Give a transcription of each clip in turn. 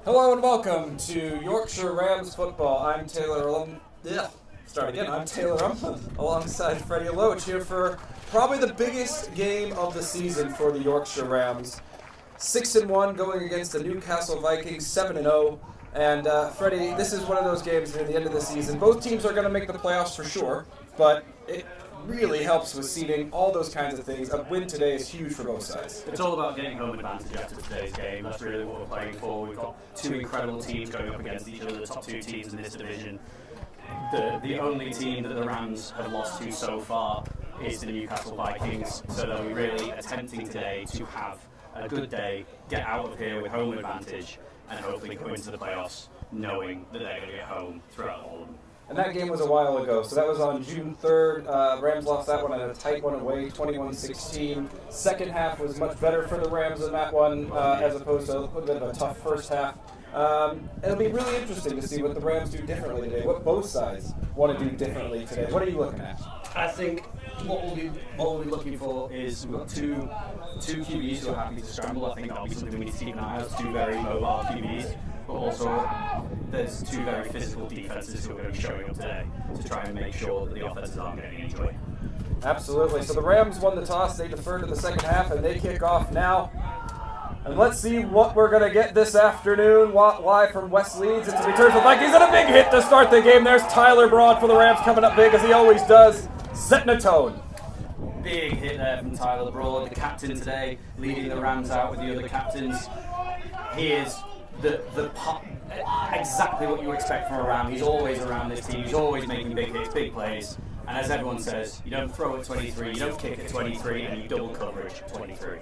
Hello and welcome to Yorkshire Rams football. I'm Taylor I'm Taylor Umland alongside Freddie Loach here for probably the biggest game of the season for the Yorkshire Rams. 6-1 going against the Newcastle Vikings, 7-0. And Freddie, this is one of those games near the end of the season. Both teams are going to make the playoffs for sure, but it really helps with seeding, all those kinds of things. A win today is huge for both sides. It's all about getting home advantage after today's game. That's really what we're playing for. We've got two incredible teams going up against each other, the top two teams in this division. The only team that the Rams have lost to so far is the Newcastle Vikings. So they're really attempting today to have a good day, get out of here with home advantage, and hopefully go into the playoffs knowing that they're going to get home throughout all of them. And that game was a while ago, so that was on June 3rd. Rams lost that one at a tight one away, 21-16. Second half was much better for the Rams in that one, as opposed to a little bit of a tough first half. It'll be really interesting to see what the Rams do differently today, what both sides want to do differently today. What are you looking at? I think what we'll be looking for is we've got two QBs who are happy to scramble. I think that'll be something we need to keep an eye on. Two very mobile QBs, but also there's two very physical defenses who are going to be showing up today to try and make sure that the offenses aren't getting any joy. Absolutely. So the Rams won the toss. They deferred to the second half, and they kick off now. And let's see what we're going to get this afternoon. Live from West Leeds. It's a return for the Vikings and a big hit to start the game. There's Tyler Broad for the Rams coming up big, as he always does, setting a tone. Big hit there from Tyler Broad, the captain today, leading the Rams out with the other captains. He is exactly what you expect from a Ram. He's always around this team. He's always making big hits, big plays. And as everyone says, you don't throw at 23, you don't kick at 23, and you double coverage at 23.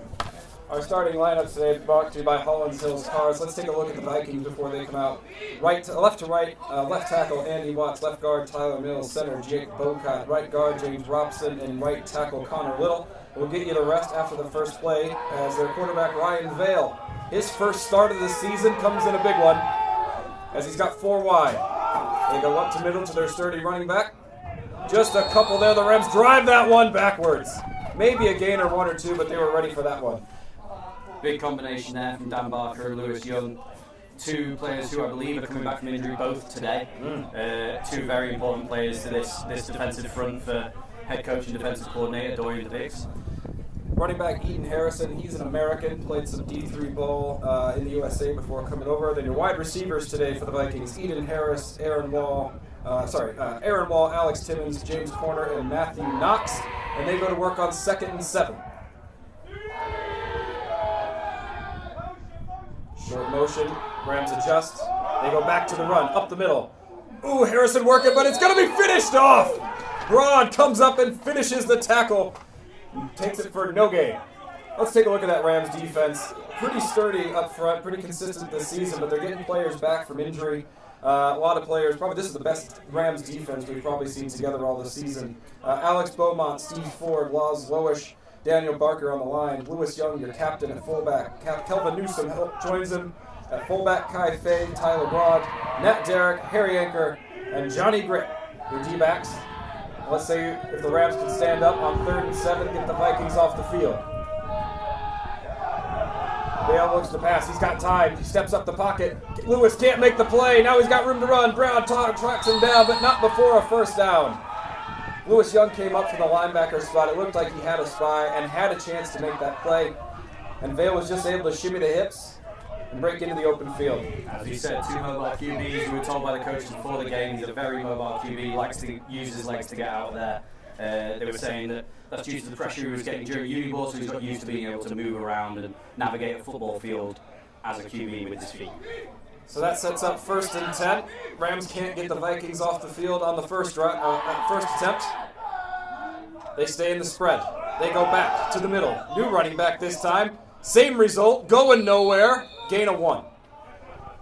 Our starting lineup today brought to you by Holland Hills Cars. Let's take a look at the Vikings before they come out. Left to right, left tackle Andy Watts, left guard Tyler Mills, center Jake Bocott, right guard James Robson, and right tackle Connor Little. We'll get you the rest after the first play as their quarterback Ryan Vale. His first start of the season comes in a big one as he's got 4 wide. They go up to middle to their sturdy running back. Just a couple there. The Rams drive that one backwards. Maybe a gain or 1 or 2, but they were ready for that one. Big combination there from Dan Barker and Lewis Young. Two players who I believe are coming back from injury both today. Two very important players to this defensive front for head coach and defensive coordinator Dorian DeVix. Running back Eden Harrison, he's an American, played some D3 ball in the USA before coming over. Then your wide receivers today for the Vikings, Eden Harris, Aaron Wall, Alex Timmons, James Corner, and Matthew Knox. And they go to work on 2nd and 7. Short motion, Rams adjust. They go back to the run, up the middle. Ooh, Harrison working, but it's going to be finished off. Broad comes up and finishes the tackle. Takes it for no gain. Let's take a look at that Rams defense. Pretty sturdy up front, pretty consistent this season, but they're getting players back from injury. A lot of players, probably this is the best Rams defense we've probably seen together all this season. Alex Beaumont, Steve Ford, Laz Loish, Daniel Barker on the line, Lewis Young, your captain at fullback. Kelvin Newsom joins him at fullback, Kai Fay, Tyler Broad, Nat Derrick, Harry Anker, and Johnny Britt, your D-backs. Let's say if the Rams can stand up on 3rd and 7, get the Vikings off the field. Vale looks to pass. He's got time. He steps up the pocket. Lewis can't make the play. Now he's got room to run. Brown tracks him down, but not before a first down. Lewis Young came up from the linebacker spot. It looked like he had a spy and had a chance to make that play. And Vale was just able to shimmy the hips and break into the open field. As you said, two mobile QBs. We were told by the coaches before the game he's a very mobile QB, likes to use his legs to get out of there. They were saying that that's due to the pressure he was getting during uni ball, so he's got used to being able to move around and navigate a football field as a QB with his feet. So that sets up 1st and 10. Rams can't get the Vikings off the field on the first attempt. They stay in the spread. They go back to the middle. New running back this time. Same result, going nowhere. Gain of 1.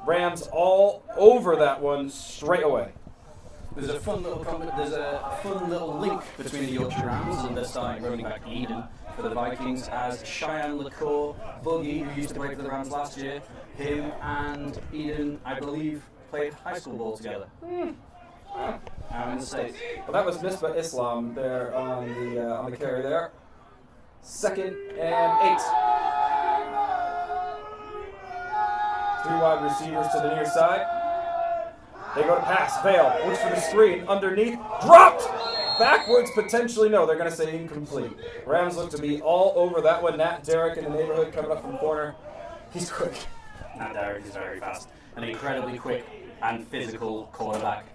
Rams all over that one straight away. There's a fun little link between the Yorkshire Rams and their starting running back Eden for the Vikings, as Cheyenne LaCour, Buggy, who used to play for the Rams last year, him and Eden, I believe, played high school ball together. In the States. Well, that was Misbah Islam there on the carry there. 2nd and 8. Three wide receivers to the near side. They go to pass. Vale looks for the screen. Underneath. Dropped! Backwards, potentially. No, they're going to say incomplete. Rams look to be all over that one. Nat Derrick in the neighborhood coming up from corner. He's quick. Nat Derrick is very fast. An incredibly quick and physical quarterback.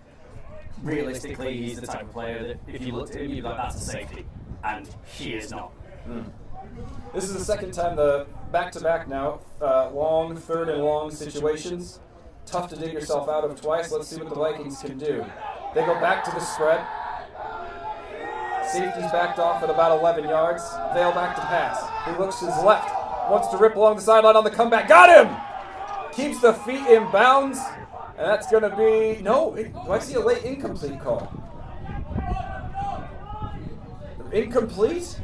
Realistically, he's the type of player that if you looked at him, you'd be like, that's a safety. And he is not. This is the second time the back-to-back now. Long, third and long situations. Tough to dig yourself out of twice. Let's see what the Vikings can do. They go back to the spread. Safety's backed off at about 11 yards. Vale back to pass. He looks to his left. Wants to rip along the sideline on the comeback. Got him! Keeps the feet in bounds. And that's going to be... No, do I see a late incomplete call? Incomplete?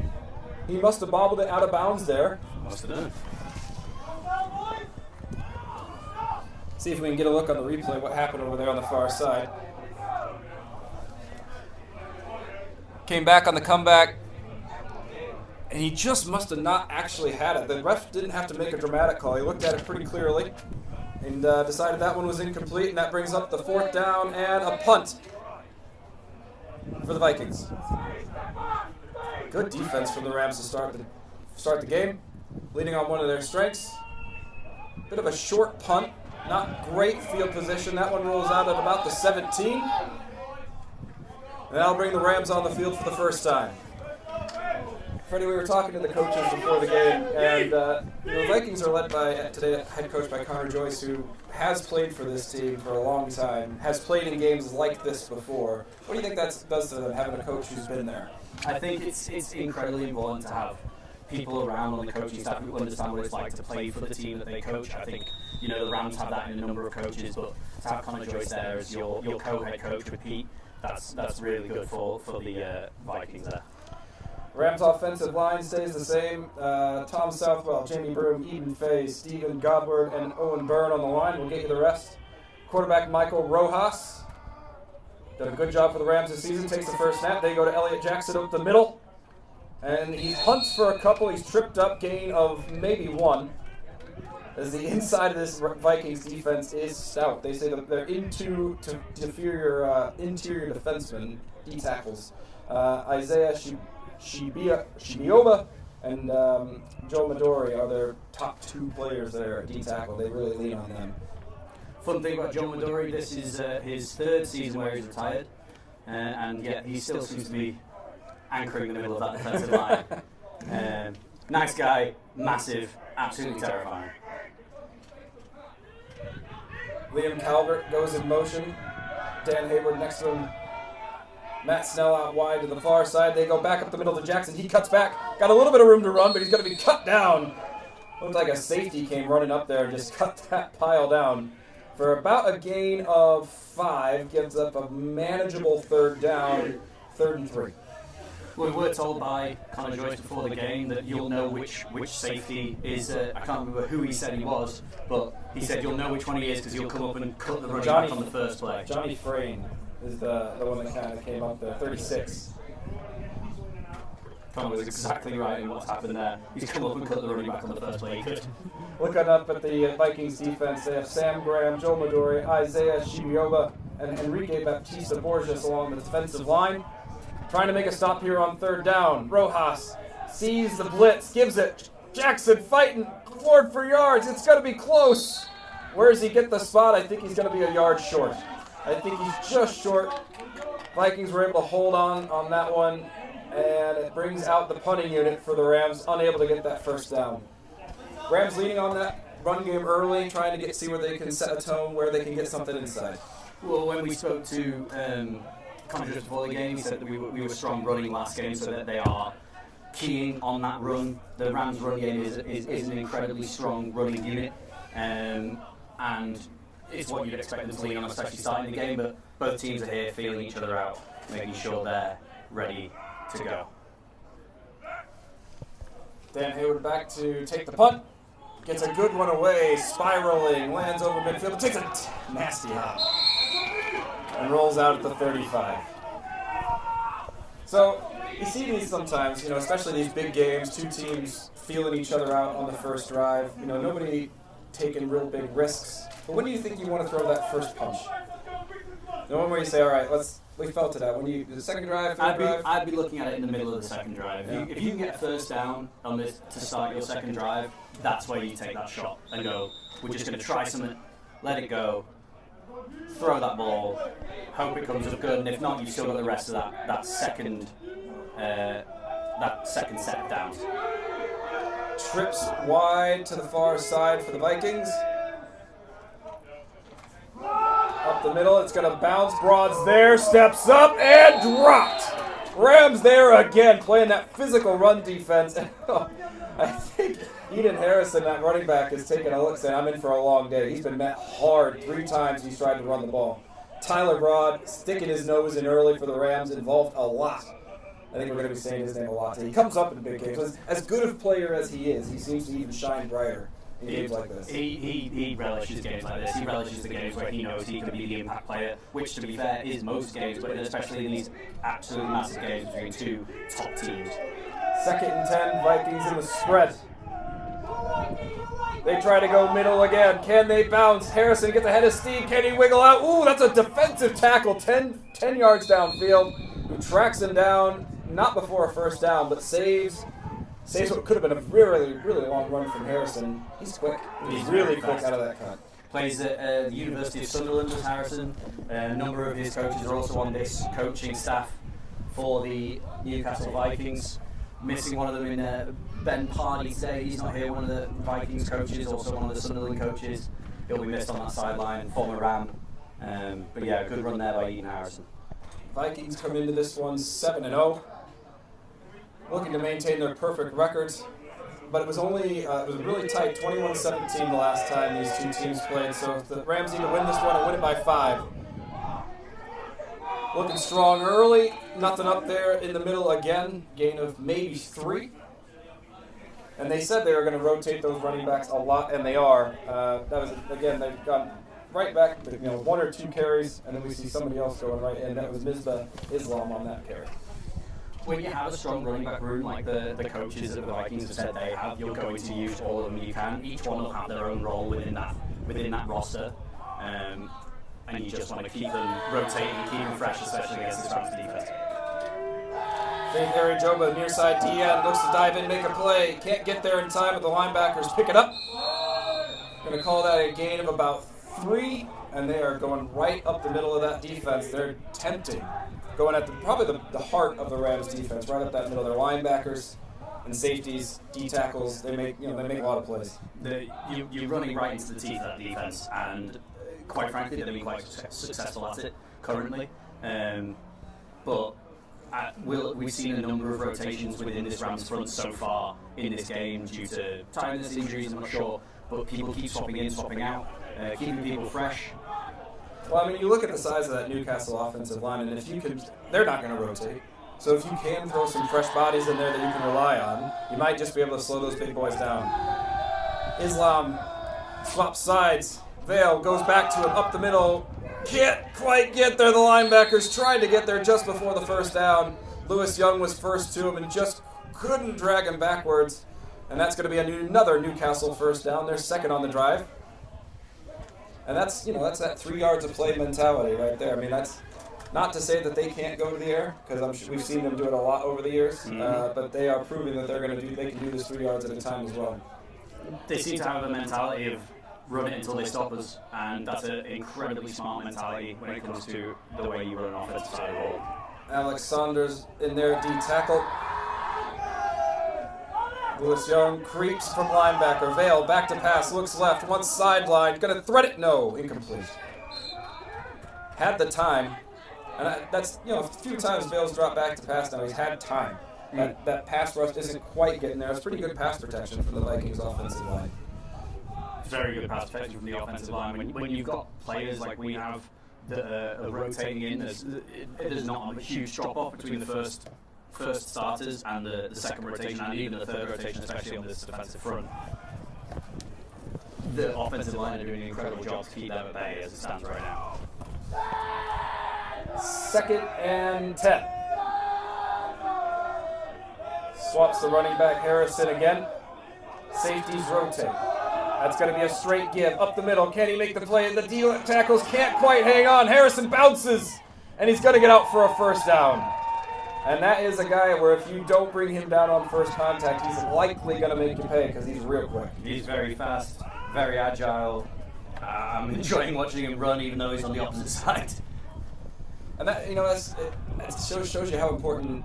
He must have bobbled it out of bounds there. Must have done. See if we can get a look on the replay what happened over there on the far side. Came back on the comeback, and he just must have not actually had it. The ref didn't have to make a dramatic call. He looked at it pretty clearly and decided that one was incomplete, and that brings up the 4th down and a punt for the Vikings. Good defense from the Rams to start the game, leaning on one of their strengths. Bit of a short punt. Not great field position. That one rolls out at about the 17. And that'll bring the Rams on the field for the first time. Freddie, we were talking to the coaches before the game, and the Vikings are led by, today, head coach by Connor Joyce, who has played for this team for a long time, has played in games like this before. What do you think that does to them, having a coach who's been there? I think it's incredibly important to have people around on the coaching staff who understand what it's like to play for the team that they coach. I think, the Rams have that in a number of coaches, but to have Connor Joyce there as your co-head coach with Pete, that's really good for the Vikings there. Rams offensive line stays the same. Tom Southwell, Jamie Broom, Eden Fay, Stephen Godward, and Owen Byrne on the line. We'll get you the rest. Quarterback Michael Rojas. Done a good job for the Rams this season. Takes the first snap. They go to Elliott Jackson up the middle. And he hunts for a couple. He's tripped up, gain of maybe one. As the inside of this Vikings defense is stout. They say that they're interior defensemen, D tackles. Isaiah Shibioba and Joe Midori are their top 2 players there at D tackle. They really lean on them. Fun thing about Joe Midori, this is his 3rd season where he's retired. And yet he still seems to be anchoring in the middle of that defensive line. Nice guy, massive, absolutely terrifying. Liam Calvert goes in motion. Dan Hayward next to him. Matt Snell out wide to the far side. They go back up the middle to Jackson. He cuts back. Got a little bit of room to run, but he's going to be cut down. Looked like a safety came running up there and just cut that pile down. For about a gain of 5, gives up a manageable 3rd down, 3rd and 3. We were told by Connor Joyce before the game that you'll know which safety is. I can't remember who he said he was, but he said you'll know which one he is because he'll come up and cut the running back on the first play. Johnny Frayne is the one that kind of came up there, 36. Connor was exactly right in what's happened there. He's come up and cut the running back on the first play he could. Looking up at the Vikings defense, they have Sam Graham, Joe Midori, Isaiah Shibioba, and Enrique Baptista Borges along the defensive line. Trying to make a stop here on 3rd down. Rojas sees the blitz, gives it. Jackson fighting forward for yards. It's going to be close. Where does he get the spot? I think he's going to be a yard short. I think he's just short. Vikings were able to hold on that one, and it brings out the punting unit for the Rams, unable to get that first down. Rams leading on that run game early, trying to see where they can set a tone, where they can get something inside. Well, when we spoke to Connor just before the game, he said that we were strong running last game, so that they are keying on that run. The Rams' run game is an incredibly strong running unit, and it's what you'd expect them to lean on, especially starting the game. But both teams are here feeling each other out, making sure they're ready to go. Dan Hayward back to take the punt. Gets a good one away, spiraling, lands over midfield, takes a nasty hop, and rolls out at the 35. So, you see these sometimes, especially these big games, 2 teams feeling each other out on the first drive. Nobody taken real big risks. But when do you think you want to throw that first punch? The one where you say, all right, we felt it out. When you the second drive, third drive? I'd be looking at it in the middle of the second drive. Yeah. If you can get first down on this to start your second drive, that's where you take that shot and go, we're just going to try something, let it go, throw that ball, hope it comes up good, and if not, you've still got the rest of that second set down. Trips wide to the far side for the Vikings. Up the middle, it's going to bounce. Broad's there, steps up, and dropped. Rams there again, playing that physical run defense. I think Eden Harrison, that running back, is taking a look saying, I'm in for a long day. He's been met hard 3 times he's tried to run the ball. Tyler Broad sticking his nose in early for the Rams, involved a lot. I think we're going to be saying his name a lot today. He comes up in big games. As good a player as he is, he seems to even shine brighter in games like this. He relishes games like this. He relishes the games where he knows he can be the impact player, which, to be fair, is most games, but especially in these absolutely massive games between 2 top teams. 2nd and 10, Vikings in the spread. They try to go middle again. Can they bounce? Harrison gets ahead of Steve. Can he wiggle out? Ooh, that's a defensive tackle 10 yards downfield. Who tracks him down, not before a first down, but saves what could have been a really, really long run from Harrison. He's quick. He's really quick out of that cut. Plays at the University of Sunderland as Harrison. A number of his coaches are also on this coaching staff for the Newcastle Vikings. Missing one of them in Ben Pardy today. He's not here. One of the Vikings coaches, also one of the Sunderland coaches. He'll be missed on that sideline. Former Ram. But yeah, good run there by Eden Harrison. Vikings come into this one 7-0. Looking to maintain their perfect records. But it was really tight, 21-17 the last time these 2 teams played. So if the Rams need to win this one and win it by 5. Looking strong early, nothing up there in the middle again. Gain of maybe 3. And they said they were going to rotate those running backs a lot, and they are. That was, again, they've gone right back, 1 or 2 carries, and then we see somebody else going right in. That was Misbah Islam on that carry. When you have a strong running back room like the coaches of the Vikings have said they have, you're going to use all of them you can. Each one will have their own role within that roster. And you just want to keep them rotating, keep them fresh, especially against this Rams defense. Faith Arijoba, near side DN, looks to dive in, make a play. Can't get there in time, but the linebackers pick it up. Going to call that a gain of about 3, and they are going right up the middle of that defense. They're tempting. Going at probably the heart of the Rams defense, right up that middle. Their linebackers and safeties, D tackles, they make a lot of plays. You're running right into the teeth of that defense, and quite frankly, they've been quite successful at it currently. But we've seen a number of rotations within this Rams front so far in this game due to tiredness, injuries, I'm not sure. But people keep swapping in, swapping out, keeping people fresh. Well, I mean, you look at the size of that Newcastle offensive line, and if you can, they're not going to rotate. So if you can throw some fresh bodies in there that you can rely on, you might just be able to slow those big boys down. Islam swaps sides. Vale goes back to him up the middle. Can't quite get there. The linebackers tried to get there just before the first down. Lewis Young was first to him and just couldn't drag him backwards. And that's going to be another Newcastle first down. They're second on the drive. And that's that 3 yards of play mentality right there. I mean, that's not to say that they can't go to the air, because we've seen them do it a lot over the years. But they are proving that they can do this 3 yards at a time as well. They seem to have a mentality of run it until they stop us, and that's an incredibly smart mentality when it comes to the way you run an offensive side of the ball. Alex Saunders in there, D tackle. Lewis Young creeps from linebacker. Vale back to pass, looks left, one sideline, gonna thread it, no, incomplete. Had the time, and that's a few times Vale's dropped back to pass now. He's had time. That pass rush isn't quite getting there. It's pretty good pass protection from the Vikings offensive line. Very good pass protection from the offensive line. When you've got players like we have that are rotating in, there's not a huge drop off between the first starters and the second rotation, and even the third rotation, especially on this defensive front. The offensive line are doing an incredible job to keep them at bay as it stands right now. 2nd and 10. Swaps the running back Harrison again. Safeties rotate. That's going to be a straight give. Up the middle. Can he make the play? The D tackles can't quite hang on. Harrison bounces, and he's going to get out for a first down. And that is a guy where if you don't bring him down on first contact, he's likely going to make you pay because he's real quick. He's very fast, very agile. I'm enjoying watching him run even though he's on the opposite side. And that, it shows you how important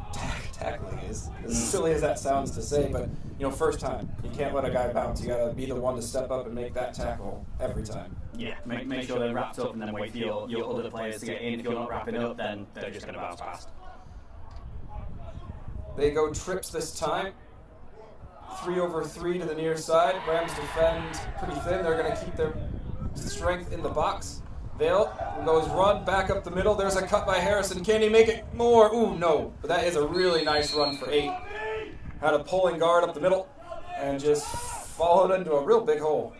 tackling is. As silly as that sounds to say, but first time, you can't let a guy bounce. You got to be the one to step up and make that tackle every time. Yeah, make sure they're wrapped up and then wait for your other players to get in. If you're not wrapping up, then they're just going to bounce past. They go trips this time. 3 over 3 to the near side. Rams defend pretty thin. They're going to keep their strength in the box. Vale goes run back up the middle. There's a cut by Harrison. Can he make it more? Ooh, no. But that is a really nice run for 8. Had a pulling guard up the middle and just followed into a real big hole.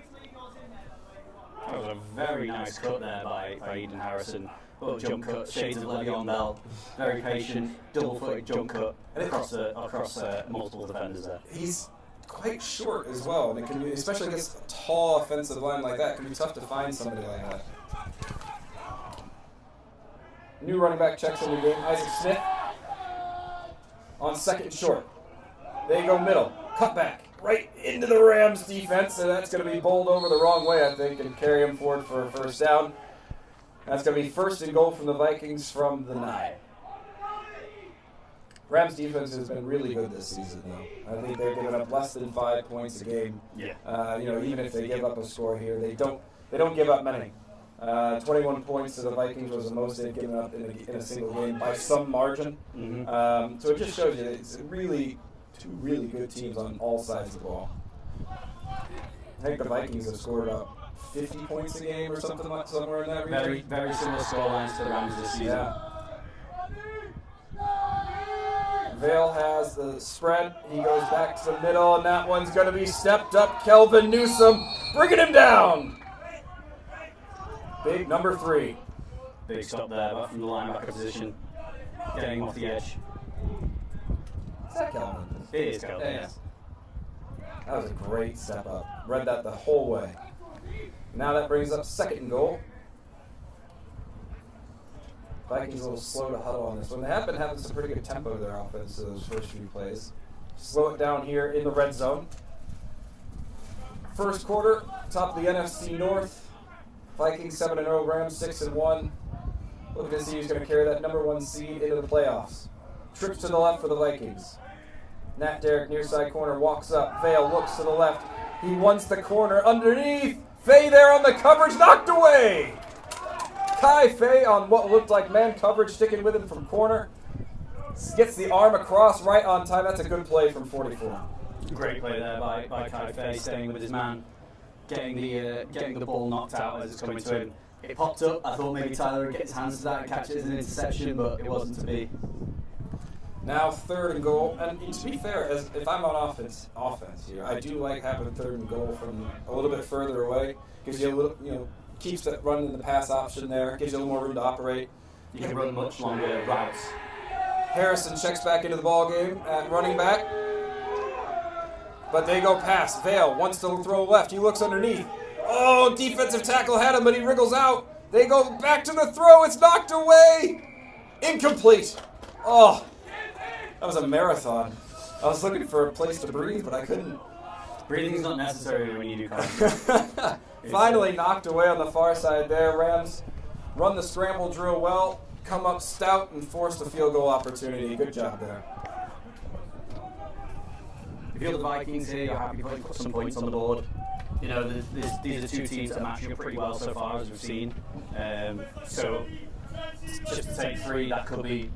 That was a very nice cut there by Eden Harrison. Little jump cut, shades of Le'Veon Bell. Very patient, double-footed jump cut across multiple defenders there. He's quite short as well, and it can be, especially against a tall offensive line like that, it can be tough to find somebody like that. New running back checks in the game, Isaac Smith. On second short. They go middle, cut back, right into the Rams defense, and that's going to be bowled over the wrong way, I think, and carry him forward for a first down. That's going to be first and goal from the Vikings from the 9. Rams defense has been really good this season, though. I think they're giving up less than 5 points a game. Yeah. Even if they give up a score here, they don't give up many. 21 points to the Vikings was the most they've given up in a single game by some margin. Mm-hmm. So it just shows you that it's really two really good teams on all sides of the ball. I think the Vikings have scored up 50 points a game or something like somewhere in that region. Very, very similar scorelines to the Rams this season. Yeah. Vale has the spread. He goes back to the middle, and that one's going to be stepped up. Kelvin Newsom bringing him down. Big number 3. Big stop there, but from the linebacker position, getting off the edge. Is that Kelvin? It is Kelvin, yes. That was a great step up. Read that the whole way. Now that brings up second and goal. Vikings a little slow to huddle on this one. They have been having some pretty good tempo to their offense to those first few plays. Slow it down here in the red zone. First quarter, top of the NFC North. Vikings 7-0, Rams 6-1. Looking to see who's going to carry that number 1 seed into the playoffs. Trips to the left for the Vikings. Nat Derrick, near side corner, walks up. Vale looks to the left. He wants the corner underneath. Fay there on the coverage, knocked away. Kai Fay on what looked like man coverage, sticking with him from corner. Gets the arm across right on time. That's a good play from 44. Great play there by Kai Fay, staying with his man, getting the ball knocked out as it's coming to him. It popped up. I thought maybe Tyler would get his hands to that and catch it as an interception, but it wasn't to be. Now third and goal, and to be fair, if I'm on offense here, I do like having third and goal from a little bit further away. Gives you a little, keeps that run in the pass option there. Gives you a little more room to operate. You can run much longer routes. Harrison checks back into the ball game at running back, but they go past. Vale wants to throw left. He looks underneath. Oh, defensive tackle had him, but he wriggles out. They go back to the throw. It's knocked away. Incomplete. Oh. That was a marathon. I was looking for a place to breathe, but I couldn't. Breathing's not necessary when you do combat. Finally knocked away on the far side there. Rams run the scramble drill well, come up stout, and force the field goal opportunity. Good job there. If you're the Vikings here, you're happy to put some points on the board. These are two teams that are matching up pretty well so far, as we've seen. So just to take 3, that could be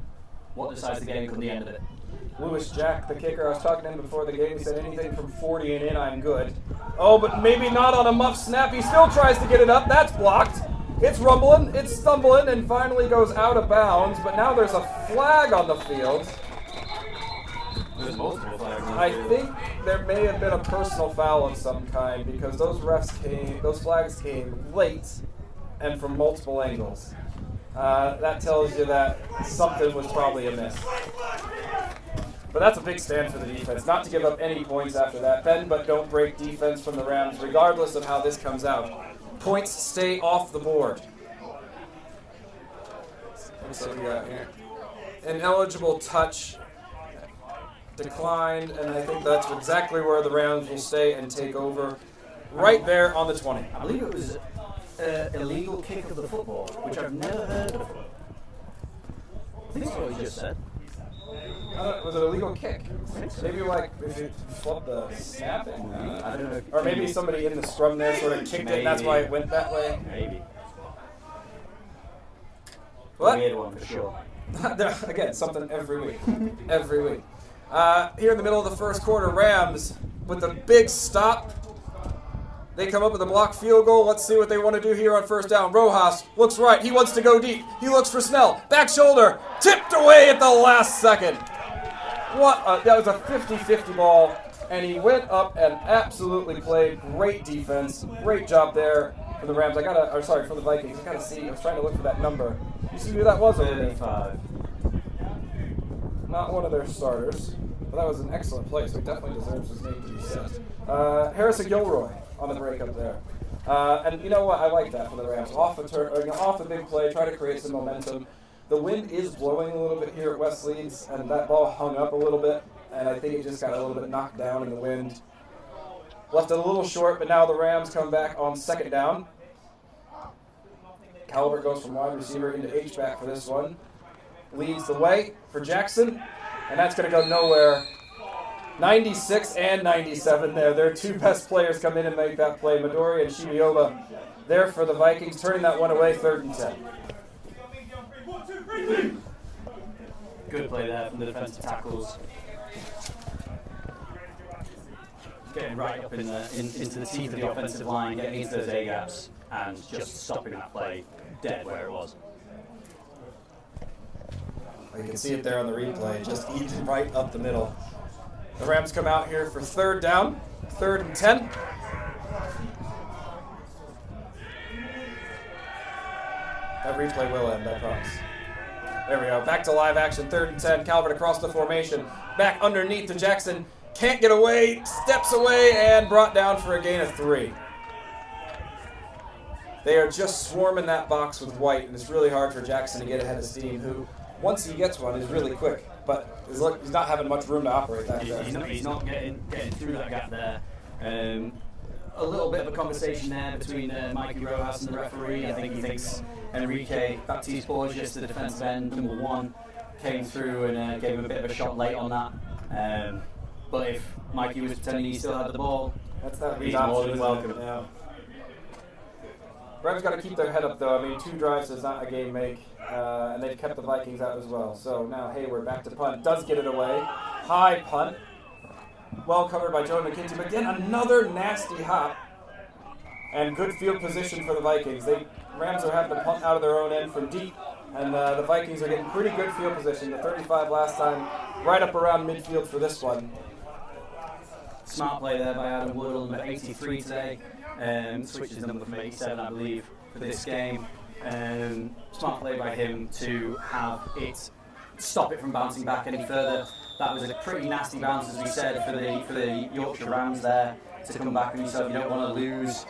what decides the game come the end of it. Lewis Jack, the kicker, I was talking to him before the game. He said anything from 40 and in, I'm good. Oh, but maybe not on a muff snap. He still tries to get it up. That's blocked. It's rumbling. It's stumbling and finally goes out of bounds. But now there's a flag on the field. There's multiple flags on the I field. think there may have been a personal foul of some kind because those flags came late and from multiple angles. That tells you that something was probably amiss. But that's a big stand for the defense. Not to give up any points after that. Bend but don't break defense from the Rams, regardless of how this comes out. Points stay off the board. What's we got here? An eligible touch declined, and I think that's exactly where the Rams will stay and take over. Right there on the 20. I believe it was illegal kick of the football, which I've never heard of. I think that's what he just said. Was it a legal kick? Maybe like if you flubbed the snap in. I don't know. Or maybe somebody in the scrum there sort of kicked it and that's why it went that way. Maybe. What? Weird one for sure. Again, something every week. Every week. Here in the middle of the first quarter, Rams with a big stop. They come up with a blocked field goal. Let's see what they want to do here on first down. Rojas looks right. He wants to go deep. He looks for Snell. Back shoulder. Tipped away at the last second. That was a 50-50 ball. And he went up and absolutely played great defense. Great job there for the Rams. For the Vikings. I gotta see. I was trying to look for that number. You see who that was over there? 35. Not one of their starters. But that was an excellent play, so he definitely deserves his name to be said. Harrison Gilroy on the break up there. And you know what? I like that for the Rams. Off the big play, try to create some momentum. The wind is blowing a little bit here at West Leeds, and that ball hung up a little bit, and I think it just got a little bit knocked down in the wind. Left it a little short, but now the Rams come back on second down. Calvert goes from wide receiver into H-back for this one. Leads the way for Jackson, and that's going to go nowhere. 96 and 97 there. Their two best players come in and make that play. Midori and Shibioba there for the Vikings, turning that one away, 3rd and 10. Good play there from the defensive tackles. Getting right up into the teeth of the offensive line, getting into those A-gaps, and just stopping that play dead where it was. You can see it there on the replay, just eating right up the middle. The Rams come out here for 3rd down, 3rd and 10. That replay will end, I promise. There we go. Back to live action, 3rd and 10. Calvert across the formation. Back underneath to Jackson. Can't get away. Steps away and brought down for a gain of 3. They are just swarming that box with White, and it's really hard for Jackson to get ahead of Steen, who, once he gets one, is really quick. But he's not having much room to operate that fast. He's not getting through that gap there. A little bit of a conversation there between Mikey Rojas and the referee. I think he thinks Enrique Baptiste Borges, the defensive end, number 1, came through and gave him a bit of a shot late on that. But if Mikey was pretending he still had the ball, he's more than welcome. Yeah. Rams got to keep their head up, though. I mean, 2 drives does not a game make, and they've kept the Vikings out as well. So now Hayward back to punt. Does get it away. High punt. Well covered by Joe McKenzie, but again, another nasty hop. And good field position for the Vikings. Rams are having to punt out of their own end from deep, and the Vikings are getting pretty good field position. The 35 last time, right up around midfield for this one. Smart play there by Adam Woodall, number 83 today. Switches number from 87, I believe, for this game. Smart play by him to stop it from bouncing back any further. That was a pretty nasty bounce, as we said, for the Yorkshire Rams there to come back, and you said you don't want to lose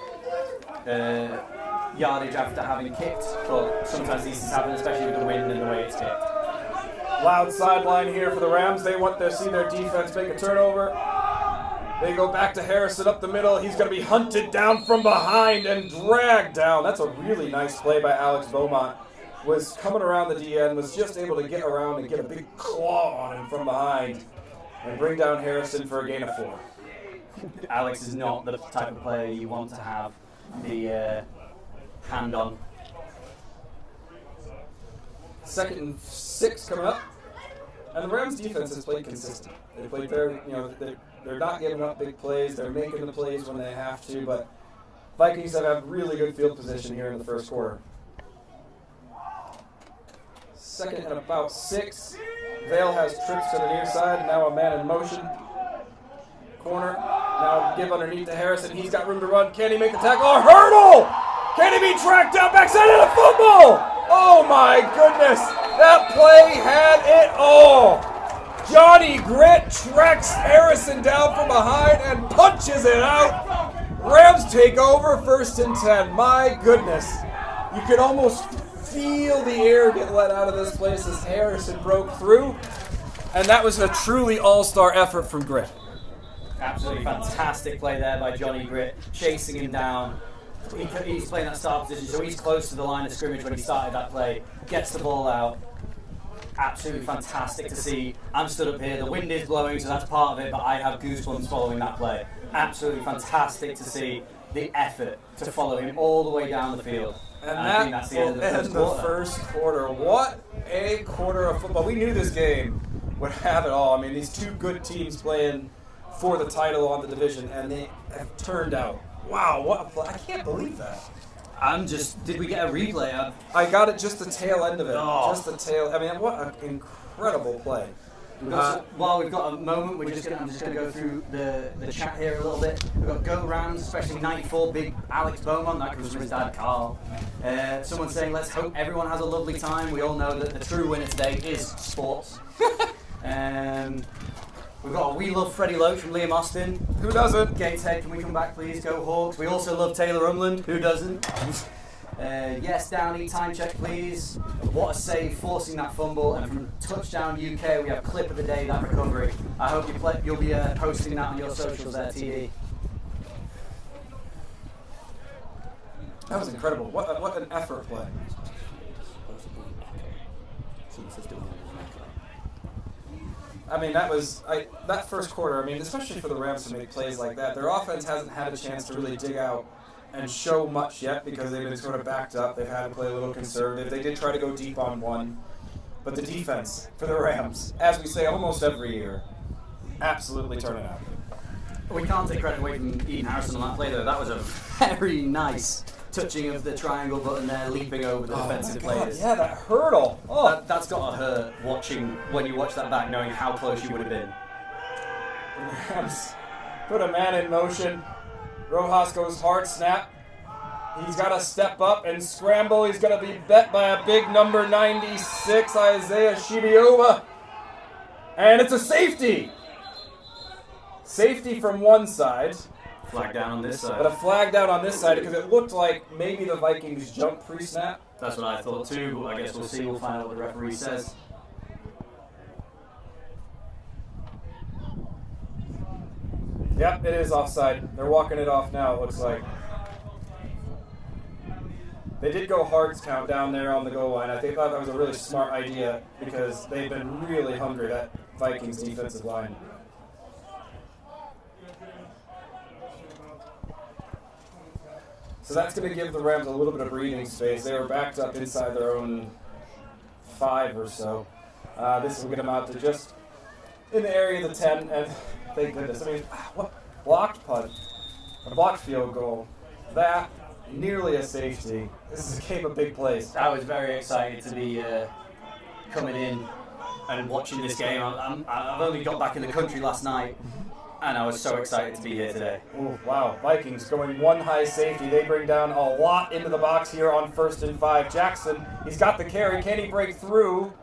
yardage after having kicked, but sometimes these things happen, especially with the wind and the way it's kicked. Loud sideline here for the Rams. They want to see their defense make a turnover. They go back to Harrison up the middle. He's going to be hunted down from behind and dragged down. That's a really nice play by Alex Beaumont. Was coming around the DN, was just able to get around and get a big claw on him from behind and bring down Harrison for a gain of 4. Alex is not the type of player you want to have the hand on. 2nd and 6 coming up. And the Rams defense has played consistent. They played very, they're not giving up big plays. They're making the plays when they have to, but Vikings have had really good field position here in the first quarter. 2nd and about 6. Vale has trips to the near side. Now a man in motion. Corner. Now give underneath to Harrison. He's got room to run. Can he make the tackle? A hurdle! Can he be tracked down backside of the football? Oh my goodness! That play had it all! Johnny Grit tracks Harrison down from behind and punches it out. Rams take over, 1st and 10. My goodness. You could almost feel the air get let out of this place as Harrison broke through. And that was a truly all-star effort from Grit. Absolutely fantastic play there by Johnny Grit, chasing him down. He's playing that start position, so he's close to the line of scrimmage when he started that play. Gets the ball out. Absolutely fantastic to see. I'm stood up here, the wind is blowing, so that's part of it, but I have goosebumps following that play. Absolutely fantastic to see the effort to follow him all the way down the field. And I think that's the end of the first quarter. What a quarter of football. We knew this game would have it all. I mean, these two good teams playing for the title on the division, and they have turned out. Wow, what a play. I can't believe that. Did we get a replay? I got it just the tail end of it. Oh. Just the tail. I mean, what an incredible play. While we've got a moment, I'm just going to go through the chat here a little bit. We've got Go Rams, especially 94, big Alex Beaumont, that comes from his dad Carl. Someone saying, let's hope everyone has a lovely time. We all know that the true winner today is sports. We've got a We Love Freddie Loach from Liam Austin. Who doesn't? Gateshead, can we come back please? Go Hawks. We also love Taylor Umland. Who doesn't? Yes, Downey, time check please. What a save, forcing that fumble. And from Touchdown UK, we have clip of the day, that recovery. I hope you'll be posting that on your socials there, TD. That was incredible. What an effort play. I mean, that first quarter, I mean, especially for the Rams to make plays like that, their offense hasn't had a chance to really dig out and show much yet because they've been sort of backed up. They've had to play a little conservative. They did try to go deep on one. But the defense for the Rams, as we say almost every year, absolutely turning out. We can't take credit away from Ian Harrison on that play, though. That was a very nice touching of the triangle button there, leaping over the defensive players. Yeah, that hurdle. Oh, that's got to hurt when you watch that back, knowing how close you would have been. Rams put a man in motion. Rojas goes hard snap. He's got to step up and scramble. He's going to be bet by a big number 96, Isaiah Shibiova. And it's a safety. Safety from one side. Flag down on this side. But a flag down on this side because it looked like maybe the Vikings jumped pre-snap. That's what I thought too, but I guess we'll see. We'll find out what the referee says. Yep, it is offside. They're walking it off now, it looks like. They did go hearts count down there on the goal line. I thought that was a really smart idea because they've been really hungry, that Vikings defensive line. So that's going to give the Rams a little bit of breathing space. They were backed up inside their own 5 or so. This will get them out to just in the area of the 10, and thank goodness. I mean, what blocked punt, a blocked field goal, that nearly a safety. This is a game of big plays. I was very excited to be coming in and watching this game. I've only got back in the country last night, and I was so excited to be here today. Oh, wow. Vikings going one high safety. They bring down a lot into the box here on 1st and 5. Jackson, he's got the carry. Can he break through?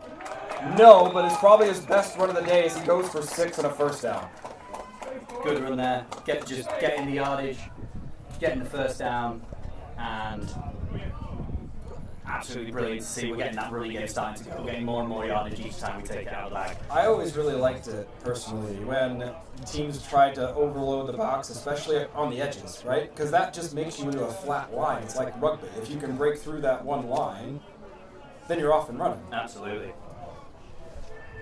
No, but it's probably his best run of the day as he goes for 6 and a first down. Good run there. Just getting the yardage, getting the first down, and absolutely brilliant to see. We're getting that running game starting to go. We're getting more and more yardage each time we take it out of the bag. I always really liked it, personally, when teams tried to overload the box, especially on the edges, right? Because that just makes you into a flat line. It's like rugby. If you can break through that one line, then you're off and running. Absolutely.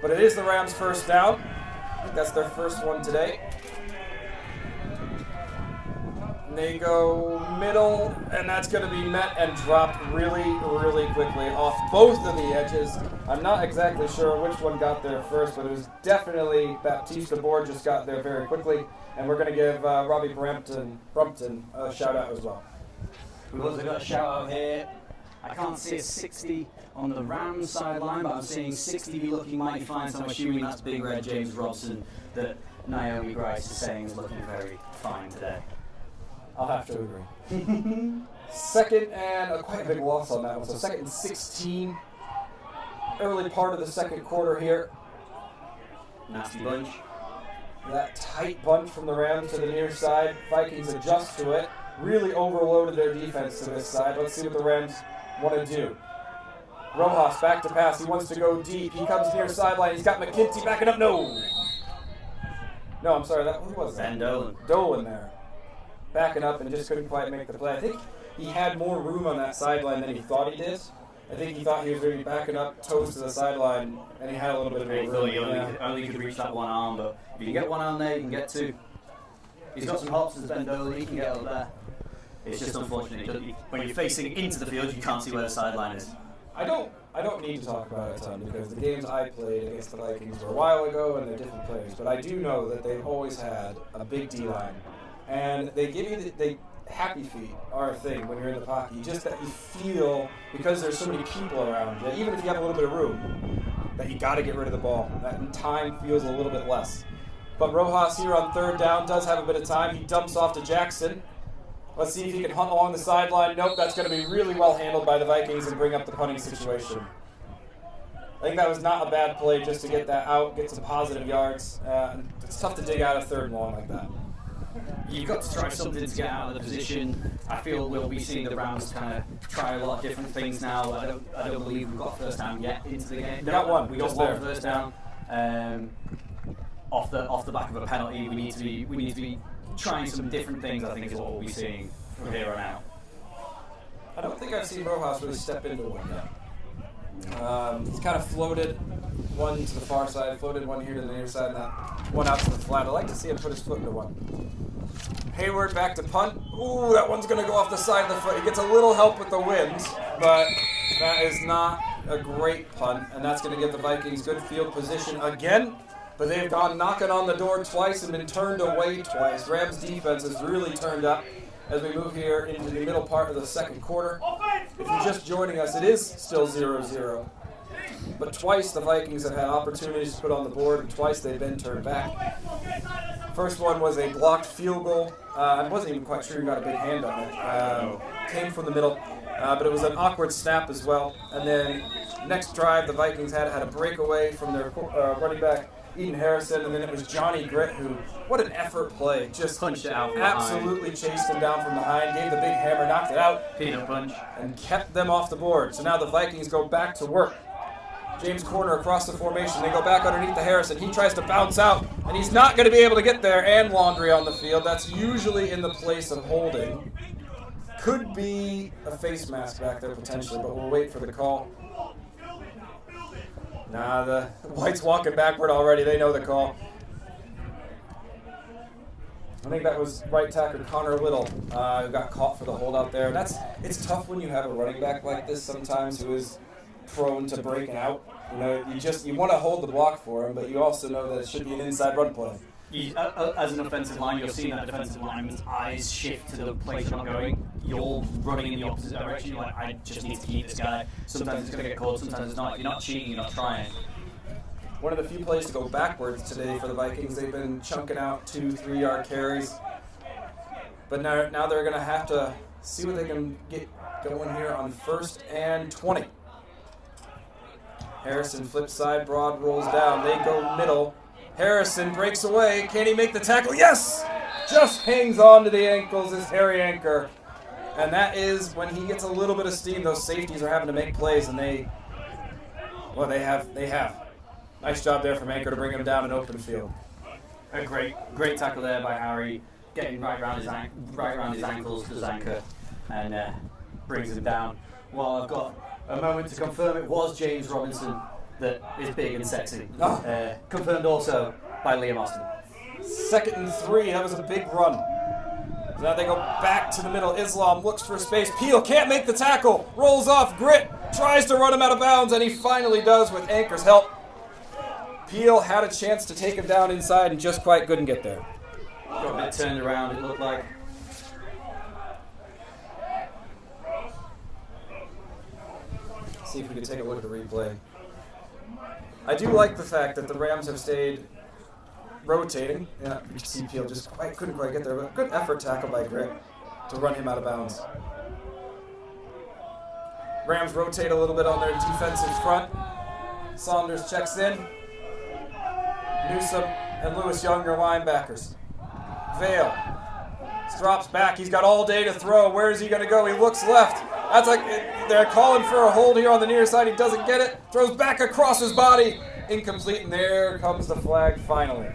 But it is the Rams' first down. I think that's their first one today. And they go middle, and that's going to be met and dropped really, really quickly off both of the edges. I'm not exactly sure which one got there first, but it was definitely Baptista Borges got there very quickly. And we're going to give Robbie Brumpton a shout-out as well. We've also got a shout-out here. I can't see a 60 on the Rams sideline, but I'm seeing 60 be looking mighty fine, so I'm assuming that's Big Red James Robson that Naomi Grice is saying is looking very fine today. I'll have to agree. Second and quite a big loss on that one. So 2nd and 16. Early part of the second quarter here. Nasty bunch. That tight bunch from the Rams to the near side. Vikings adjust to it. Really overloaded their defense to this side. Let's see what the Rams want to do. Rojas back to pass. He wants to go deep. He comes near sideline. He's got McKinty backing up. No, I'm sorry. Who was that? Ben Dolan. Dolan there. Backing up and just couldn't quite make the play. I think he had more room on that sideline than he thought he did. I think he thought he was going to be backing up, toes to the sideline, and he had a little bit of room. He only could reach that one arm, but if you can get one arm there, you can get two. He's got some hops as Ben Dolan, he can get up there. It's just unfortunate. When you're facing into the field, you can't see where the sideline is. I don't need to talk about it a ton because the games I played against the Vikings were a while ago and they're different players. But I do know that they've always had a big D-line. And they give you the happy feet are a thing when you're in the pocket. Just that you feel, because there's so many people around you, even if you have a little bit of room, that you got to get rid of the ball. That time feels a little bit less. But Rojas here on third down does have a bit of time. He dumps off to Jackson. Let's see if he can hunt along the sideline. Nope, that's going to be really well handled by the Vikings and bring up the punting situation. I think that was not a bad play just to get that out, get some positive yards. It's tough to dig out a third and long like that. You've got to try something to get out of the position. I feel we'll be seeing the Rams kind of try a lot of different things now. I don't believe we've got first down yet into the game. We got one. We got one first down. Off the back of a penalty, we need to be trying some different things. I think is what we'll be seeing from here on out. I don't think I've seen Rojas really step into one yet. He's kind of floated one to the far side, floated one here to the near side, and that one out to the flat. I'd like to see him put his foot into one. Hayward back to punt. Ooh, that one's going to go off the side of the foot. He gets a little help with the wind, but that is not a great punt, and that's going to give the Vikings good field position again. But they've gone knocking on the door twice and been turned away twice. Rams defense has really turned up as we move here into the middle part of the second quarter. If you're just joining us, it is still 0-0. But twice the Vikings have had opportunities to put on the board, and twice they've been turned back. First one was a blocked field goal. I wasn't even quite sure who got a big hand on it. Came from the middle, but it was an awkward snap as well. And then next drive, the Vikings had a breakaway from their running back, Eden Harrison, and then it was Johnny Gritt, who, what an effort play. Just punched it out from absolutely behind. Chased him down from behind, gave the big hammer, knocked it out. Peanut punch. And kept them off the board. So now the Vikings go back to work. James Corner across the formation. They go back underneath the Harrison. He tries to bounce out, and he's not going to be able to get there. And Laundry on the field. That's usually in the place of holding. Could be a face mask back there potentially, but we'll wait for the call. Nah, the White's walking backward already. They know the call. I think that was right tackle Connor Little who got caught for the holdout there. It's tough when you have a running back like this sometimes who is prone to breaking out. You know, you want to hold the block for him, but you also know that it should be an inside run play. As an offensive line, you're seeing that defensive lineman's eyes shift to the place you're not going. You're running in the opposite direction. You're like, I just need to keep this guy. Sometimes it's going to get caught, sometimes it's not. You're not cheating, you're not trying. One of the few plays to go backwards today for the Vikings. They've been chunking out 2-3 yard carries. But now they're going to have to see what they can get going here on 1st and 20. Harrison flips side, Broad rolls down. They go middle. Harrison breaks away. Can he make the tackle? Yes! Just hangs on to the ankles, his hairy anchor. And that is when he gets a little bit of steam. Those safeties are having to make plays, and they have. Nice job there from Anchor to bring him down in open field. A great tackle there by Harry, getting right around his ankles to Zanker, and brings him down. Well, I've got a moment to confirm it was James Robinson that is big and sexy. Confirmed also by Liam Austin. 2nd and 3. That was a big run. So now they go back to the middle. Islam looks for space. Peel can't make the tackle. Rolls off. Gritt tries to run him out of bounds, and he finally does with Anchor's help. Peel had a chance to take him down inside and just quite couldn't get there. Got a bit turned around, it looked like. See if we can take a look at the replay. I do like the fact that the Rams have stayed rotating. Yeah, you see Peel just couldn't quite get there, but good effort tackle by Gritt to run him out of bounds. Rams rotate a little bit on their defensive front. Saunders checks in. Newsom and Lewis Young are linebackers. Vale drops back. He's got all day to throw. Where is he going to go? He looks left. That's like they're calling for a hold here on the near side. He doesn't get it. Throws back across his body. Incomplete, and there comes the flag finally.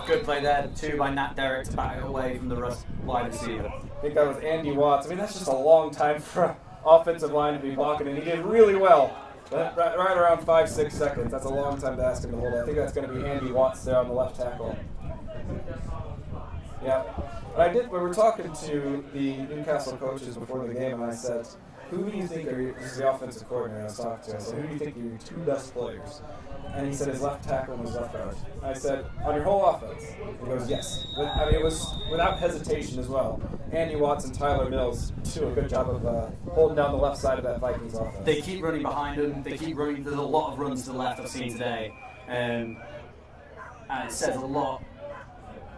Good play there, too, by Nat Derrick to back it away from the wide receiver. I think that was Andy Watts. I mean, that's just a long time for an offensive line to be blocking, and he did really well. Right around 5-6 seconds. That's a long time to ask him to hold it. I think that's going to be Andy Watts there on the left tackle. Yeah. And we were talking to the Newcastle coaches before the game, and I said, who do you think this is the offensive coordinator I was talking to. I said, who do you think are your two best players? And he said his left tackle and his left guard. I said, on your whole offense? He goes, yes. It was without hesitation as well. Andy Watts and Tyler Mills do a good job of holding down the left side of that Vikings offense. They keep running behind him. They keep running. There's a lot of runs to the left I've seen today. And it says a lot.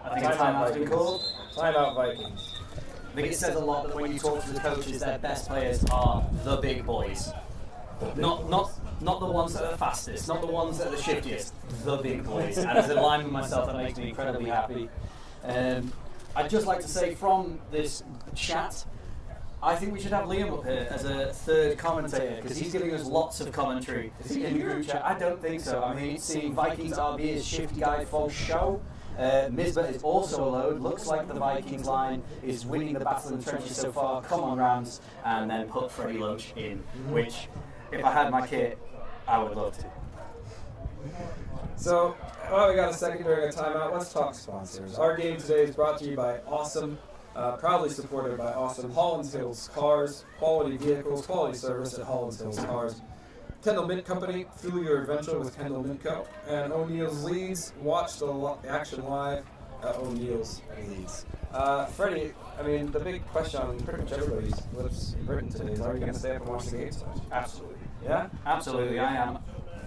I think a timeout's been called. Timeout Vikings. I think it says a lot that when you talk to the coaches, their best players are the big boys. Not the ones that are the fastest, not the ones that are the shiftiest, the big boys. And as a lineman myself, that makes me incredibly happy. I'd just like to say from this chat, I think we should have Liam up here as a third commentator because he's giving us lots of commentary in the group chat. I don't think so. I mean, seeing Vikings RB as Shifty Guy for show. Misbah is also a load. Looks like the Vikings line is winning the battle in the trenches so far. Come on, Rams. And then put Freddie Loach in, which, if I had my kit, I would love to. So, we got a second during a timeout. Let's talk sponsors. Our game today is brought to you by Awesome, proudly supported by Awesome. Holland Hills Cars, quality vehicles, quality service at Holland Hills Cars. Kendall Mint Company, fuel your adventure with Kendall Mint Co. And O'Neill's Leeds, watch the action live at O'Neill's Leeds. Freddie, I mean, the big question on pretty much everybody's lips in Britain today is, are you going to stay up and watch the game tonight? Absolutely. Yeah? Absolutely, I am.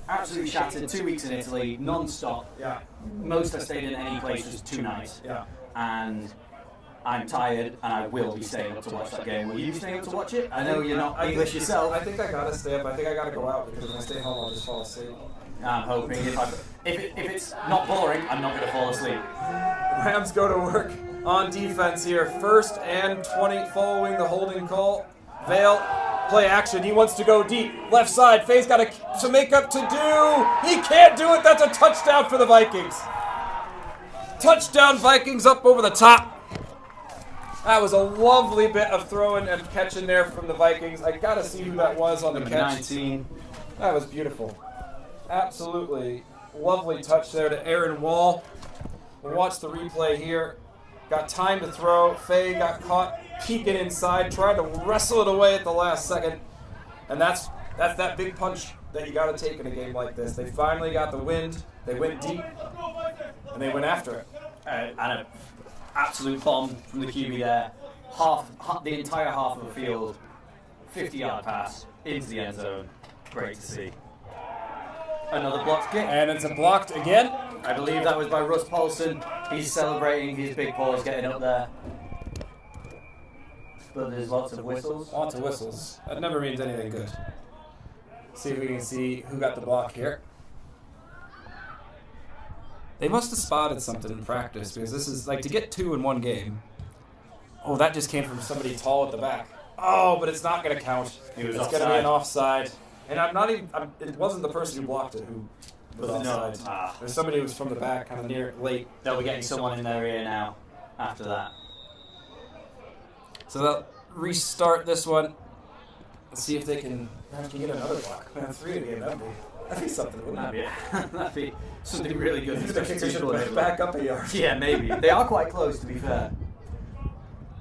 Absolutely shattered. 2 weeks in Italy, non-stop. Yeah. Most I've stayed in any place was 2 nights. Yeah. And I'm tired, and I will be staying up to watch that game. Will you be staying up to watch it? I know you're not English yourself. I think I gotta stay up. I think I gotta go out because if I stay home, I'll just fall asleep. I'm hoping if it's not boring, I'm not going to fall asleep. Rams go to work on defense here. 1st and 20 following the holding call. Vale, play action. He wants to go deep. Left side. Faye's got some makeup to do. He can't do it. That's a touchdown for the Vikings. Touchdown Vikings up over the top. That was a lovely bit of throwing and catching there from the Vikings. I gotta see who that was on the Number catch. 19. That was beautiful. Absolutely lovely touch there to Aaron Wall. We'll watch the replay here. Got time to throw. Faye got caught peeking inside, tried to wrestle it away at the last second. And that's that big punch that you got to take in a game like this. They finally got the wind. They went deep, and they went after it. And an absolute bomb from the QB there. The entire half of the field, 50-yard pass into the end zone. Great to see. Another blocked kick. And it's a blocked again. I believe that was by Russ Paulson. He's celebrating his big paws getting up there. But there's lots of whistles. Lots of whistles. That never means anything good. See if we can see who got the block here. They must have spotted something in practice because this is like to get 2 in one game. Oh, that just came from somebody tall at the back. Oh, but it's not going to count. It's going to be an offside. And it wasn't the person who blocked it who was offside. There's somebody who was from the back, kind of near late. They'll be getting someone in their ear now after that. So they'll restart this one. Let's see if they can get another block. Man, 3 in a game, that'd be something, wouldn't it? That'd be something really good. The kickers should back up a yard. Yeah, maybe. They are quite close, to be fair.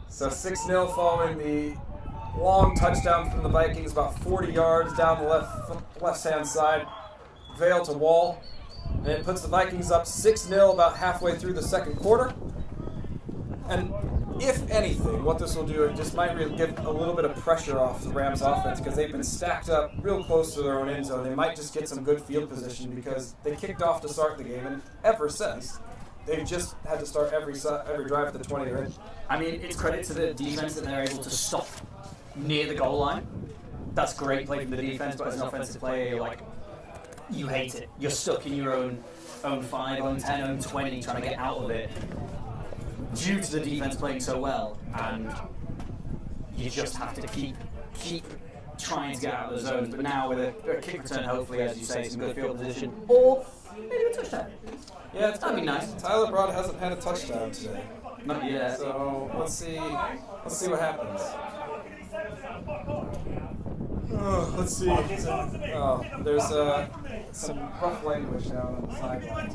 So 6-0 following the long touchdown from the Vikings, about 40 yards down the left-hand side. Vale to Wall. And it puts the Vikings up 6-0 about halfway through the second quarter. And if anything, what this will do, it just might really give a little bit of pressure off the Rams offense because they've been stacked up real close to their own end zone. They might just get some good field position because they kicked off to start the game, and ever since, they've just had to start every drive at the 20 they're in. I mean, it's credit to the defense that they're able to stop near the goal line. That's great play from the defense, but as an offensive player, you're like, you hate it. You're stuck in your own 5, own 10, own 20, trying to get out of it due to the defense playing so well, and you just have to keep trying to get out of the zones. But now with a kick return, hopefully, as you say, some good field position, or maybe a touchdown. Yeah, that'd be nice. Tyler Broad hasn't had a touchdown today. Not yet. So let's see what happens. Oh, let's see. Oh, there's some rough language down on the sideline.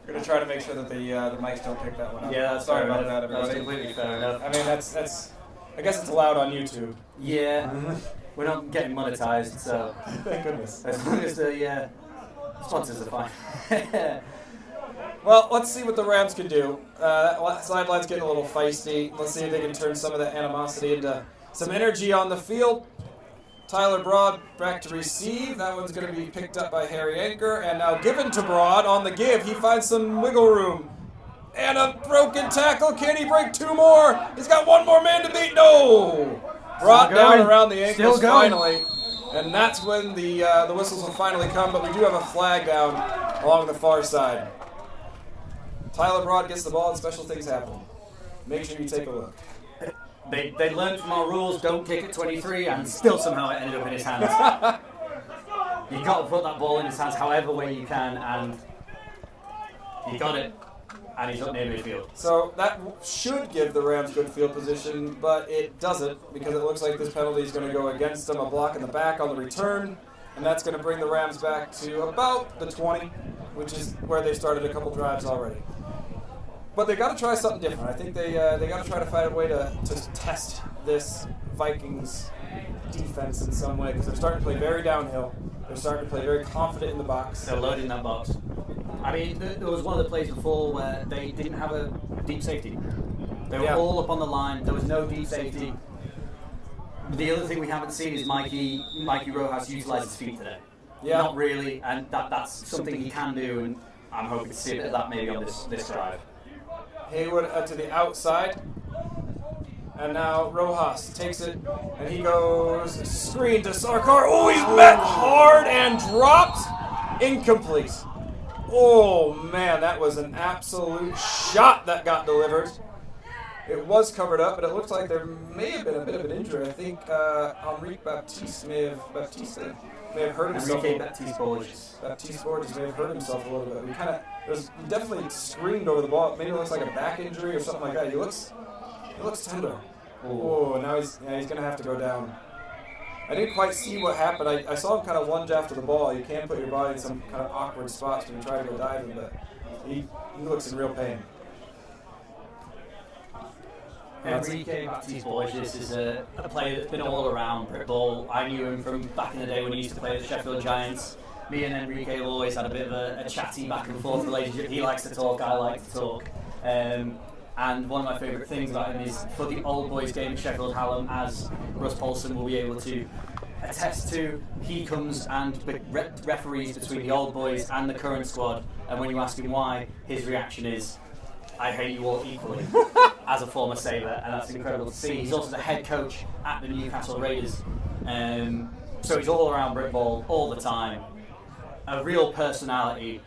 We're gonna try to make sure that the mics don't pick that one up. Yeah, that's sorry fair about enough. that, everybody. That's completely fair enough. I mean, that's. I guess it's allowed on YouTube. Yeah, we're not getting monetized, so Thank goodness. as long as the sponsors are fine. Well, let's see what the Rams can do. That sideline's getting a little feisty. Let's see if they can turn some of that animosity into some energy on the field. Tyler Broad back to receive. That one's going to be picked up by Harry Anker. And now given to Broad on the give. He finds some wiggle room. And a broken tackle. Can he break 2 more? He's got 1 more man to beat. No! Brought down around the ankles finally. And that's when the whistles will finally come. But we do have a flag down along the far side. Tyler Broad gets the ball and special things happen. Make sure you take a look. They learned from our rules, don't kick at 23, and still somehow it ended up in his hands. You've got to put that ball in his hands however way you can, and he got it, and he's up near midfield. So that should give the Rams good field position, but it doesn't, because it looks like this penalty is going to go against them, a block in the back on the return, and that's going to bring the Rams back to about the 20, which is where they started a couple drives already. But they got to try something different. I think they got to try to find a way to test this Vikings defense in some way, because they're starting to play very downhill. They're starting to play very confident in the box. They're loading that box. I mean, there was one of the plays before where they didn't have a deep safety. They were all up on the line. There was no deep safety. The other thing we haven't seen is Mikey Rojas utilize his feet today. Yeah. Not really, and that's something he can do, and I'm hoping to see a bit of that maybe on this drive. Haywood to the outside. And now Rojas takes it, and he goes screen to Sarkar. Oh, he's met hard and dropped. Incomplete. Oh, man, that was an absolute shot that got delivered. It was covered up, but it looks like there may have been a bit of an injury. I think Enrique Baptiste may have hurt himself. Enrique Baptiste Borges may have hurt himself a little bit. He definitely screamed over the ball. Maybe it looks like a back injury or something like that. He looks tender. Oh, now he's going to have to go down. I didn't quite see what happened. I saw him kind of lunge after the ball. You can put your body in some kind of awkward spots when you try to go diving, but he looks in real pain. Enrique Baptiste Borges is a player that's been all around Britball. I knew him from back in the day when he used to play at the Sheffield Giants. Me and Enrique have always had a bit of a chatty back and forth relationship. He likes to talk, I like to talk. And one of my favourite things about him is for the old boys game at Sheffield Hallam, as Russ Paulson will be able to attest to, he comes and referees between the old boys and the current squad, and when you ask him why, his reaction is, I hate you all equally, as a former Sabre, and that's incredible to see. He's also the head coach at the Newcastle Raiders, so he's all around Britball all the time. A real personality,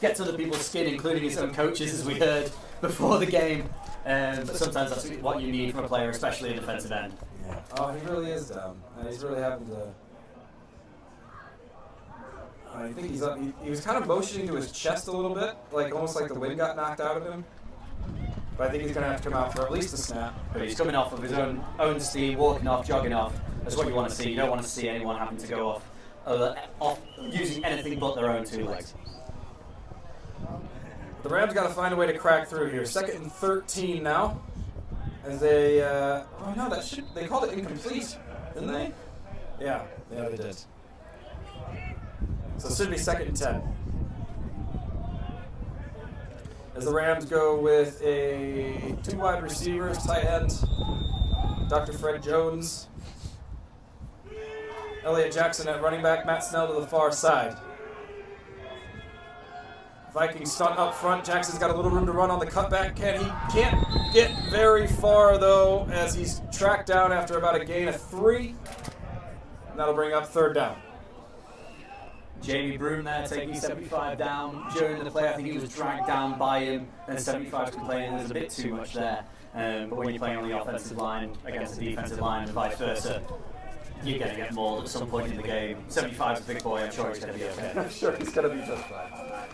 gets under people's skin, including his own coaches, as we heard before the game. But sometimes that's what you need from a player, especially a defensive end. Yeah. Oh, he really is down. He's really having to. I think he's up. He was kind of motioning to his chest a little bit, like almost like the wind got knocked out of him. But I think he's going to have to come out for at least a snap. But he's coming off of his own steam, walking off, jogging off. That's what you want to see. You don't want to see anyone having to go off using anything but their own 2 legs. The Rams got to find a way to crack through here. 2nd and 13 now. As they, they called it incomplete, didn't they? Yeah, they did. So it should be 2nd and 10. As the Rams go with 2 wide receivers, tight end, Dr. Fred Jones, Elliott Jackson at running back, Matt Snell to the far side. Vikings stunt up front. Jackson's got a little room to run on the cutback. He can't get very far, though, as he's tracked down after about a gain of 3. That'll bring up third down. Jamie Broom there taking 75 down during the play. I think he was dragged down by him, and 75's complaining there's a bit too much there. But when you're playing on the offensive line against the defensive line and vice versa, you're going to get mauled at some point in the game. 75's a big boy, I'm sure he's going to be okay. I'm sure he's going to be just fine.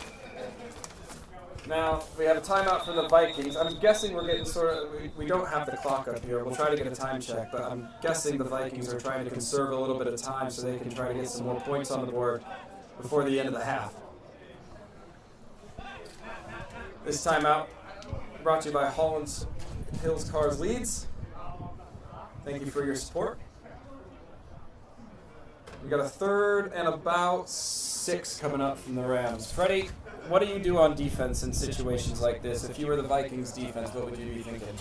Now, we have a timeout for the Vikings. I'm guessing we're getting we don't have the clock up here. We'll try to get a time check, but I'm guessing the Vikings are trying to conserve a little bit of time so they can try to get some more points on the board before the end of the half. This timeout brought to you by Holland's Hills Cars Leeds. Thank you for your support. We got a third and about 6 coming up from the Rams. Freddie, what do you do on defense in situations like this? If you were the Vikings defense, what would you be thinking?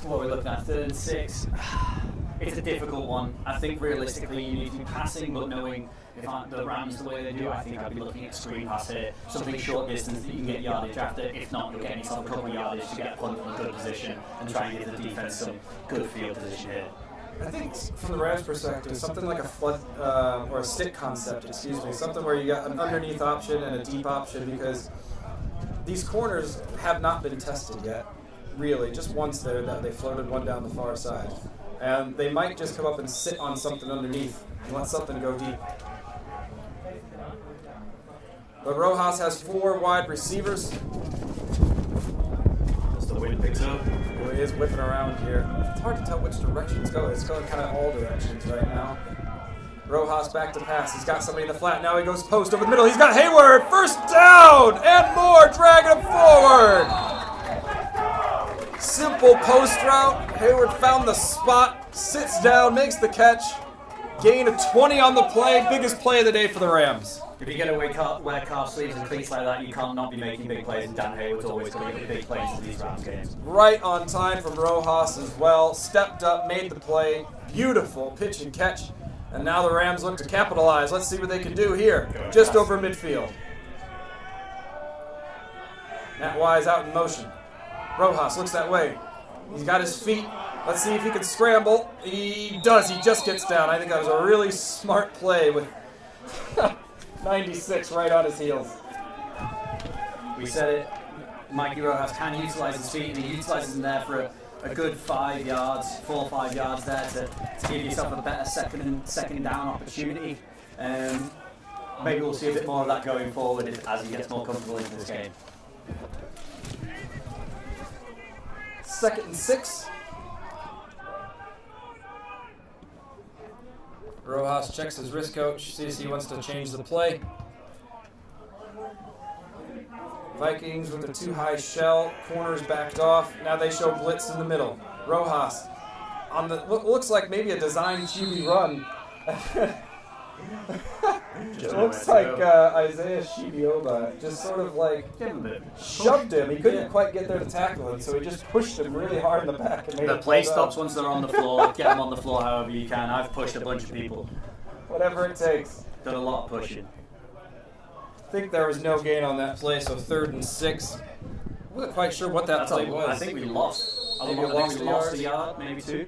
What we're looking at, 3rd and 6. It's a difficult one. I think realistically you need to be passing, but knowing if the Rams the way they do, I think I'd be looking at screen pass here, something short distance that you can get yardage after. If not, you're getting yourself a couple of yardage to get a punt from a good position and try and give the defense some good field position here. I think from the Rams' perspective, something like a flood or a stick concept, something where you got an underneath option and a deep option, because these corners have not been tested yet, really. Just once there that they floated one down the far side. And they might just come up and sit on something underneath and let something go deep. But Rojas has 4 wide receivers. As the wind picks up. He is whipping around here. It's hard to tell which direction it's going. It's going kind of all directions right now. Rojas back to pass. He's got somebody in the flat. Now he goes post over the middle. He's got Hayward. First down and more. Dragging him forward. Simple post route. Hayward found the spot. Sits down. Makes the catch. Gain of 20 on the play. Biggest play of the day for the Rams. If you're going to wear calf sleeves and cleats like that, you can't not be making big plays, and Dan Hayward's always going to get big plays in these Rams games. Right on time from Rojas as well. Stepped up, made the play. Beautiful pitch and catch. And now the Rams look to capitalize. Let's see what they can do here. Just over midfield. Matt Wise out in motion. Rojas looks that way. He's got his feet. Let's see if he can scramble. He does. He just gets down. I think that was a really smart play with 96 right on his heels. We said it. Mikey Rojas can utilize his feet, and he utilizes them there for a good 4 or 5 yards there to give yourself a better second down opportunity. Maybe we'll see a bit more of that going forward as he gets more comfortable into this game. 2nd and 6. Rojas checks his wrist coach, sees he wants to change the play. Vikings with a too high shell, corners backed off. Now they show blitz in the middle. Rojas on the what looks like maybe a design QB run. It looks like Isaiah Shibioba just sort of like shoved him. He couldn't quite get there to tackle him, so he just pushed him really hard in the back. And made the play stops once they're on the floor. Get them on the floor however you can. I've pushed a bunch of people. Whatever it takes. Done a lot of pushing. I think there was no gain on that play, so 3rd and 6. I wasn't quite sure what that play was. I think we lost. Maybe we lost a yard, maybe 2.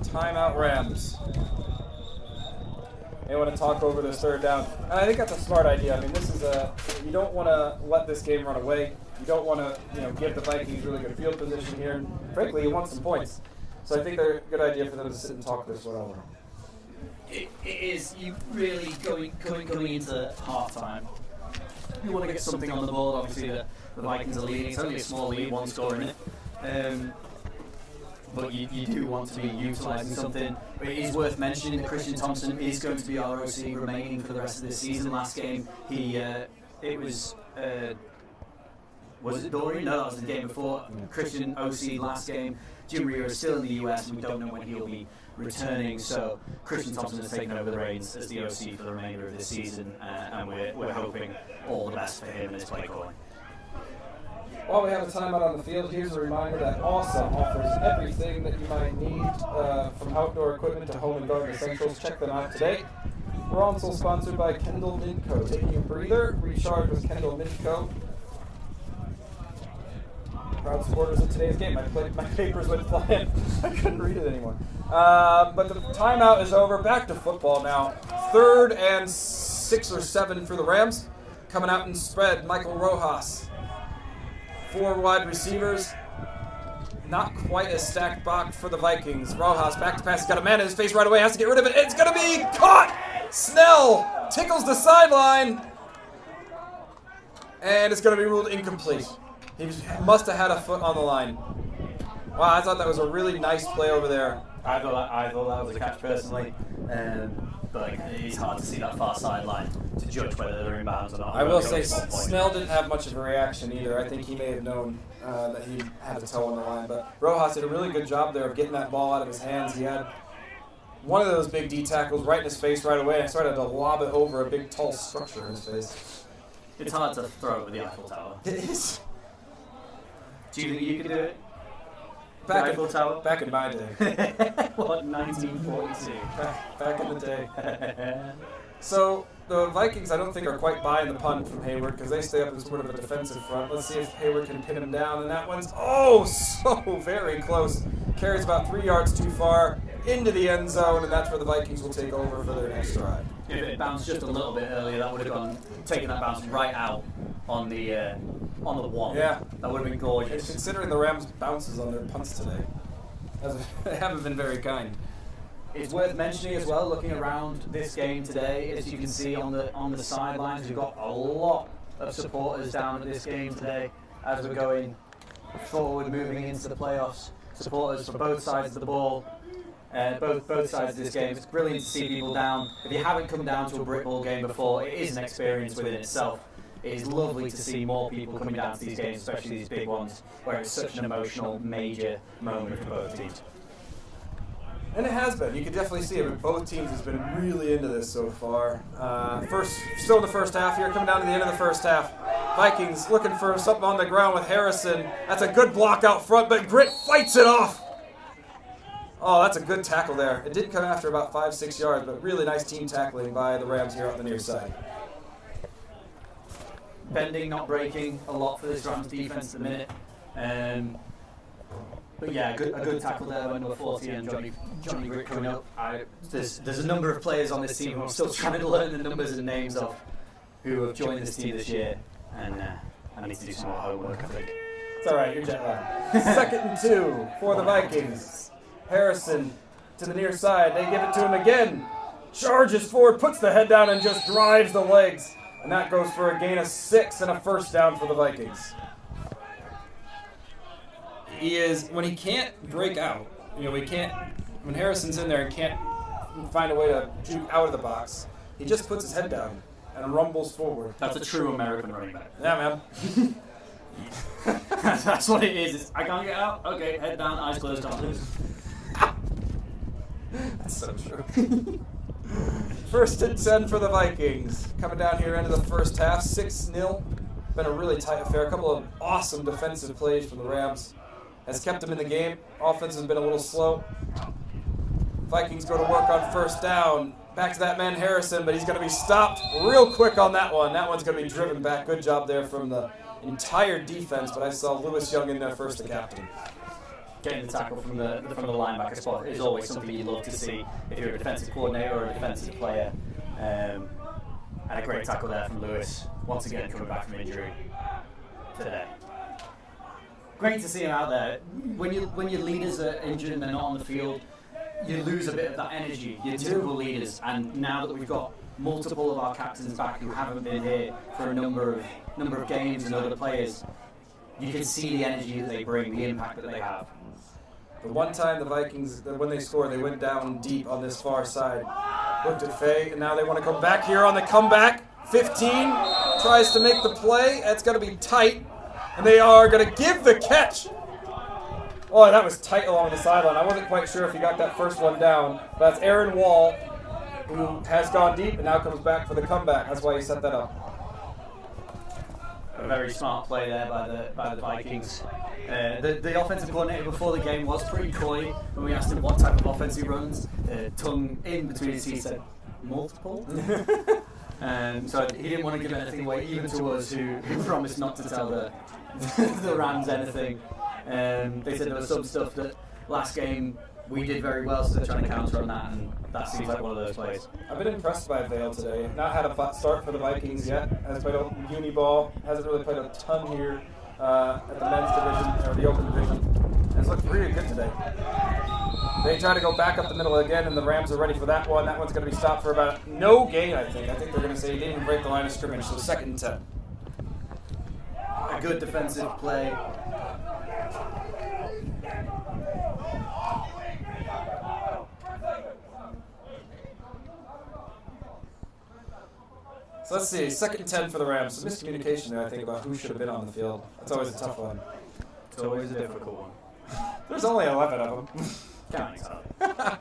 Timeout Rams. They want to talk over this 3rd down. And I think that's a smart idea. I mean, this is you don't want to let this game run away. You don't want to, give the Vikings really good field position here. And frankly, you want some points. So I think they're a good idea for them to sit and talk this one over. It is. You really going into halftime. You want to get something on the board. Obviously, the Vikings are leading. It's only a small lead, 1 score in it. But you do want to be utilising something. But it is worth mentioning that Christian Thompson is going to be our OC remaining for the rest of this season. Last game, was it Dorian? No, that was the game before. Christian OC last game. Jim Rear is still in the US, and we don't know when he'll be returning. So Christian Thompson has taken over the reins as the OC for the remainder of the season, and we're hoping all the best for him and his play calling. While we have a timeout on the field, here's a reminder that Awesome offers everything that you might need from outdoor equipment to home and garden essentials. Check them out today. We're also sponsored by Kendall Midco. Taking a breather, recharge with Kendall Midco. proud supporters of today's game. My papers went flying. I couldn't read it anymore. But the timeout is over. Back to football now. 3rd and 6 or 7 for the Rams. Coming out in spread, Michael Rojas. 4 wide receivers. Not quite a stacked box for the Vikings. Rojas back to pass. He's got a man in his face right away. Has to get rid of it. It's going to be caught. Snell tickles the sideline. And it's going to be ruled incomplete. He must have had a foot on the line. Wow, I thought that was a really nice play over there. I thought that was a catch personally. But it's hard to see that far sideline to judge whether they're inbounds or not. I will say Snell didn't have much of a reaction either. I think he may have known that he had a toe on the line. But Rojas did a really good job there of getting that ball out of his hands. He had one of those big D tackles right in his face right away and started to lob it over a big tall structure in his face. It's hard to throw over the Eiffel Tower. It is. Do you think you could do it? Back in my day. What, 1942? Back in the day. So the Vikings, I don't think, are quite buying the punt from Hayward because they stay up as sort of a defensive front. Let's see if Hayward can pin him down. And that one's, so very close. Carries about 3 yards too far into the end zone, and that's where the Vikings will take over for their next drive. If it bounced just a little bit earlier, that would have taken that bounce right out on the one. Yeah. That would have been gorgeous. Considering the Rams' bounces on their punts today. They haven't been very kind. It's worth mentioning as well, looking around this game today, as you can see on the sidelines, we've got a lot of supporters down at this game today as we're going forward, moving into the playoffs. Supporters from both sides of the ball, both sides of this game. It's brilliant to see people down. If you haven't come down to a brick ball game before, it is an experience within itself. It is lovely to see more people coming down to these games, especially these big ones, where it's such an emotional, major moment for both teams. And it has been. You can definitely see it. Both teams has been really into this so far. Still in the first half here, coming down to the end of the first half. Vikings looking for something on the ground with Harrison. That's a good block out front, but Grit fights it off. Oh, that's a good tackle there. It did come after about 5-6 yards, but really nice team tackling by the Rams here on the near side. Bending, not breaking, a lot for this Rams defense at the minute. But yeah, a good tackle there by number 40 and Johnny Grit coming up. There's a number of players on this team who I'm still trying to learn the numbers and names of who have joined this team this year, and I need to do some more homework, I think. It's all right, you're jet lagged. 2nd and 2 for the Vikings. Harrison to the near side. They give it to him again. Charges forward, puts the head down, and just drives the legs. And that goes for a gain of 6 and a first down for the Vikings. When he can't break out, when Harrison's in there and can't find a way to juke out of the box, he just puts his head down and rumbles forward. That's a true American running back. Yeah, man. That's what it is. I can't get out. Okay, head down, eyes closed, can't lose. That's so true. 1st and 10 for the Vikings. Coming down here into the first half, 6-0. Been a really tight affair. A couple of awesome defensive plays from the Rams has kept them in the game. Offense has been a little slow. Vikings go to work on first down. Back to that man Harrison, but he's going to be stopped real quick on that one. That one's going to be driven back. Good job there from the entire defense, but I saw Lewis Young in there first, the captain. Getting the tackle from the linebacker spot is always something you love to see if you're a defensive coordinator or a defensive player. And a great tackle there from Lewis, once again coming back from injury today. Great to see him out there. When your leaders are injured and they're not on the field, you lose a bit of that energy, your typical leaders. And now that we've got multiple of our captains back who haven't been here for a number of games and other players, you can see the energy that they bring, the impact that they have. The one time the Vikings, when they scored, they went down deep on this far side. Looked at Faye, and now they want to come back here on the comeback. 15 tries to make the play. That's going to be tight. And they are going to give the catch. Oh, that was tight along the sideline. I wasn't quite sure if he got that first one down. But that's Aaron Wall, who has gone deep and now comes back for the comeback. That's why he set that up. A very smart play there by the Vikings. The offensive coordinator before the game was pretty coy when we asked him what type of offense he runs. Tongue in between his teeth said, multiple. So he didn't want to give anything away, even to us who promised not to tell the the Rams anything. They said there was some stuff that last game we did very well, so they're trying to counter on that, and that seems like one of those plays. I've been impressed by Vale today. Not had a start for the Vikings yet. Has played a uni ball. Hasn't really played a ton here at the men's division, or the open division. Has looked really good today. They try to go back up the middle again, and the Rams are ready for that one. That one's going to be stopped for about no gain, I think. I think they're going to say he didn't even break the line of scrimmage, so 2nd and 10. A good defensive play. So let's see, 2nd and 10 for the Rams. Some miscommunication there, I think, about who should have been on the field. That's always a tough one. It's always a difficult one. There's only 11 of them. Counting up.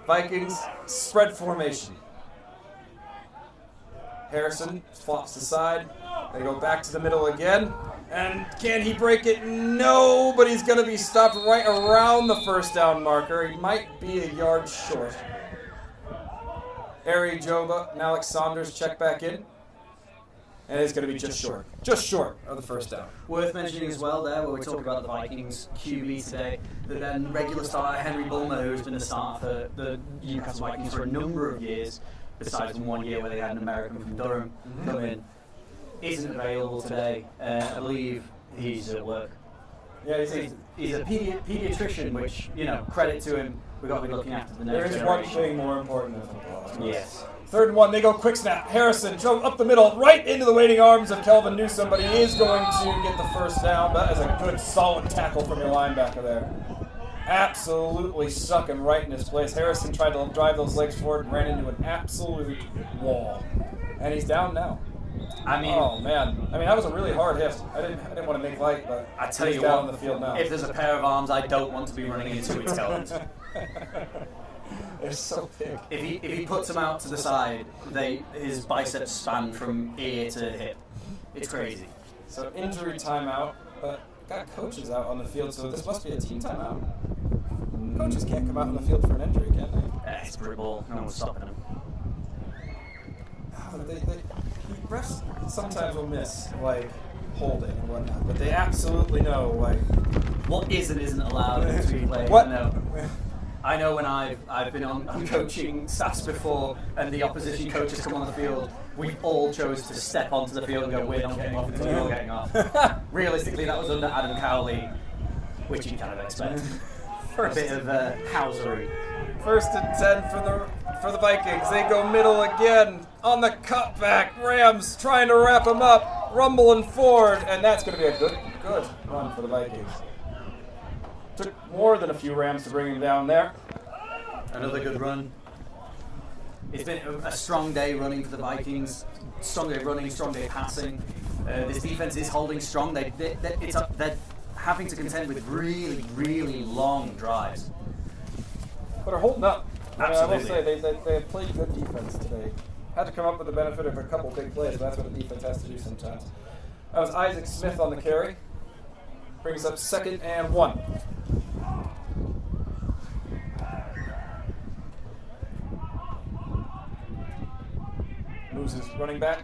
Vikings, spread formation. Harrison flops aside. They go back to the middle again. And can he break it? No, but he's going to be stopped right around the first down marker. He might be a yard short. Ari Joba and Alex Saunders check back in. And it's going to be just short of the first down. Worth mentioning as well there, where we talk about the Vikings QB today, that then regular starter Henry Bulmer, who's been the starter for the Newcastle Vikings for a number of years, besides from 1 year where they had an American from Durham come in, isn't available today. I believe he's at work. Yeah, he's a pediatrician, which, credit to him. We've got to be looking after the next generation. generation. There is one thing more important than football. Yes. 3rd and 1, they go quick snap. Harrison drove up the middle, right into the waiting arms of Kelvin Newsom, but he is going to get the first down. That is a good, solid tackle from your linebacker there. Absolutely stuck him right in his place. Harrison tried to drive those legs forward and ran into an absolute wall. And he's down now. Oh man! That was a really hard hit. I didn't want to make light, but I tell he's you down what, on the field now. if there's a pair of arms I don't want to be running into, it's Kelvin's. They're so big. If he puts them out to the side, his biceps span from ear to hip. It's crazy. So injury timeout, but got coaches out on the field, so this must be a team timeout. Coaches can't come out on the field for an injury, can they? It's brute ball. No one's stopping him. Refs sometimes will miss, holding and whatnot, but they absolutely know, what is and isn't allowed in between plays. What? I know when I've been on coaching staffs before, and the opposition coaches come on the field, we all chose to step onto the field and go, we're not getting off until you're getting off. Realistically, that was under Adam Cowley, which you kind of expect. For a bit of housery. 1st and 10 for the Vikings. They go middle again on the cutback. Rams trying to wrap them up, rumbling forward, and that's going to be a good run for the Vikings. Took more than a few Rams to bring him down there. Another good run. It's been a strong day running for the Vikings. Strong day running, strong day passing. This defense is holding strong. They're having to contend with really, really long drives. But are holding up. Absolutely. I will say they have played good defense today. Had to come up with the benefit of a couple big plays, but that's what the defense has to do sometimes. That was Isaac Smith on the carry. Brings up 2nd and 1. Moves his running back.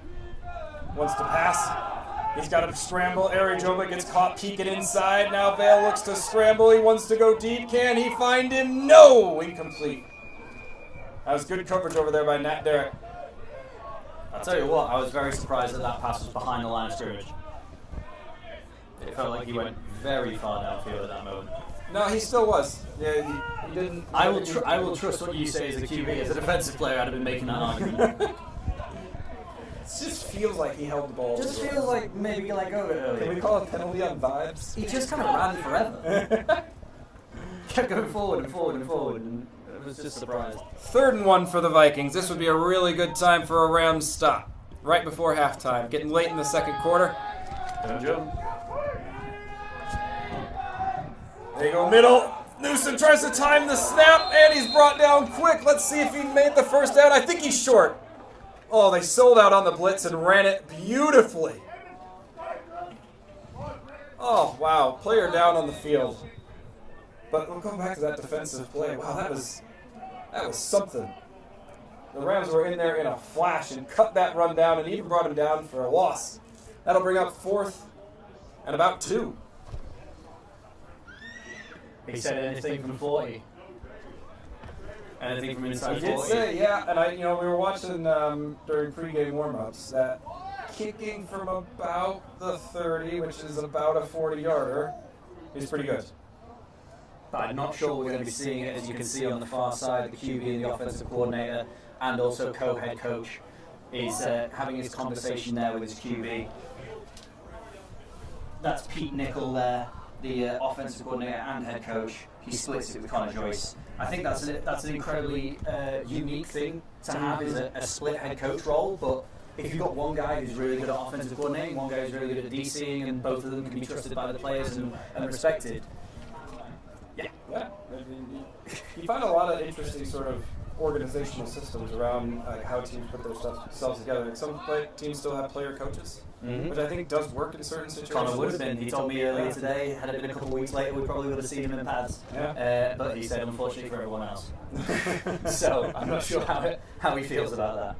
Wants to pass. He's got to scramble. Ari Joba gets caught peeking inside. Now Vale looks to scramble. He wants to go deep. Can he find him? No! Incomplete. That was good coverage over there by Nat Derrick. I'll tell you what, I was very surprised that pass was behind the line of scrimmage. It felt like he went very far downfield at that moment. No, he still was. Yeah, he didn't. I will trust what you say as a QB. As a defensive player, I'd have been making that argument. It just feels like he held the ball. Just feels like maybe let go of it earlier. Can we call it penalty on vibes? He just kind of ran forever. Kept going forward and forward and forward, and I was just surprised. 3rd and 1 for the Vikings. This would be a really good time for a Rams stop. Right before halftime. Getting late in the 2nd quarter. Don't jump. There you go, middle. Newsom tries to time the snap, and he's brought down quick. Let's see if he made the first down. I think he's short. Oh, they sold out on the blitz and ran it beautifully. Oh, wow. Player down on the field. But we'll go back to that defensive play. Wow, that was something. the Rams were in there in a flash and cut that run down and even brought him down for a loss. That'll bring up 4th and about 2. He said anything from 40. Anything from inside 40. He did say, yeah, and we were watching during pregame warm-ups that kicking from about the 30, which is about a 40-yarder, is pretty good. But I'm not sure we're going to be seeing it, as you can see on the far side. The QB and the offensive coordinator and also co-head coach is having his conversation there with his QB. That's Pete Nickel there, the offensive coordinator and head coach. He splits it with Connor Joyce. I think that's an incredibly unique thing to have, is a split head coach role. But if you've got one guy who's really good at offensive coordinating, one guy who's really good at DCing, and both of them can be trusted by the players and respected. Yeah. You find a lot of interesting sort of organizational systems around how teams put their themselves together. Some teams still have player coaches, which I think does work in certain situations. Connor would have been. He told me earlier today, had it been a couple of weeks later, we probably would have seen him in pads. Yeah. But he said, unfortunately for everyone else. So I'm not sure how he feels about that.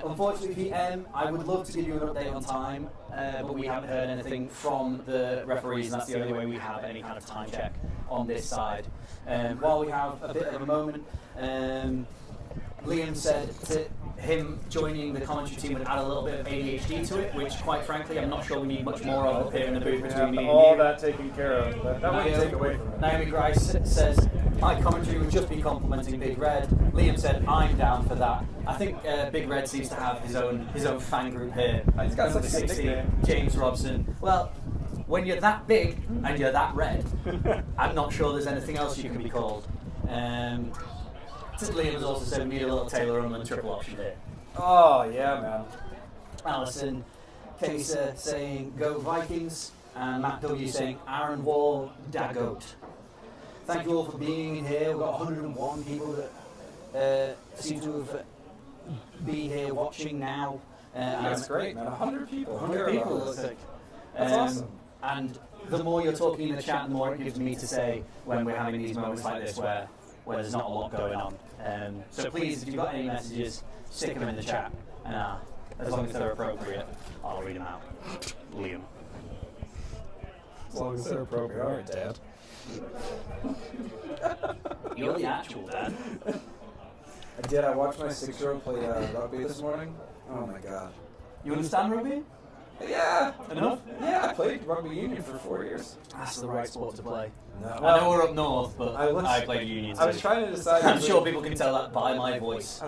Unfortunately, PM, I would love to give you an update on time, but we haven't heard anything from the referees, and that's the only way we have any kind of time check on this side. While we have a bit of a moment, Liam said to him joining the commentary team would add a little bit of ADHD to it, which, quite frankly, I'm not sure we need much more of up here in the booth between me and all you. that taken care of. That wouldn't take away from it. Naomi Grice says, my commentary would just be complimenting Big Red. Liam said, I'm down for that. I think Big Red seems to have his own fan group here. He's got Number such a 60, nickname. James Robson. Well, when you're that big and you're that red, I'm not sure there's anything else you can be called. Liam has also said we need a little Taylor Unland triple option here. Oh, yeah, man. Alison Kesa saying, go Vikings, and Matt W saying, Aaron Wall, Dagoat. Thank you all for being here. We've got 101 people that seem to have be here watching now. That's great, man. 100 people. 100 people, it looks like. That's awesome. And the more you're talking in the chat, the more it gives me to say when we're having these moments like this where there's not a lot going on. So please, if you've got any messages, stick them in the chat. And as long as they're appropriate, I'll read them out. Liam. As long as they're appropriate. All right, Dad. You're the actual dad. I did. I watched my 6-year-old play rugby this morning. Oh, my God. You understand rugby? Yeah. Enough? Yeah, I played rugby union for 4 years. That's the right sport to play. No. I know we're up north, but I played union too. I was trying to decide. I'm sure people can tell that by my voice. I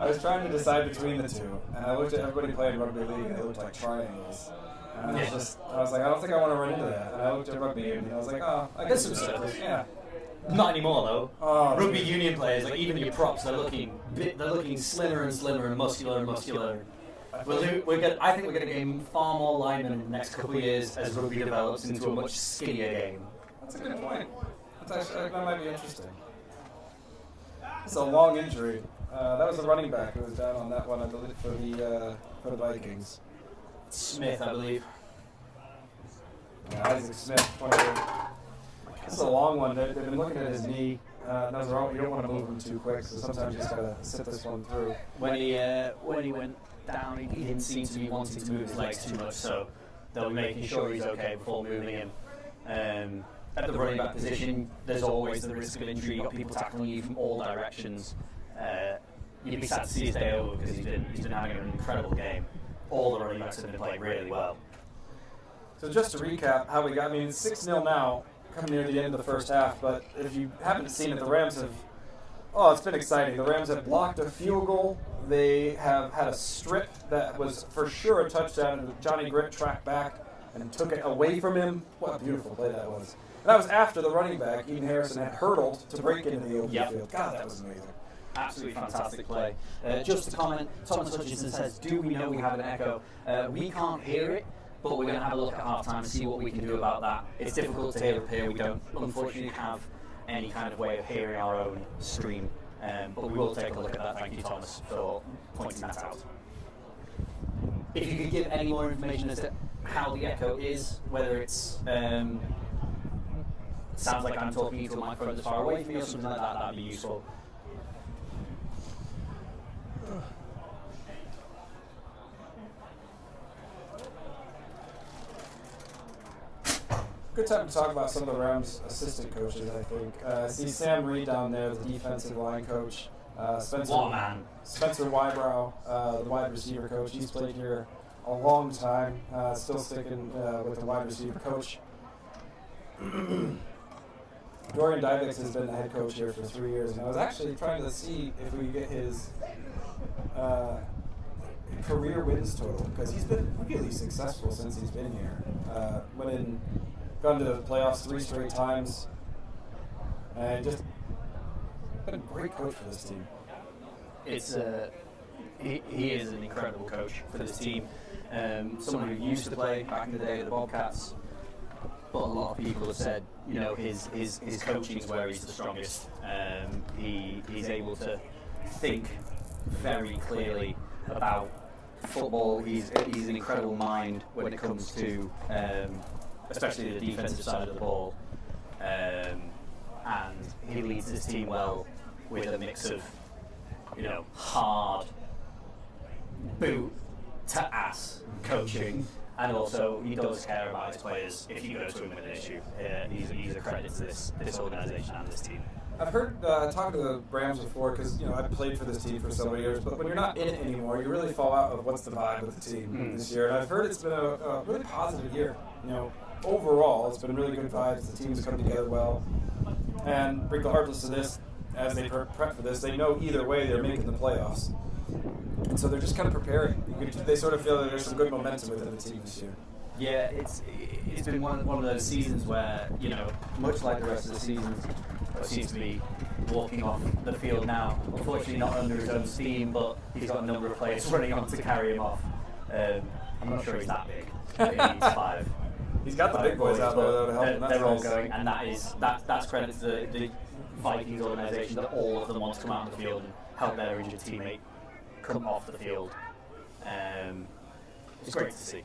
was trying to decide between the two, and I looked at everybody playing rugby league, and they looked like triangles. And I was like, I don't think I want to run into that. And I looked at rugby union, and I was like, oh, I There's guess some so. stuff. Yeah. Not anymore though. Oh, Rugby union players, like even your props, they're looking slimmer and slimmer and muscular and muscular. I think we're going to gain far more linemen in the next couple of years as rugby develops into a much skinnier game. That's a good point. That might be interesting. It's a long injury. That was the running back who was down on that one, I believe, for the Vikings. Smith, I believe. Yeah, Isaac Smith, 28. This is a long one. They've been looking at his knee. You don't want to move him too quick, so sometimes you just gotta sit this one through. When he went down, he didn't seem to be wanting to move his legs too much, so they'll be making sure he's okay before moving him. At the running back position, there's always the risk of injury. You've got people tackling you from all directions. You'd be sad to see his day over because he's been having an incredible game. All the running backs have been playing really well. So just to recap how we got, it's 6-0 now, coming near the end of the first half, but if you haven't seen it, the Rams have, it's been exciting. The Rams have blocked a field goal. They have had a strip that was for sure a touchdown, and Johnny Gritt tracked back and took it away from him. What a beautiful play that was. And that was after the running back, Eden Harrison, had hurdled to break into the open field. God, that was amazing. Absolutely fantastic play. Just to comment, Thomas Hutchinson says, do we know we have an echo? We can't hear it, but we're going to have a look at halftime and see what we can do about that. It's difficult to hear up here. We don't, unfortunately, have any kind of way of hearing our own stream. But we will take a look at that. Thank you, Thomas, for pointing that out. If you could give any more information as to how the echo is, whether it's sounds like I'm talking into a microphone that's far away from me or something like that, that'd be useful. Good time to talk about some of the Rams' assistant coaches, I think. I see Sam Reed down there, the defensive line coach. Spencer Wybrow, the wide receiver coach. He's played here a long time, still sticking with the wide receiver coach. Dorian Divix has been the head coach here for 3 years, and I was actually trying to see if we could get his career wins total, because he's been really successful since he's been here. Gone to the playoffs 3 straight times, and just been a great coach for this team. He is an incredible coach for this team. Someone who used to play back in the day with the Bobcats, but a lot of people have said, his coaching is where he's the strongest. He's able to think very clearly about football. He's an incredible mind when it comes to especially the defensive side of the ball, and he leads this team well with a mix of hard boot to ass coaching, and also he does care about his players. If you go to him with an issue, he's a credit to this organisation and this team. I've heard talking to the Rams before, because I've played for this team for so many years, but when you're not in it anymore, you really fall out of what's the vibe of the team this year. And I've heard it's been a really positive year. Overall, it's been really good vibes. The team's come together well, and regardless of this, as they prep for this, they know either way they're making the playoffs, and so they're just kind of preparing. They sort of feel that there's some good momentum within the team this year. Yeah, it's been one of those seasons where, much like the rest of the seasons, it seems to be walking off the field now. Unfortunately, not under his own steam, but he's got a number of players running on to carry him off. I'm not sure he's that big. He needs 5. He's got the big boys out there though to help him. They're all going, and that's credit to the Vikings organisation, that all of them want to come out on the field and help their injured teammate come off the field. It's great to see.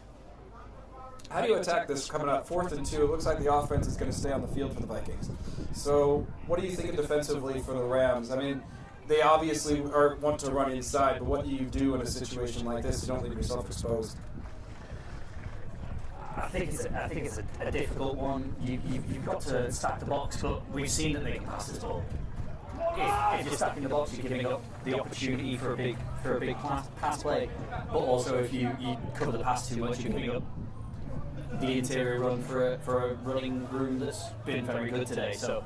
How do you attack this coming up 4th and 2? It looks like the offense is going to stay on the field for the Vikings. So what are you thinking defensively for the Rams? I mean, they obviously want to run inside, but what do you do in a situation like this? You don't leave yourself exposed. I think it's a difficult one. You've got to stack the box, but we've seen that they can pass this ball. If you're stacking the box, you're giving up the opportunity for a big pass play. But also, if you cover the pass too much, you're giving up the interior run for a running room that's been very good today. So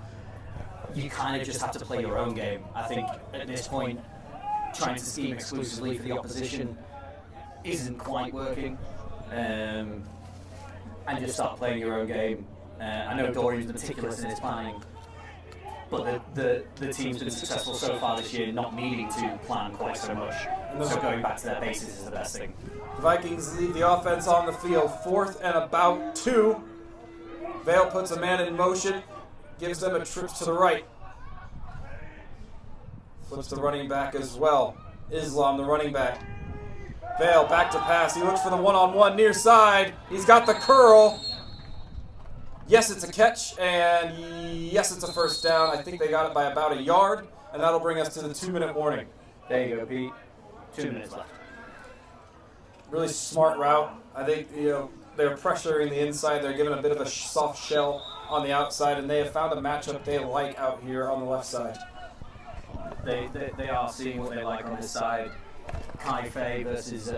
you kind of just have to play your own game. I think at this point, trying to scheme exclusively for the opposition isn't quite working. And just start playing your own game. I know Dorian's meticulous in his planning, but the team's been successful so far this year, not needing to plan quite so much. So going back to their basics is the best thing. The Vikings leave the offense on the field, 4th and about 2. Vale puts a man in motion, gives them a trip to the right. Flips the running back as well. Islam, the running back. Vale back to pass. He looks for the one-on-one near side. He's got the curl. Yes, it's a catch, and yes, it's a first down. I think they got it by about a yard, and that'll bring us to the 2-minute warning. There you go, Pete. 2 minutes left. Really smart route. I think they're pressuring the inside. They're giving a bit of a soft shell on the outside, and they have found a matchup they like out here on the left side. They are seeing what they like on this side. Kai Fay versus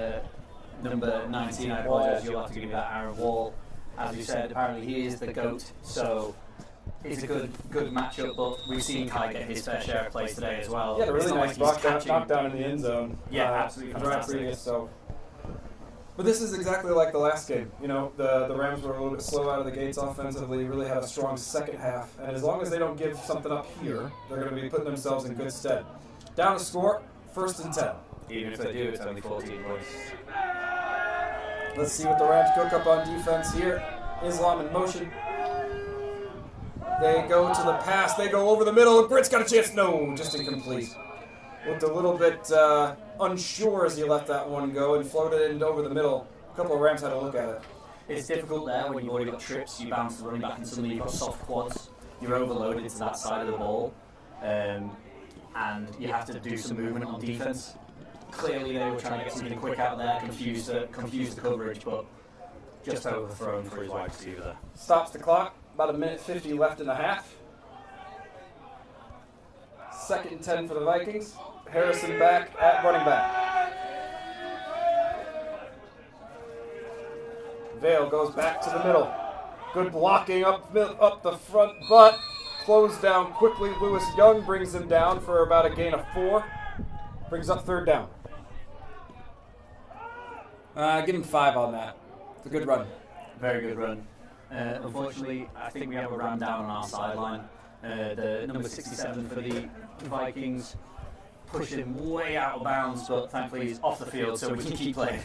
number 19. I apologize, you'll have to give me that, Aaron Wall. As you said, apparently he is the GOAT, so it's a good matchup, but we've seen Kai get his fair share of plays today as well. Yeah, a really nice knockdown in the end zone. Yeah, absolutely fantastic. But this is exactly like the last game. The Rams were a little bit slow out of the gates offensively, really had a strong second half, and as long as they don't give something up here, they're going to be putting themselves in good stead. Down to score, 1st and 10. Even if they do, it's only 14 points. Let's see what the Rams cook up on defense here. Islam in motion. They go to the pass. They go over the middle. Britt's got a chance. No, just incomplete. Looked a little bit unsure as he let that one go and floated it over the middle. A couple of Rams had a look at it. It's difficult there when you've already got trips. You bounce the running back and suddenly you've got soft quads. you're overloaded to that side of the ball, and you have to do some movement on defense. Clearly, they were trying to get something quick out there, confuse the coverage, but just overthrown for his wide receiver there. Stops the clock. About 1:50 left in the half. 2nd and 10 for the Vikings. Harrison back at running back. Vale goes back to the middle. Good blocking up the front, but closed down quickly. Lewis Young brings him down for about a gain of 4. Brings up 3rd down. Give him 5 on that. It's a good run. Very good run. Unfortunately, I think we have a Ram down on our sideline. The number 67 for the Vikings pushed him way out of bounds, but thankfully he's off the field so we can keep playing.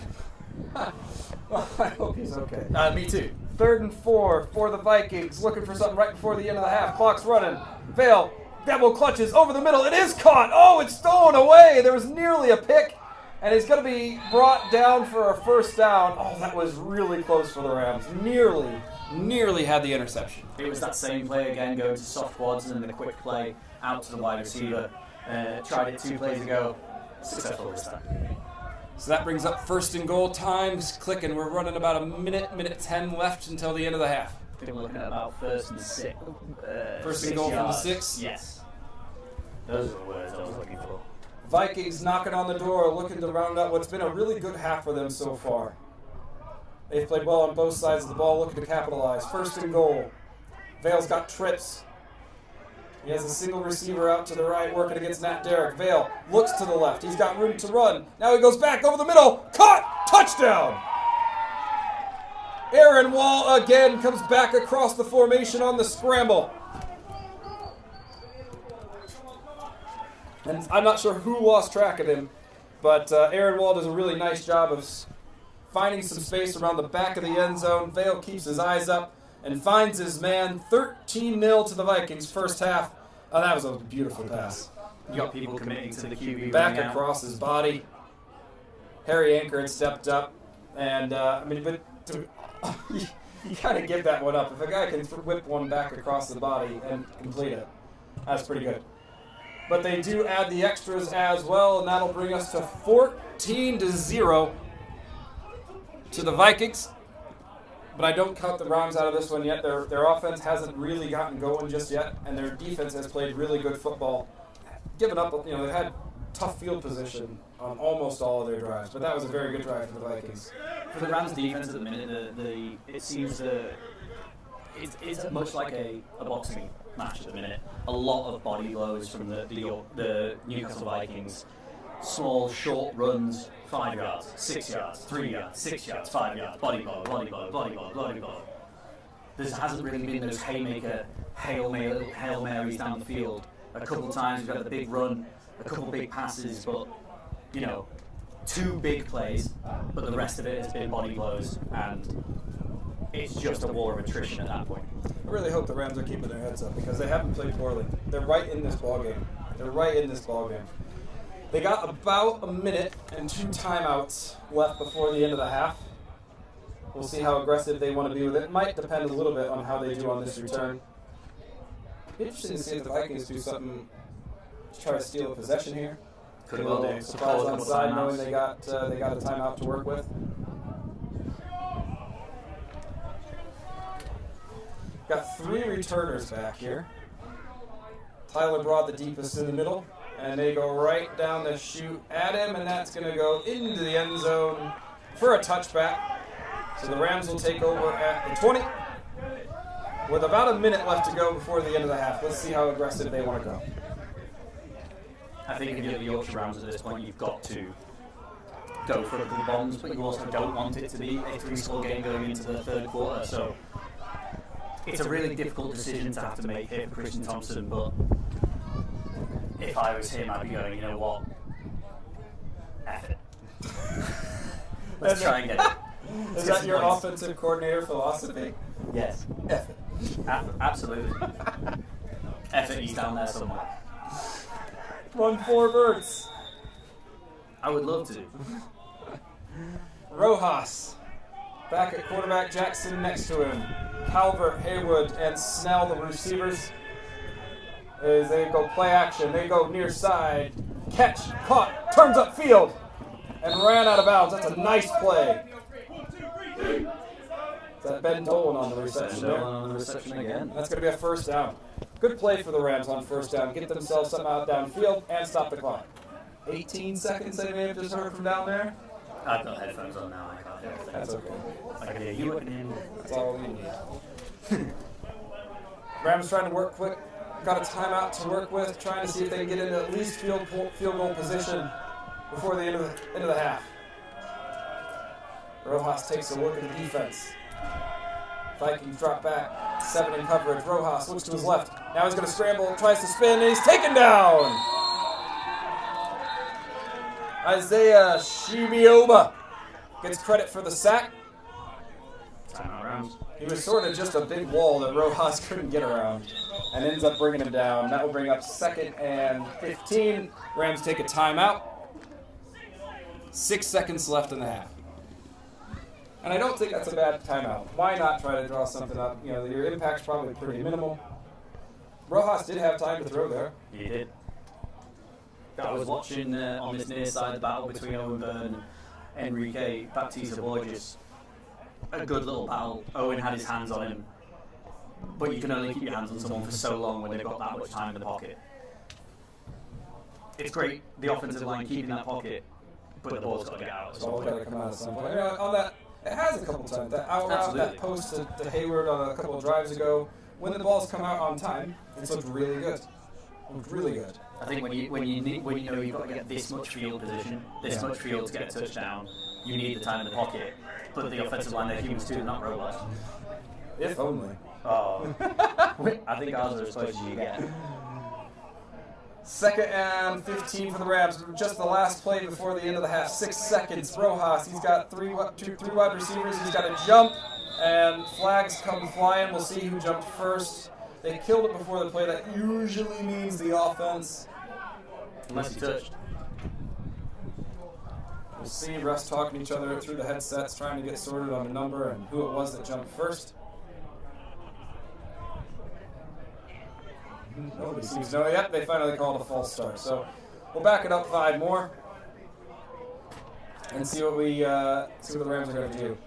Well, I hope he's okay. Me too. 3rd and 4 for the Vikings. Looking for something right before the end of the half. Clock's running. Vale, Debo clutches over the middle. It is caught. Oh, it's stolen away. There was nearly a pick. And he's going to be brought down for a 1st down. Oh, that was really close for the Rams. Nearly had the interception. It was that same play again, going to soft quads and then the quick play out to the wide receiver. Tried it 2 plays ago. Successful this time. So that brings up 1st and goal. Time's clicking. We're running about a minute 10 left until the end of the half. I think we're looking at about 1st and 6. 1st and goal from the 6? Yes. Those are the words I was looking for. Vikings knocking on the door, looking to round out what's been a really good half for them so far. They've played well on both sides of the ball, looking to capitalize. 1st and goal. Vale's got trips. He has a single receiver out to the right, working against Nat Derrick. Vale looks to the left. He's got room to run. Now he goes back over the middle. Caught! Touchdown! Aaron Wall again comes back across the formation on the scramble. And I'm not sure who lost track of him, but Aaron Wall does a really nice job of finding some space around the back of the end zone. Vale keeps his eyes up and finds his man. 13-0 to the Vikings, 1st half. Oh, that was a beautiful pass. You got people committing to the QB. Back across his body. Harry Anker had stepped up. And, you kind of give that one up. If a guy can whip one back across the body and complete it, that's pretty good. But they do add the extras as well, and that'll bring us to 14-0 to the Vikings. But I don't count the Rams out of this one yet. Their offense hasn't really gotten going just yet, and their defense has played really good football. Given up, they've had tough field position on almost all of their drives, but that was a very good drive for the Vikings. For the Rams defense at the minute, it seems it's much like a boxing match at the minute. A lot of body blows from the Newcastle Vikings. Small, short runs, 5 yards, 6 yards, 3 yards, 6 yards, 5 yards, body blow, body blow, body blow, body blow. There hasn't really been those haymaker, Hail Marys down the field. A couple of times we've got a big run, a couple of big passes, but, 2 big plays, but the rest of it has been body blows, and it's just a war of attrition at that point. I really hope the Rams are keeping their heads up because they haven't played poorly. They're right in this ballgame. They got about a minute and 2 timeouts left before the end of the half. We'll see how aggressive they want to be with it. It might depend a little bit on how they do on this return. Interesting to see if the Vikings do something to try to steal a possession here. Could well do. Surprise on the side, knowing they got a timeout to work with. Got 3 returners back here. Tyler Broad, the deepest in the middle, and they go right down the chute at him, and that's going to go into the end zone for a touchback. So the Rams will take over at the 20 with about a minute left to go before the end of the half. Let's see how aggressive they want to go. I think if you're the Yorkshire Rams at this point, you've got to go for the bombs, but you also don't want it to be a 3-score game going into the 3rd quarter. So it's a really difficult decision to have to make here for Christian Thompson, but if I was him, I'd be going, you know what? F it. Let's try and get it. Is that your offensive coordinator philosophy? Yes. F it. Absolutely. F it, he's down there somewhere. 1-4 birds. I would love to. Rojas. Back at quarterback, Jackson next to him. Calvert, Haywood, and Snell, the receivers. is they go play action. They go near side. Catch, caught, turns up field, and ran out of bounds. That's a nice play. Is that Ben Dolan on the reception there? On the reception again. That's going to be a first down. Good play for the Rams on first down. Get themselves somehow downfield and stop the clock. 18 seconds they may have just heard from down there. I've got headphones on now. I can't hear anything. That's okay. I can hear you and him. That's all we need. Rams trying to work quick. Got a timeout to work with, trying to see if they can get into at least field goal position before the end of the half. Rojas takes a look at the defense. Vikings drop back, 7 in coverage. Rojas looks to his left. Now he's going to scramble, tries to spin, and he's taken down. Isaiah Shibioba gets credit for the sack. Timeout Rams. He was sort of just a big wall that Rojas couldn't get around and ends up bringing him down. That will bring up 2nd and 15. Rams take a timeout. 6 seconds left in the half. And I don't think that's a bad timeout. Why not try to draw something up? You know, your impact's probably pretty minimal. Rojas did have time to throw there. He did. I was watching on this near side the battle between Owen Byrne and Enrique Baptista Borges. A good little battle. Owen had his hands on him. But you can only keep your hands on someone for so long when they've got that much time in the pocket. It's great, the offensive line keeping that pocket, but the ball's got to get out. It's all got to come out at some point. You know, on that, it has a couple times. That out route, that post to Hayward on a couple of drives ago, when the balls come out on time, it's looked really good. Really good. I think when you know you've got to get this much field position, this much field to get a touchdown, you need the time in the pocket. But the offensive line, they're humans too, not robots. If only. Oh, I think ours are as close as you get. 2nd and 15 for the Rams. Just the last play before the end of the half. 6 seconds. Rojas, he's got three wide receivers. He's got to jump, and flags come flying. We'll see who jumped first. They killed it before the play. That usually means the offense. Unless he touched. We'll see refs talking to each other through the headsets, trying to get sorted on the number and who it was that jumped first. Nobody seems to know yet. They finally called a false start. So we'll back it up 5 more and see what the Rams are going to do.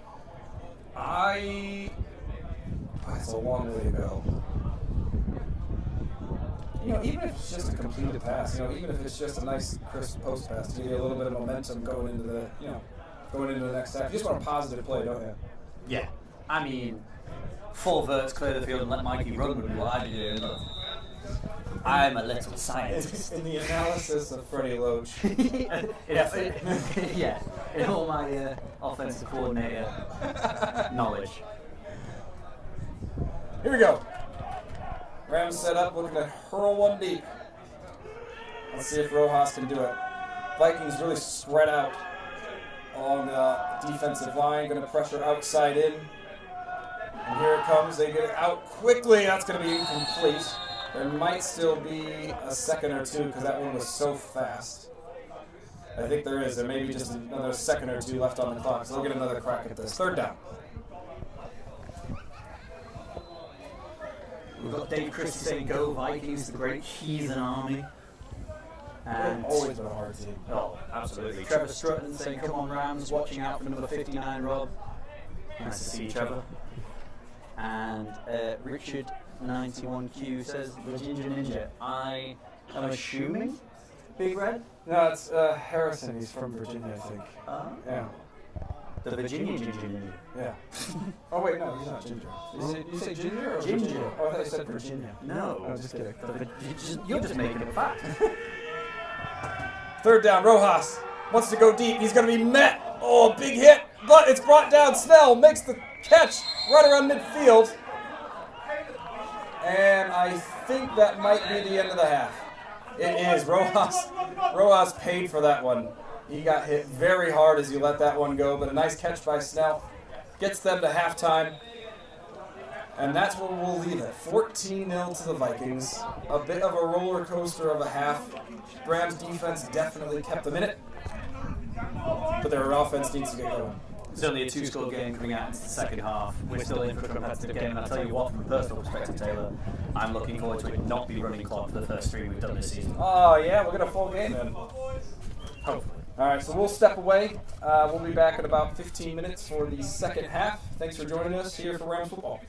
It's a long way to go. You know, even if it's just a completed pass, even if it's just a nice crisp post pass to give you a little bit of momentum going into the next half. You just want a positive play, don't you? Yeah. I mean, full verts, clear the field, and let Mikey run would be what I'd be doing. But I'm a little scientist. In the analysis of Freddie Loach. Yeah. In all my offensive coordinator knowledge. Here we go. Rams set up, looking to hurl one deep. Let's see if Rojas can do it. Vikings really spread out on the defensive line, going to pressure outside in. And here it comes. They get it out quickly. That's going to be incomplete. There might still be a second or two because that one was so fast. I think there is. There may be just another second or two left on the clock, so they'll get another crack at this. 3rd down. We've got Dave Christie saying, "Go Vikings, the great heathen army." And always been a hard team. Oh, absolutely. Trevor Strutton saying, "Come on Rams, watching out for number 59, Rob." Nice to see you, Trevor. And Richard 91Q says, "The Ginger Ninja." I am assuming Big Red? No, it's Harrison. He's from Virginia, I think. Yeah. The Virginia Ginger Ninja. Yeah. Oh, wait, no, he's not Ginger. You say Ginger or Ginger. Virginia? Oh, I thought you said Virginia. No. I was just kidding. You're just making it a fact. 3rd down, Rojas wants to go deep. He's going to be met. Oh, big hit, but it's brought down. Snell makes the catch right around midfield. And I think that might be the end of the half. It is. Rojas paid for that one. He got hit very hard as he let that one go, but a nice catch by Snell gets them to halftime. And that's where we'll leave it. 14-0 to the Vikings. A bit of a roller coaster of a half. Rams defense definitely kept them in it, but their offense needs to get going. It's only a 2-score game coming out into the second half. We're still in for a competitive game, and I'll tell you what, from a personal perspective, Taylor, I'm looking forward to it not be running clock for the first 3 we've done this season. Oh, yeah, we'll get a full game then. Hopefully. All right, so we'll step away. We'll be back in about 15 minutes for the second half. Thanks for joining us here for Rams Football.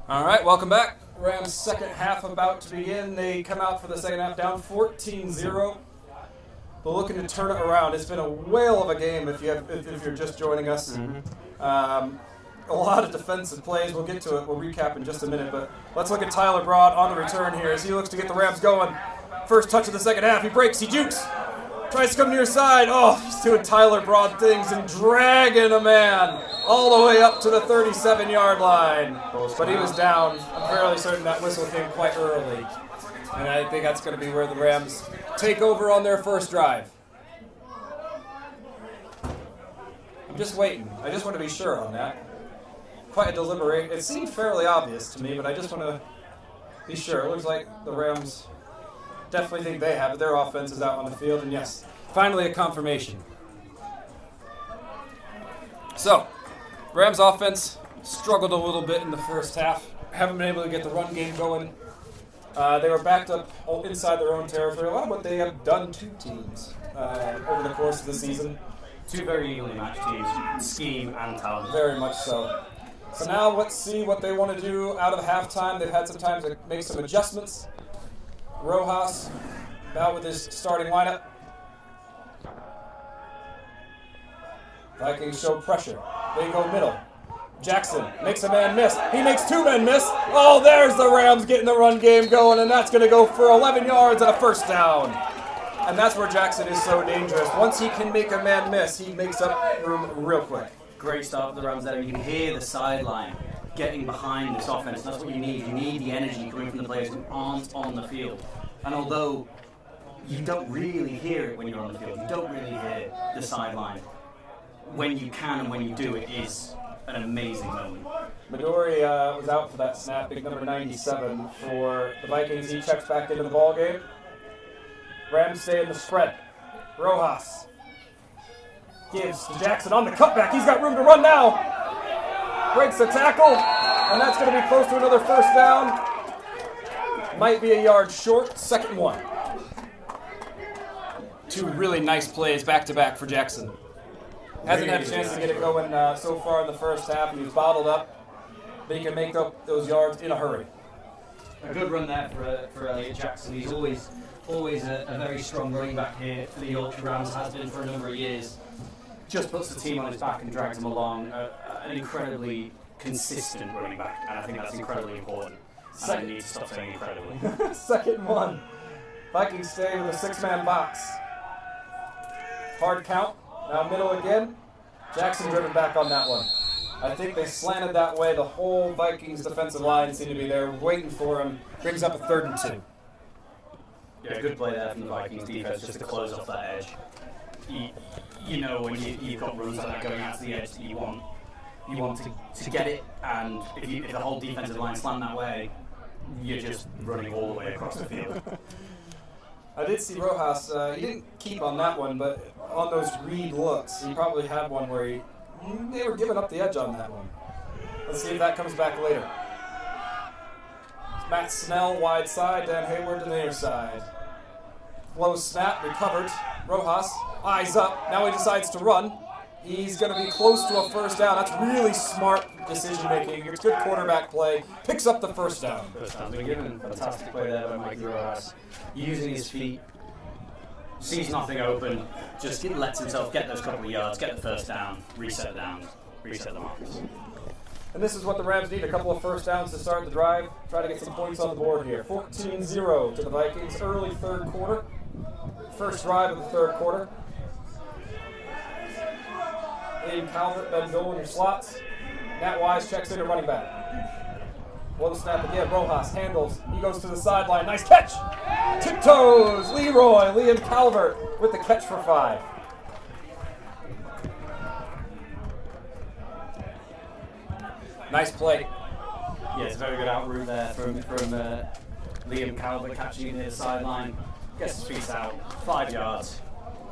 All right, welcome back. Rams' second half about to begin. They come out for the second half down 14-0. But looking to turn it around. It's been a whale of a game if you're just joining us. A lot of defensive plays. We'll get to it. We'll recap in just a minute. But let's look at Tyler Broad on the return here as he looks to get the Rams going. First touch of the second half. He breaks. He jukes. Tries to come near side. Oh, he's doing Tyler Broad things and dragging a man all the way up to the 37-yard line. But he was down. I'm fairly certain that whistle came quite early. And I think that's going to be where the Rams take over on their first drive. I'm just waiting. I just want to be sure on that. Quite a deliberate. It seemed fairly obvious to me, but I just want to be sure. It looks like the Rams definitely think they have it. Their offense is out on the field, and yes, finally a confirmation. So, Rams offense struggled a little bit in the first half. Haven't been able to get the run game going. They were backed up inside their own territory. A lot of what they have done to teams over the course of the season. Two very evenly matched teams, scheme and talent. Very much so. So now let's see what they want to do out of halftime. They've had some time to make some adjustments. Rojas out with his starting lineup. Vikings show pressure. They go middle. Jackson makes a man miss. He makes two men miss. Oh, there's the Rams getting the run game going, and that's going to go for 11 yards and a first down. And that's where Jackson is so dangerous. Once he can make a man miss, he makes up room real quick. Great start for the Rams there. You can hear the sideline getting behind this offense. That's what you need. You need the energy coming from the players who aren't on the field. And although you don't really hear it when you're on the field, you don't really hear the sideline. When you can and when you do, it is an amazing moment. Midori was out for that snap, big number 97 for the Vikings. He checks back into the ball game. Rams stay in the spread. Rojas gives to Jackson on the cutback. He's got room to run now. Breaks the tackle, and that's going to be close to another first down. Might be a yard short. Second one. Two really nice plays back to back for Jackson. Hasn't had a chance to get it going so far in the first half. He was bottled up, but he can make up those yards in a hurry. A good run there for Elliot Jackson. He's always a very strong running back here for the Yorkshire Rams, has been for a number of years. Just puts the team on his back and drags them along. An incredibly consistent running back, and I think that's incredibly important. And I need to stop saying incredibly. Second one. Vikings stay with a six-man box. Hard count. Now middle again. Jackson driven back on that one. I think they slanted that way. The whole Vikings defensive line seemed to be there waiting for him. Brings up a 3rd and 2. Yeah, good play there from the Vikings defense just to close off that edge. You know when you've got runs like that going out to the edge that you want to get it, and if the whole defensive line slant that way, you're just running all the way across the field. I did see Rojas, he didn't keep on that one, but on those read looks, he probably had one where they were giving up the edge on that one. Let's see if that comes back later. Matt Snell wide side, Dan Hayward to the near side. Low snap, recovered. Rojas, eyes up, now he decides to run. He's going to be close to a first down. That's really smart decision making. It's good quarterback play. Picks up the first down. First down's been given. Fantastic play there by Mike Rojas. Using his feet, sees nothing open, just lets himself get those couple of yards, get the first down, reset the markers. And this is what the Rams need, a couple of first downs to start the drive. Try to get some points on the board here. 14-0 to the Vikings, early third quarter. First drive of the third quarter. Aiden Calvert, Ben Dole in your slots. Nat Wise checks in at running back. Low snap again. Rojas handles. He goes to the sideline. Nice catch. Tiptoes. Liam Calvert with the catch for 5. Nice play. Yeah, it's a very good out route there from Liam Calvert catching near the sideline. Gets his feet out. 5 yards.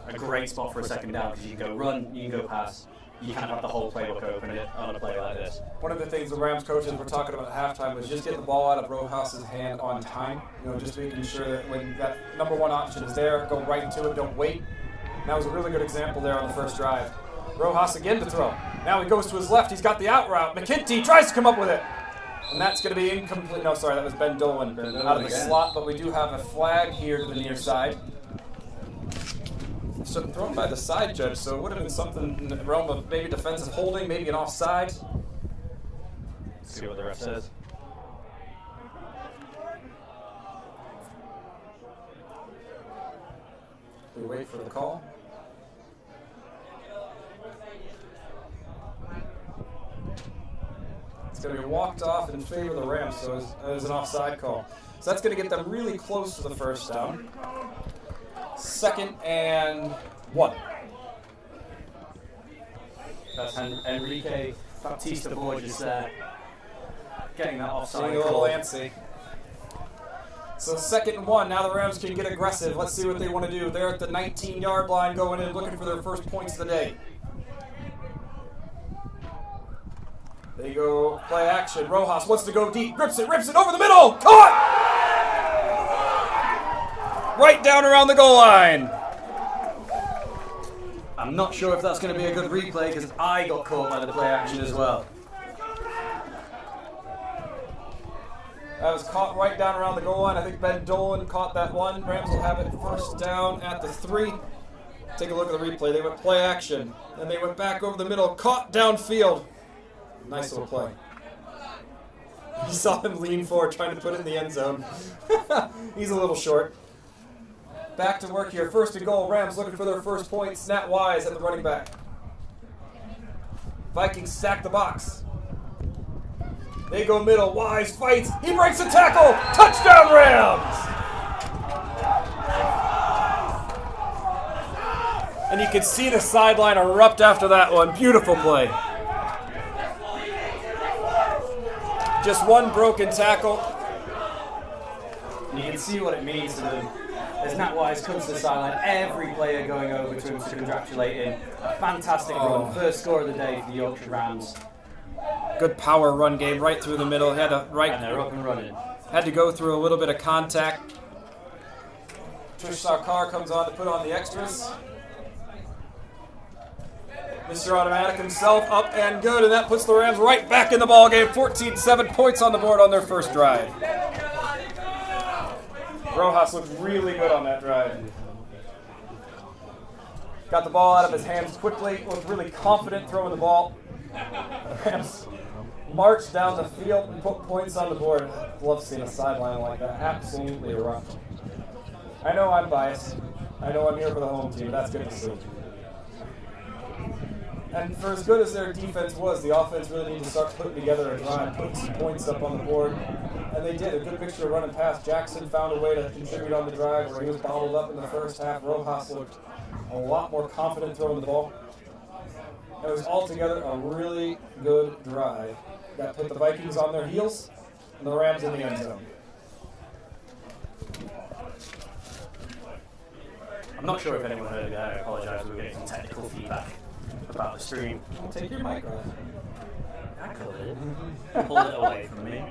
A great spot for a second down because you can go run, you can go pass. You can't have the whole playbook open on a play like this. One of the things the Rams coaches were talking about at halftime was just get the ball out of Rojas' hand on time. Just making sure that when that number one option is there, go right into it, don't wait. And that was a really good example there on the first drive. Rojas again to throw. Now he goes to his left, he's got the out route. McKinty tries to come up with it. And that's going to be incomplete. No, sorry, that was Ben Dolan out of the slot, but we do have a flag here to the near side. So thrown by the side judge, so it would have been something in the realm of maybe defensive holding, maybe an offside. Let's see what the ref says. We wait for the call. It's going to be walked off in favor of the Rams, so it was an offside call. So that's going to get them really close to the first down. 2nd and 1. That's Enrique Baptista Borges there, getting that offside Getting a little call. antsy. So 2nd and 1. Now the Rams can get aggressive. Let's see what they want to do. They're at the 19-yard line going in, looking for their first points of the day. They go play action. Rojas wants to go deep. Rips it over the middle. Caught! Right down around the goal line. I'm not sure if that's going to be a good replay because I got caught by the play action as well. That was caught right down around the goal line. I think Ben Dolan caught that one. Rams will have it first down at the 3. Take a look at the replay. They went play action. Then they went back over the middle. Caught downfield. Nice little play. You saw him lean forward trying to put it in the end zone. He's a little short. Back to work here. 1st and goal. Rams looking for their first point. Snap Wise at the running back. Vikings stack the box. They go middle. Wise fights. He breaks a tackle. Touchdown Rams! And you can see the sideline erupt after that one. Beautiful play. Just one broken tackle. And you can see what it means to them. As Nat Wise comes to the sideline, every player going over to him to congratulate him. A fantastic run. First score of the day for the Yorkshire Rams. Good power run game right through the middle. Had And they're up and running. Had to go through a little bit of contact. Trish Sarkar comes on to put on the extras. Mr. Automatic himself up and good, and that puts the Rams right back in the ball game. 14-7 points on the board on their first drive. Rojas looked really good on that drive. Got the ball out of his hands quickly, looked really confident throwing the ball. The Rams marched down the field and put points on the board. Love seeing a sideline like that. Absolutely erupt. I know I'm biased. I know I'm here for the home team, but that's good to see. And for as good as their defense was, the offense really needed to start putting together a drive, putting some points up on the board. And they did. A good mixture of running past. Jackson found a way to contribute on the drive where he was bottled up in the first half. Rojas looked a lot more confident throwing the ball. It was altogether a really good drive that put the Vikings on their heels and the Rams in the end zone. I'm not sure if anyone heard that. I apologise. We were getting some technical feedback about the stream. Take your mic off. I could. Pull it away from me.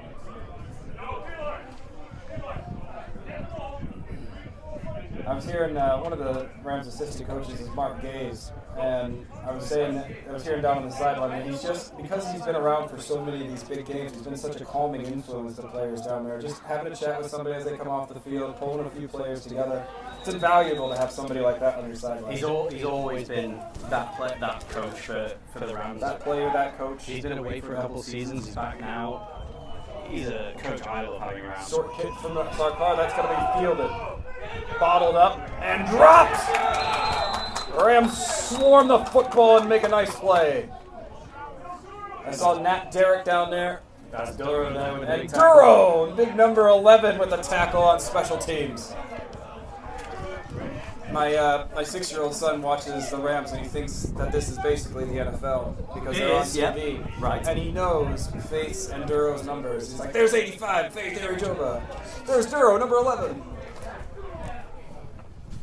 I was hearing one of the Rams assistant coaches is Mark Gaze, and I was hearing down on the sideline, and he's just, because he's been around for so many of these big games, he's been such a calming influence to players down there. Just having a chat with somebody as they come off the field, pulling a few players together. It's invaluable to have somebody like that on your sideline. He's always been that coach for the Rams. That player, that coach. He's been away for a couple of seasons. He's back now. He's a coach I love having around. Short kick from Sarkar, that's going to be fielded. Bottled up and dropped. Rams swarm the football and make a nice play. I saw Nat Derrick down there. That's Duro there with a big And tackle. Duro, big number 11 with the tackle on special teams. My 6-year-old son watches the Rams and he thinks that this is basically the NFL because they're on TV. Yeah. Right. And he knows Faith's and Duro's numbers. He's like, there's 85, Faith Arijoba. There's Duro, number 11.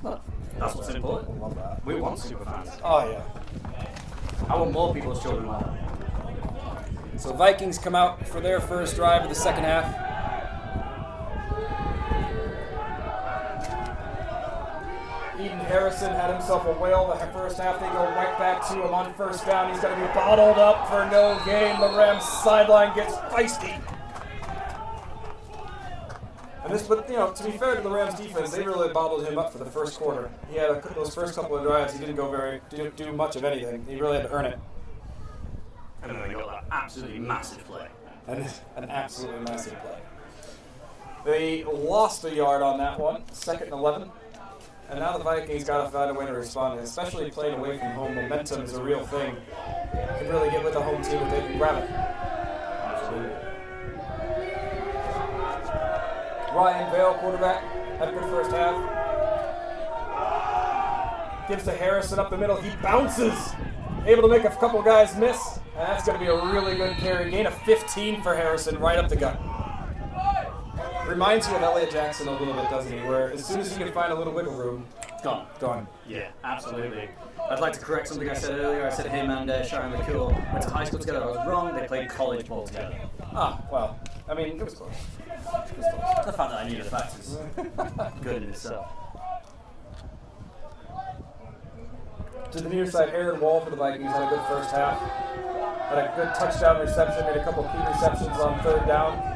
That's what's important. Love that. We want super fans. Oh, yeah. I want more people's children like that. So Vikings come out for their first drive of the second half. Eden Harrison had himself a whale the first half. They go right back to him on first down. He's going to be bottled up for no gain. The Rams sideline gets feisty. And this, but to be fair to the Rams defense, they really bottled him up for the first quarter. He had those first couple of drives. He didn't do much of anything. He really had to earn it. And then they got that absolutely massive play. And an absolutely massive play. They lost a yard on that one, 2nd and 11. And now the Vikings got to find a way to respond, especially playing away from home. Momentum is a real thing. Can really get with the home team if they can grab it. Absolutely. Ryan Vale, quarterback, had a good first half. Gives to Harrison up the middle. He bounces. Able to make a couple guys miss. And that's going to be a really good carry. Gain of 15 for Harrison, right up the gut. Reminds you of Elliott Jackson a little bit, doesn't he? Where as soon as he can find a little wiggle room, gone. Yeah, absolutely. I'd like to correct something I said earlier. I said him and Sharon McCool went to high school together. I was wrong. They played college ball together. Ah, well, I mean, it was close. The fact that I knew the facts is good in itself. To the near side, Aaron Wall for the Vikings had a good first half. Had a good touchdown reception, made a couple key receptions on 3rd down.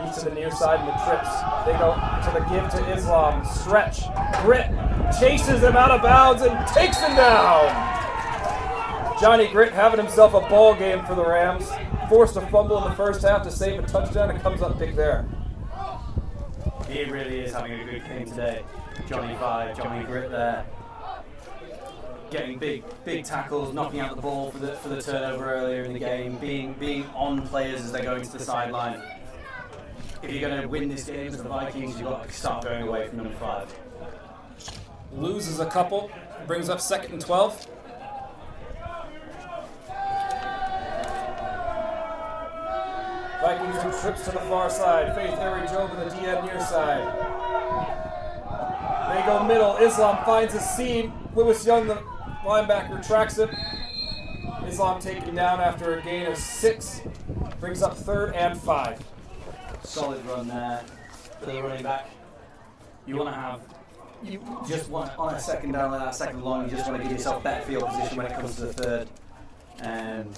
He's to the near side and the trips. They go to the give to Islam. Stretch. Grit chases him out of bounds and takes him down. Johnny Grit having himself a ball game for the Rams. Forced a fumble in the first half to save a touchdown and comes up big there. He really is having a good game today. Johnny Grit there. Getting big tackles, knocking out the ball for the turnover earlier in the game, being on players as they go into the sideline. If you're going to win this game as the Vikings, you've got to start going away from number 5. Loses a couple, brings up 2nd and 12. Vikings do trips to the far side. Faith Harry Job in the DN near side. They go middle. Islam finds a seam. Lewis Young, the linebacker, tracks him. Islam taken down after a gain of 6. Brings up 3rd and 5. Solid run there for the running back. You just want on a 2nd down like that, 2nd long, you just want to give yourself better field position when it comes to the 3rd. And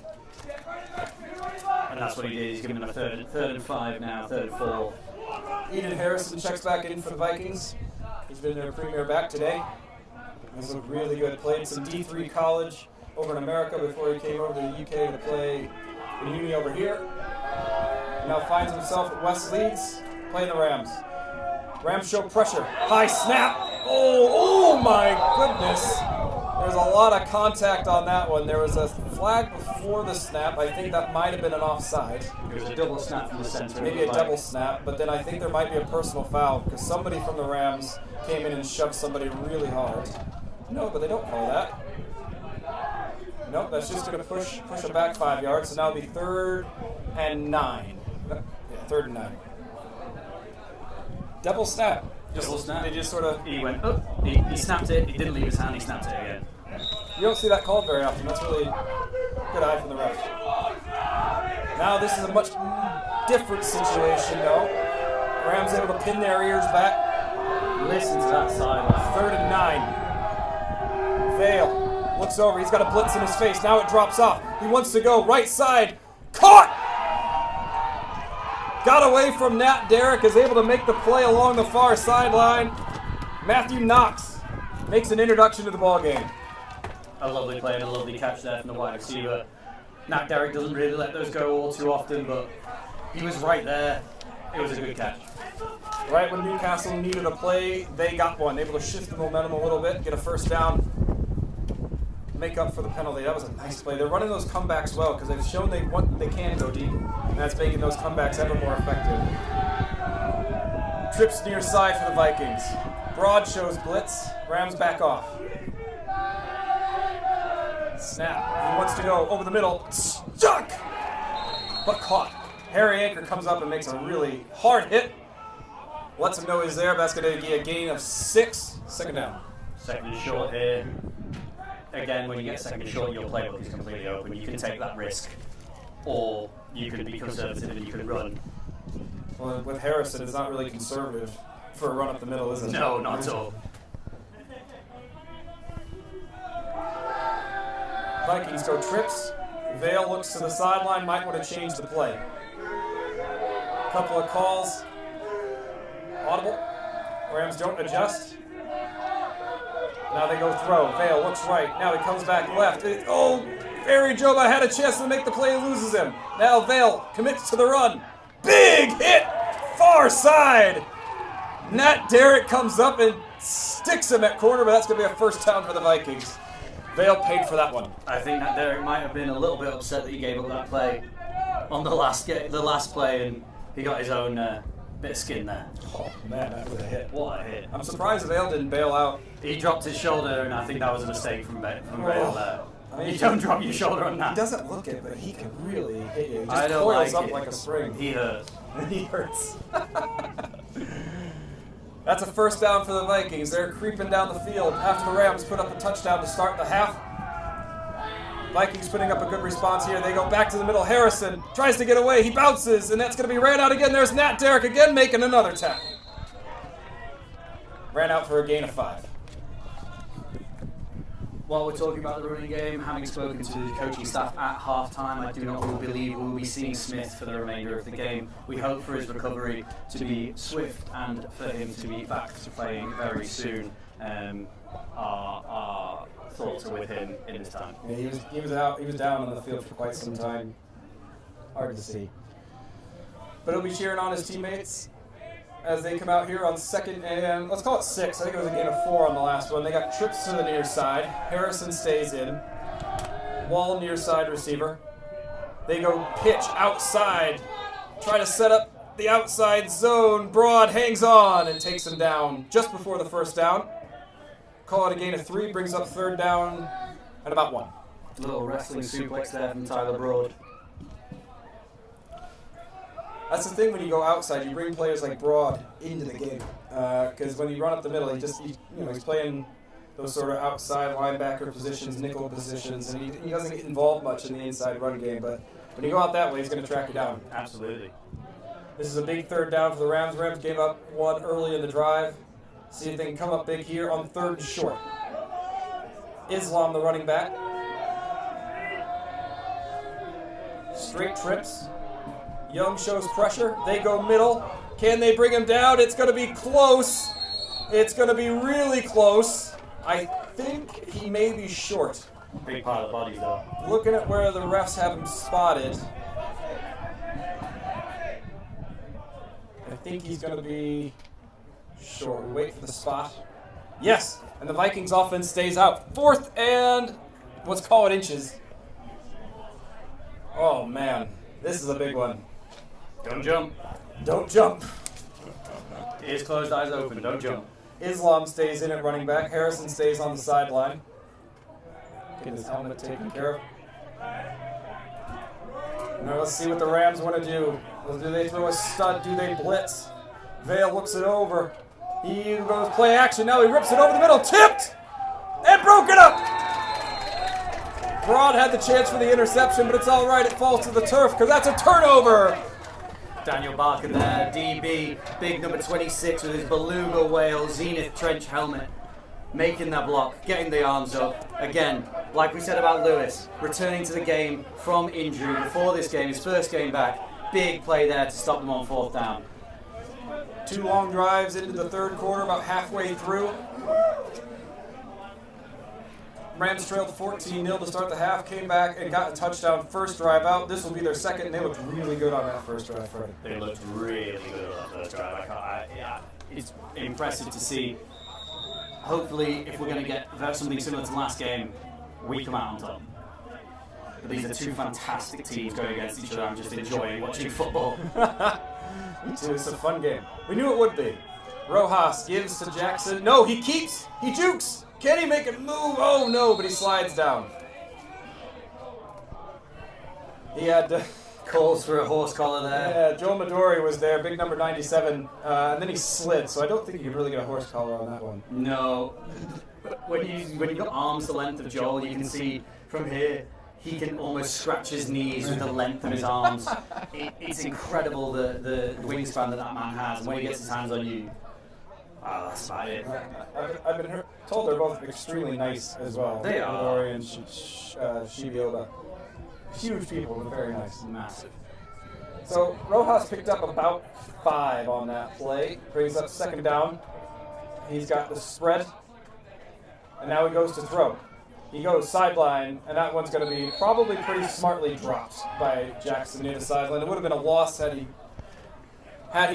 that's what he did. He's given him a 3rd and 5 now, 3rd and 4. Eden Harrison checks back in for the Vikings. He's been their premier back today. He's looked really good. Played some D3 college over in America before he came over to the UK to play in uni over here. Now finds himself at West Leeds playing the Rams. Rams show pressure. High snap. Oh my goodness. There's a lot of contact on that one. There was a flag before the snap. I think that might have been an offside. It was a double snap from the center. Maybe a double snap, but then I think there might be a personal foul because somebody from the Rams came in and shoved somebody really hard. No, but they don't call that. Nope, that's just going to push it back 5 yards. So now it'll be 3rd and 9. Yeah, 3rd and 9. Double snap. Double snap. They just sort of. He went up. He snapped it. He didn't leave his hand. He snapped it again. You don't see that called very often. That's really good eye from the ref. Now this is a much different situation, though. Rams able to pin their ears back. Listen to that sideline. 3rd and 9. Vale looks over. He's got a blitz in his face. Now it drops off. He wants to go right side. Caught! Got away from Nat Derrick. Is able to make the play along the far sideline. Matthew Knox makes an introduction to the ball game. A lovely play and a lovely catch there from the wide receiver. Nat Derrick doesn't really let those go all too often, but he was right there. It was a good catch. Right when Newcastle needed a play, they got one. Able to shift the momentum a little bit, get a first down, make up for the penalty. That was a nice play. They're running those comebacks well because they've shown they can go deep, and that's making those comebacks ever more effective. Trips near side for the Vikings. Broad shows blitz. Rams back off. Snap. He wants to go over the middle. Stuck! But caught. Harry Anchor comes up and makes a really hard hit. Lets him know he's there. That's going to be a gain of 6. 2nd down. 2nd and short here. Again, when you get 2nd and short, your playbook is completely open. You can take that risk, or you can be conservative and you can run. Well, with Harrison, it's not really conservative for a run up the middle, is it? No, not at all. Vikings go trips. Vale looks to the sideline, might want to change the play. Couple of calls. Audible. Rams don't adjust. Now they go throw. Vale looks right. Now he comes back left. Barry Joba had a chance to make the play, loses him. Now Vale commits to the run. Big hit! Far side! Nat Derrick comes up and sticks him at corner, but that's going to be a first down for the Vikings. Vale paid for that one. I think that Derek might have been a little bit upset that he gave up that play on the last play, and he got his own bit of skin there. Oh man, that was a hit. What a hit! I'm surprised Vale didn't bail out. He dropped his shoulder, and I think that was a mistake from Vale there. I mean, You don't drop your shoulder on He that. doesn't look it, but he can really hit you. He just I don't coils like up it. like a spring. He hurts. He hurts. That's a first down for the Vikings. They're creeping down the field after the Rams put up a touchdown to start the half. Vikings putting up a good response here. They go back to the middle. Harrison tries to get away. He bounces, and that's going to be ran out again. There's Nat Derrick again making another tackle. Ran out for a gain of 5. While we're talking about the running game, having spoken to the coaching staff at halftime, I do not believe we'll be seeing Smith for the remainder of the game. We hope for his recovery to be swift and for him to be back to playing very soon. Our thoughts are with him in this time. Yeah, he was out. He was down on the field for quite some time. Hard to see. But he'll be cheering on his teammates as they come out here on second and let's call it 6. I think it was a gain of 4 on the last one. They got trips to the near side. Harrison stays in. Wall near side receiver. They go pitch outside. Try to set up the outside zone. Broad hangs on and takes him down just before the first down. Call it a gain of 3. Brings up third down at about 1. Little wrestling suplex there from Tyler Broad. That's the thing when you go outside, you bring players like Broad into the game. Because when you run up the middle, he's playing those sort of outside linebacker positions, nickel positions, and he doesn't get involved much in the inside run game. But when you go out that way, he's going to track you down. Absolutely. This is a big third down for the Rams. Rams gave up 1 early in the drive. See if they can come up big here on 3rd and short. Islam, the running back. Straight trips. Young shows pressure. They go middle. Can they bring him down? It's going to be close. It's going to be really close. I think he may be short. Big pile of bodies though. Looking at where the refs have him spotted, I think he's going to be short. We wait for the spot. Yes, and the Vikings offense stays out. 4th and, let's call it inches. Oh man, this is a big one. Don't jump. Don't jump. Ears closed, eyes open. Don't jump. Islam stays in at running back. Harrison stays on the sideline. Get his helmet taken care of. Now let's see what the Rams want to do. Do they throw a stud? Do they blitz? Vale looks it over. He goes play action. Now he rips it over the middle. Tipped! And broken up! Broad had the chance for the interception, but it's all right. It falls to the turf because that's a turnover. Daniel Barker there, DB, big number 26 with his beluga whale Zenith trench helmet, making that block, getting the arms up. Again, like we said about Lewis, returning to the game from injury before this game, his first game back. Big play there to stop them on 4th down. 2 long drives into the 3rd quarter, about halfway through. Rams trailed 14-0 to start the half, came back and got a touchdown first drive out. This will be their second, and they looked really good on that first drive, Freddie. They looked really good on that first drive. It's impressive to see. Hopefully, if we're going to get something similar to last game, we come out on top. But these are 2 fantastic teams going against each other. I'm just enjoying watching football. Me too, it's a fun game. We knew it would be. Rojas gives to Jackson. No, he keeps. He jukes. Can he make it move? Oh no, but he slides down. He had Calls for a horse collar there. yeah, Joe Midori was there, big number 97, and then he slid, so I don't think you could really get a horse collar on that one. No. When you got arms the length of Joel, you can see from here, he can almost scratch his knees with the length of his arms. It's incredible the wingspan that man has, and when he gets his hands on you, that's about it. I've been told they're both extremely nice as well. They are. Midori and Shibioba. Huge people, but very nice. Massive. So Rojas picked up about 5 on that play. Brings up second down. He's got the spread. And now he goes to throw. He goes sideline, and that one's going to be probably pretty smartly dropped by Jackson near the sideline. It would have been a loss had he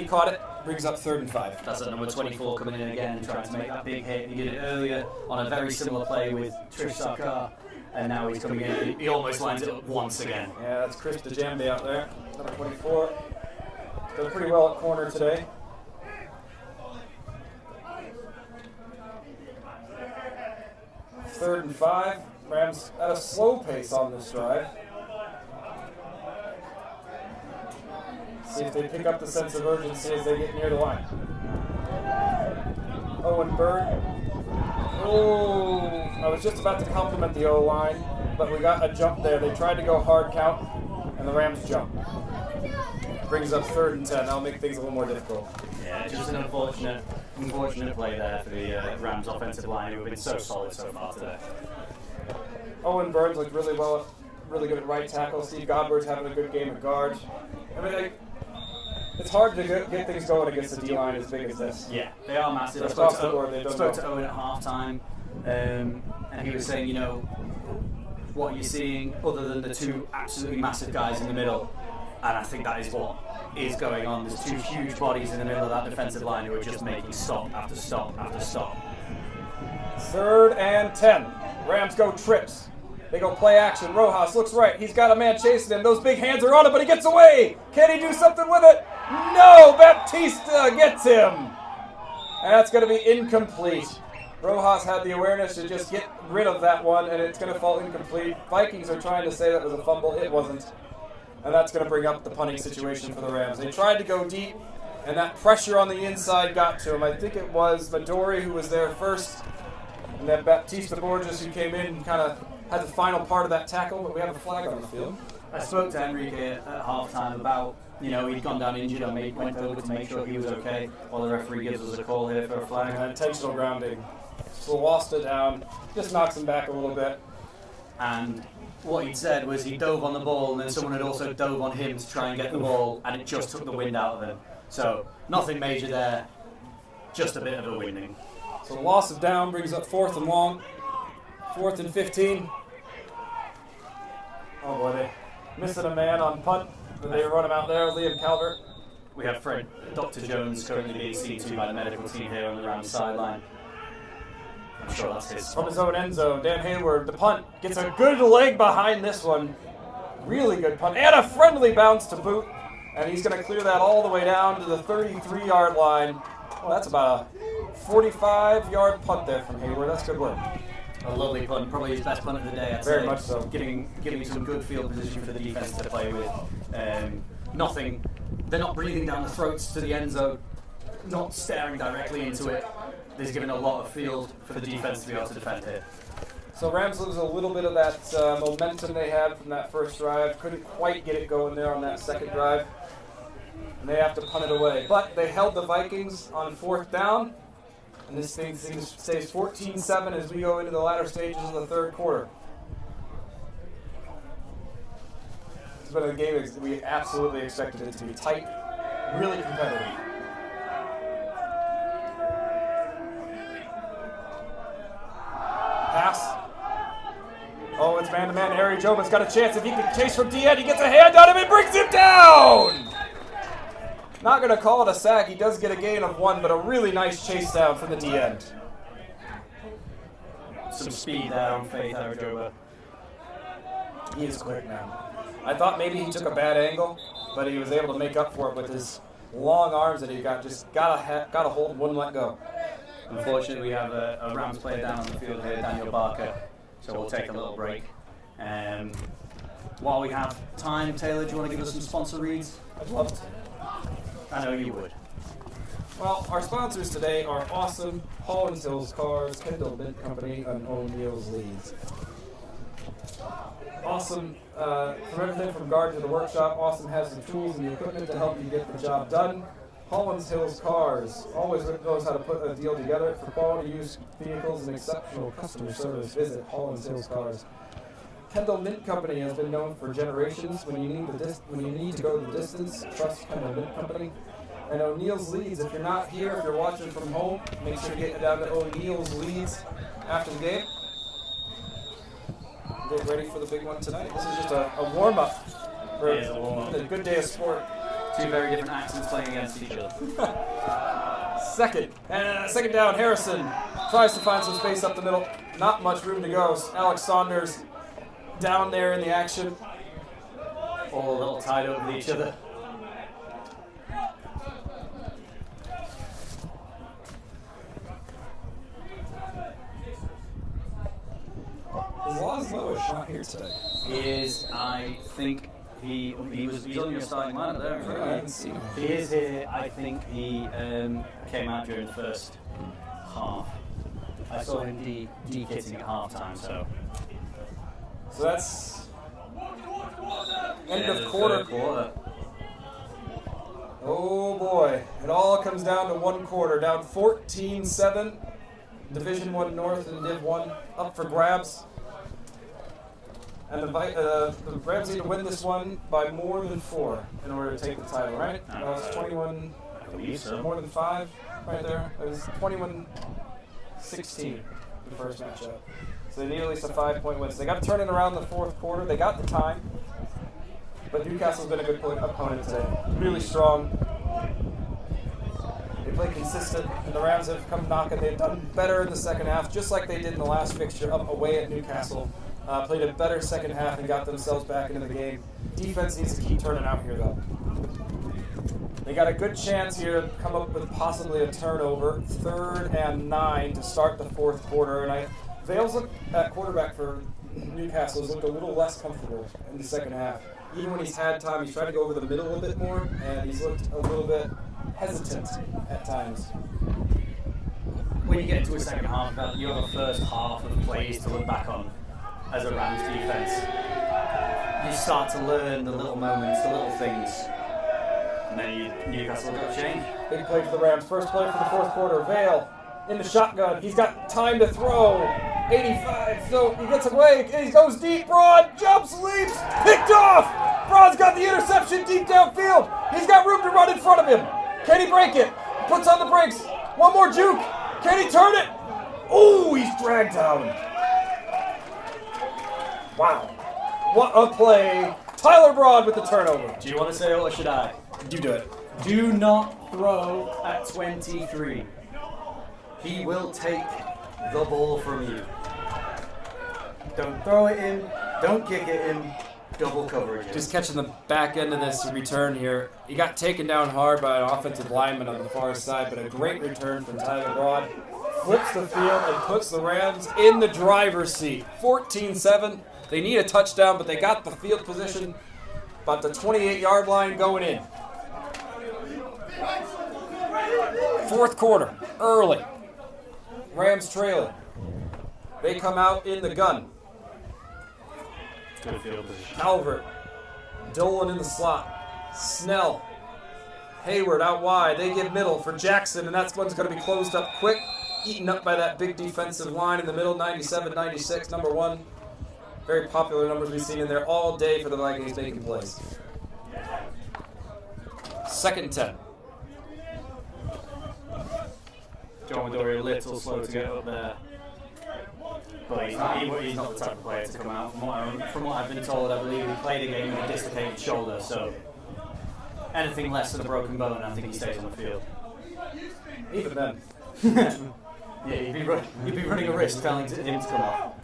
caught it. Brings up 3rd and 5. That's at number 24 coming in again, trying to make that big hit. He did it earlier on a very similar play with Trish Sarkar, and now he's coming in. He almost lines it up once again. Yeah, that's Chris DeJambe out there, number 24. Did pretty well at corner today. Third and 5. Rams at a slow pace on this drive. See if they pick up the sense of urgency as they get near the line. Owen Bird. Oh, I was just about to compliment the O-line, but we got a jump there. They tried to go hard count, and the Rams jump. Brings up 3rd and 10. That'll make things a little more difficult. Yeah, just an unfortunate play there for the Rams offensive line, who have been so solid so far today. Owen Burns looked really good at right tackle. Steve Godbird's having a good game at guard. I mean, it's hard to get things going against a D-line as big as this. Yeah, they are massive. I spoke to Owen at halftime, and he was saying, what you're seeing other than the 2 absolutely massive guys in the middle, and I think that is what is going on. There's 2 huge bodies in the middle of that defensive line who are just making stop after stop after stop. 3rd and 10. Rams go trips. They go play action. Rojas looks right. He's got a man chasing him. Those big hands are on it, but he gets away. Can he do something with it? No! Baptista gets him. And that's going to be incomplete. Rojas had the awareness to just get rid of that one, and it's going to fall incomplete. Vikings are trying to say that was a fumble. It wasn't. And that's going to bring up the punting situation for the Rams. They tried to go deep, and that pressure on the inside got to him. I think it was Midori who was there first, and then Baptista Borges who came in and kind of had the final part of that tackle, but we have a flag on the field. I spoke to Enrique at halftime about, he'd gone down injured. I went over to make sure he was okay while the referee gives us a call here for a flag. Intentional grounding. So lost it down, just knocks him back a little bit. And what he'd said was he dove on the ball, and then someone had also dove on him to try and get the ball, and it just took the wind out of him. So nothing major there, just a bit of a winding. So the loss of down brings up 4th and long. 4th and 15. Oh boy, they missing a man on punt. They run him out there, Liam Calvert. We have Dr. Jones currently being seen to by the medical team here on the Rams sideline. I'm sure that's his spot. From his own end zone, Dan Hayward, the punt, gets a good leg behind this one. Really good punt, and a friendly bounce to boot. And he's going to clear that all the way down to the 33-yard line. Well, that's about a 45-yard punt there from Hayward. That's good work. A lovely punt, probably his best punt of the day, I'd say. Very much so. Giving some good field position for the defense to play with. They're not breathing down the throats to the end zone, not staring directly into it. They're giving a lot of field for the defense to be able to defend it. So Rams lose a little bit of that momentum they had from that first drive. Couldn't quite get it going there on that second drive. And they have to punt it away. But they held the Vikings on 4th down. And this thing stays 14-7 as we go into the latter stages of the 3rd quarter. It's been a game that we absolutely expected it to be tight, really competitive. Pass. Oh, it's man-to-man. Harry Joba's got a chance. If he can chase from D-end, he gets a hand on him and brings him down! Not going to call it a sack. He does get a gain of 1, but a really nice chase down from the D-end. Some speed there on Faith Arajoba. He is quick now. I thought maybe he took a bad angle, but he was able to make up for it with his long arms that he got. Just got a hold, wouldn't let go. Unfortunately, we have a Rams player down on the field here, Daniel Barker, so we'll take a little break. While we have time, Taylor, do you want to give us some sponsor reads? I'd love to. I know you would. Well, our sponsors today are Awesome, Holland Hills Cars, Kendall Mint Company, and O'Neill's Leeds. Awesome, from everything from garden to the workshop, Awesome has the tools and the equipment to help you get the job done. Holland Hills Cars always knows how to put a deal together for quality used vehicles and exceptional customer service. Visit Holland Hills Cars. Kendall Mint Company has been known for generations. When you need to go the distance, trust Kendall Mint Company. And O'Neill's Leeds, if you're not here, if you're watching from home, make sure to get down to O'Neill's Leeds after the game. Get ready for the big one tonight. This is just a warm-up for a good day of sport. Two very different accents playing against each other. Second down, Harrison tries to find some space up the middle. Not much room to go. Alex Saunders down there in the action. All a little tied up with each other. Is Laszlo a shot here today? He is, I think he's on your starting lineup there. I haven't seen him. He is here. I think he came out during the first half. I saw him de-kitting at half-time, so that's end of quarter. Oh boy, it all comes down to one quarter. Down 14-7. Division 1 North and Div 1 up for grabs. And the Rams need to win this one by more than 4 in order to take the title, right? That was 21, I believe so. more than 5 right there. It was 21-16 the first matchup. So they need at least a 5-point win. So they got to turn it around in the fourth quarter. They got the time. But Newcastle's been a good opponent today. Really strong. They play consistent, and the Rams have come knocking. They've done better in the second half, just like they did in the last fixture up away at Newcastle. Played a better second half and got themselves back into the game. Defense needs to keep turning out here, though. They got a good chance here to come up with possibly a turnover. 3rd and 9 to start the fourth quarter. And Vale's look at quarterback for Newcastle has looked a little less comfortable in the second half. Even when he's had time, he's tried to go over the middle a bit more, and he's looked a little bit hesitant at times. When you get into a second half, you have a first half of plays to look back on as a Rams defense. You start to learn the little moments, the little things, and then Newcastle got to change. Big play for the Rams. First play for the fourth quarter. Vale in the shotgun. He's got time to throw. 85. So he gets away. He goes deep. Broad jumps, leaps, picked off. Broad's got the interception deep downfield. He's got room to run in front of him. Can he break it? Puts on the brakes. One more juke. Can he turn it? Oh, he's dragged down. Wow. What a play. Tyler Broad with the turnover. Do you want to say it or should I? You do it. Do not throw at 23. He will take the ball from you. Don't throw it in. Don't kick it in. Double coverage. Just catching the back end of this return here. He got taken down hard by an offensive lineman on the far side, but a great return from Tyler Broad. Flips the field and puts the Rams in the driver's seat. 14-7. They need a touchdown, but they got the field position about the 28-yard line going in. Fourth quarter, early. Rams trailing. They come out in the gun. Good field position. Calvert, Dolan in the slot, Snell, Hayward out wide. They give middle for Jackson, and that's one's going to be closed up quick. Eaten up by that big defensive line in the middle, 97-96, number 1. Very popular numbers we've seen in there all day for the Vikings making plays. 2nd and 10. John Midori a little slow to get up there. But he's not the type of player to come out. From what I've been told, I believe he played a game with a dislocated shoulder, so anything less than a broken bone, I think he stays on the field. Even then. Yeah, you'd be running a risk telling him to come off.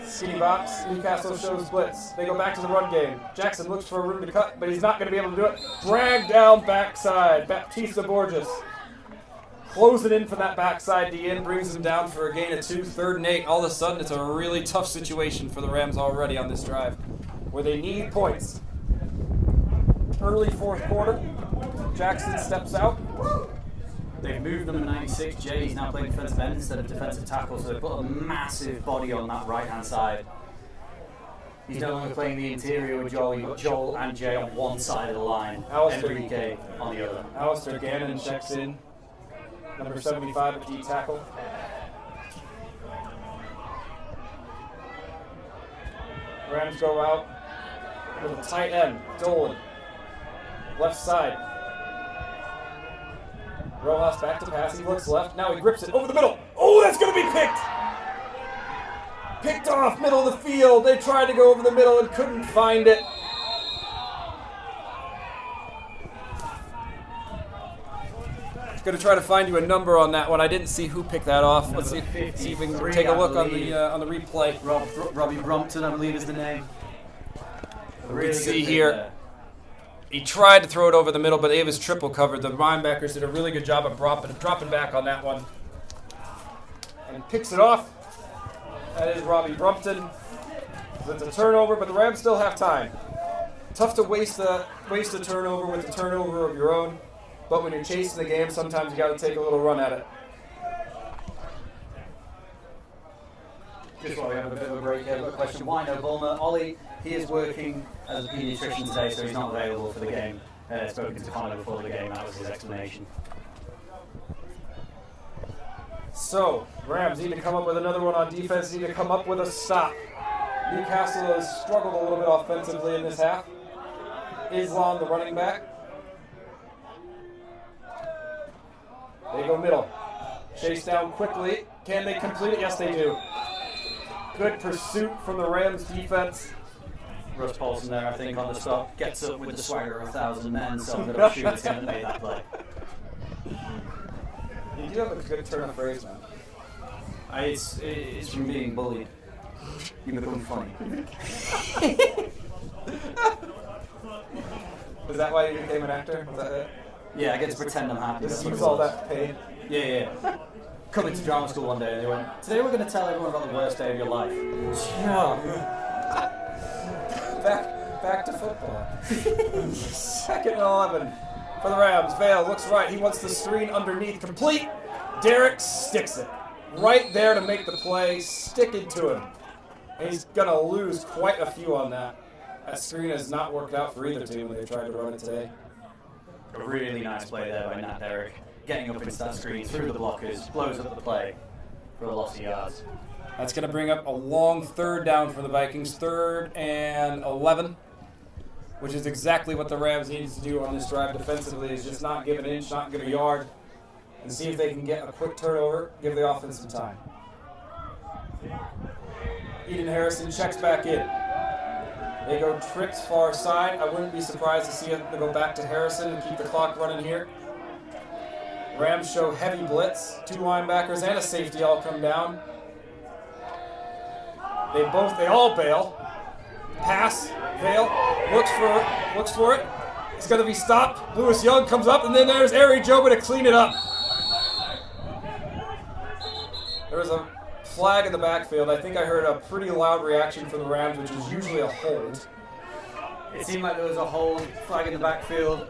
Skinny box, Newcastle shows blitz. They go back to the run game. Jackson looks for a room to cut, but he's not going to be able to do it. Drag down backside. Baptista Borges. Closing in from that backside. DN brings him down for a gain of 2. 3rd and 8. All of a sudden, it's a really tough situation for the Rams already on this drive, where they need points. Early fourth quarter. Jackson steps out. They've moved number 96. Jay's now playing defensive end instead of defensive tackle, so they put a massive body on that right-hand side. He's no longer playing the interior with Joel. You've got Joel and Jay on one side of the line, Enrique on the other. Alistair Gannon checks in. Number 75 at D tackle. Rams go out with a tight end, Dolan. Left side. Rojas back to pass. He looks left. Now he grips it over the middle. Oh, that's going to be picked! Picked off middle of the field. They tried to go over the middle and couldn't find it. Going to try to find you a number on that one. I didn't see who picked that off. Let's see if we can take a look on the replay. Robbie Brompton, I believe, is the name. We can see here. He tried to throw it over the middle, but it was triple covered. The linebackers did a really good job of dropping back on that one. And picks it off. That is Robbie Brompton. It's a turnover, but the Rams still have time. Tough to waste a turnover with the turnover of your own. But when you're chasing the game, sometimes you got to take a little run at it. Just while we have a bit of a break here, I've got a question. Why no Bulmer? Ollie, he is working as a paediatrician today, so he's not available for the game. Spoken to Connor before the game, that was his explanation. So, Rams need to come up with another one on defense, need to come up with a stop. Newcastle has struggled a little bit offensively in this half. Islam, the running back. They go middle. Chase down quickly. Can they complete it? Yes, they do. Good pursuit from the Rams defense. Russ Paulson there, I think, on the stop. Gets up with the swagger of 1,000 men, so I'm going to assume it's going to make that play. You do have a good turn of phrase, man. It's from being bullied. You become funny. Is that why you became an actor? Was that it? Yeah, I get to pretend I'm happy. Just use all that pain. Yeah. Coming to drama school one day and they went, today we're going to tell everyone about the worst day of your life. Back to football. 2nd and 11 for the Rams. Vale looks right. He wants the screen underneath. Complete. Derek sticks it. Right there to make the play. Stick it to him. And he's going to lose quite a few on that. That screen has not worked out for either team when they tried to run it today. A really nice play there by Nat Derrick. Getting up into that screen through the blockers, blows up the play for a loss of yards. That's going to bring up a long 3rd down for the Vikings. 3rd and 11, which is exactly what the Rams need to do on this drive defensively, is just not give an inch, not give a yard, and see if they can get a quick turnover, give the offense some time. Eden Harrison checks back in. They go trips far side. I wouldn't be surprised to see them go back to Harrison and keep the clock running here. Rams show heavy blitz. 2 linebackers and a safety all come down. They all bail. Pass. Vale looks for it. It's going to be stopped. Lewis Young comes up, and then there's Ari Joba to clean it up. There was a flag in the backfield. I think I heard a pretty loud reaction from the Rams, which is usually a hold. It seemed like there was a hold, flag in the backfield,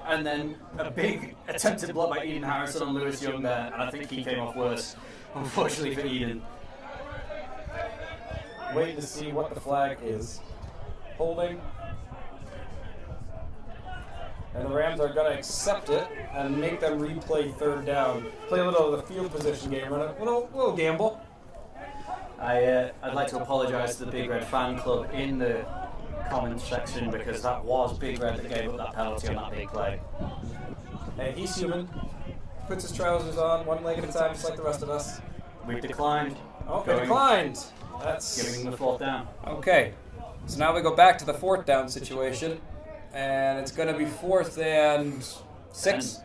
and then a big attempted block by Eden Harrison on Lewis Young there, and I think he came off worse, unfortunately for Eden. Waiting to see what the flag is. Holding. And the Rams are going to accept it and make them replay 3rd down. Play a little of the field position game, run a little gamble. I'd like to apologise to the Big Red fan club in the comments section because that was Big Red that gave up that penalty on that big play. Hey, he's human. Puts his trousers on, one leg at a time, just like the rest of us. We've declined. Oh, they declined. That's giving the 4th down. Okay. So now we go back to the 4th down situation. And it's going to be 4th and 6.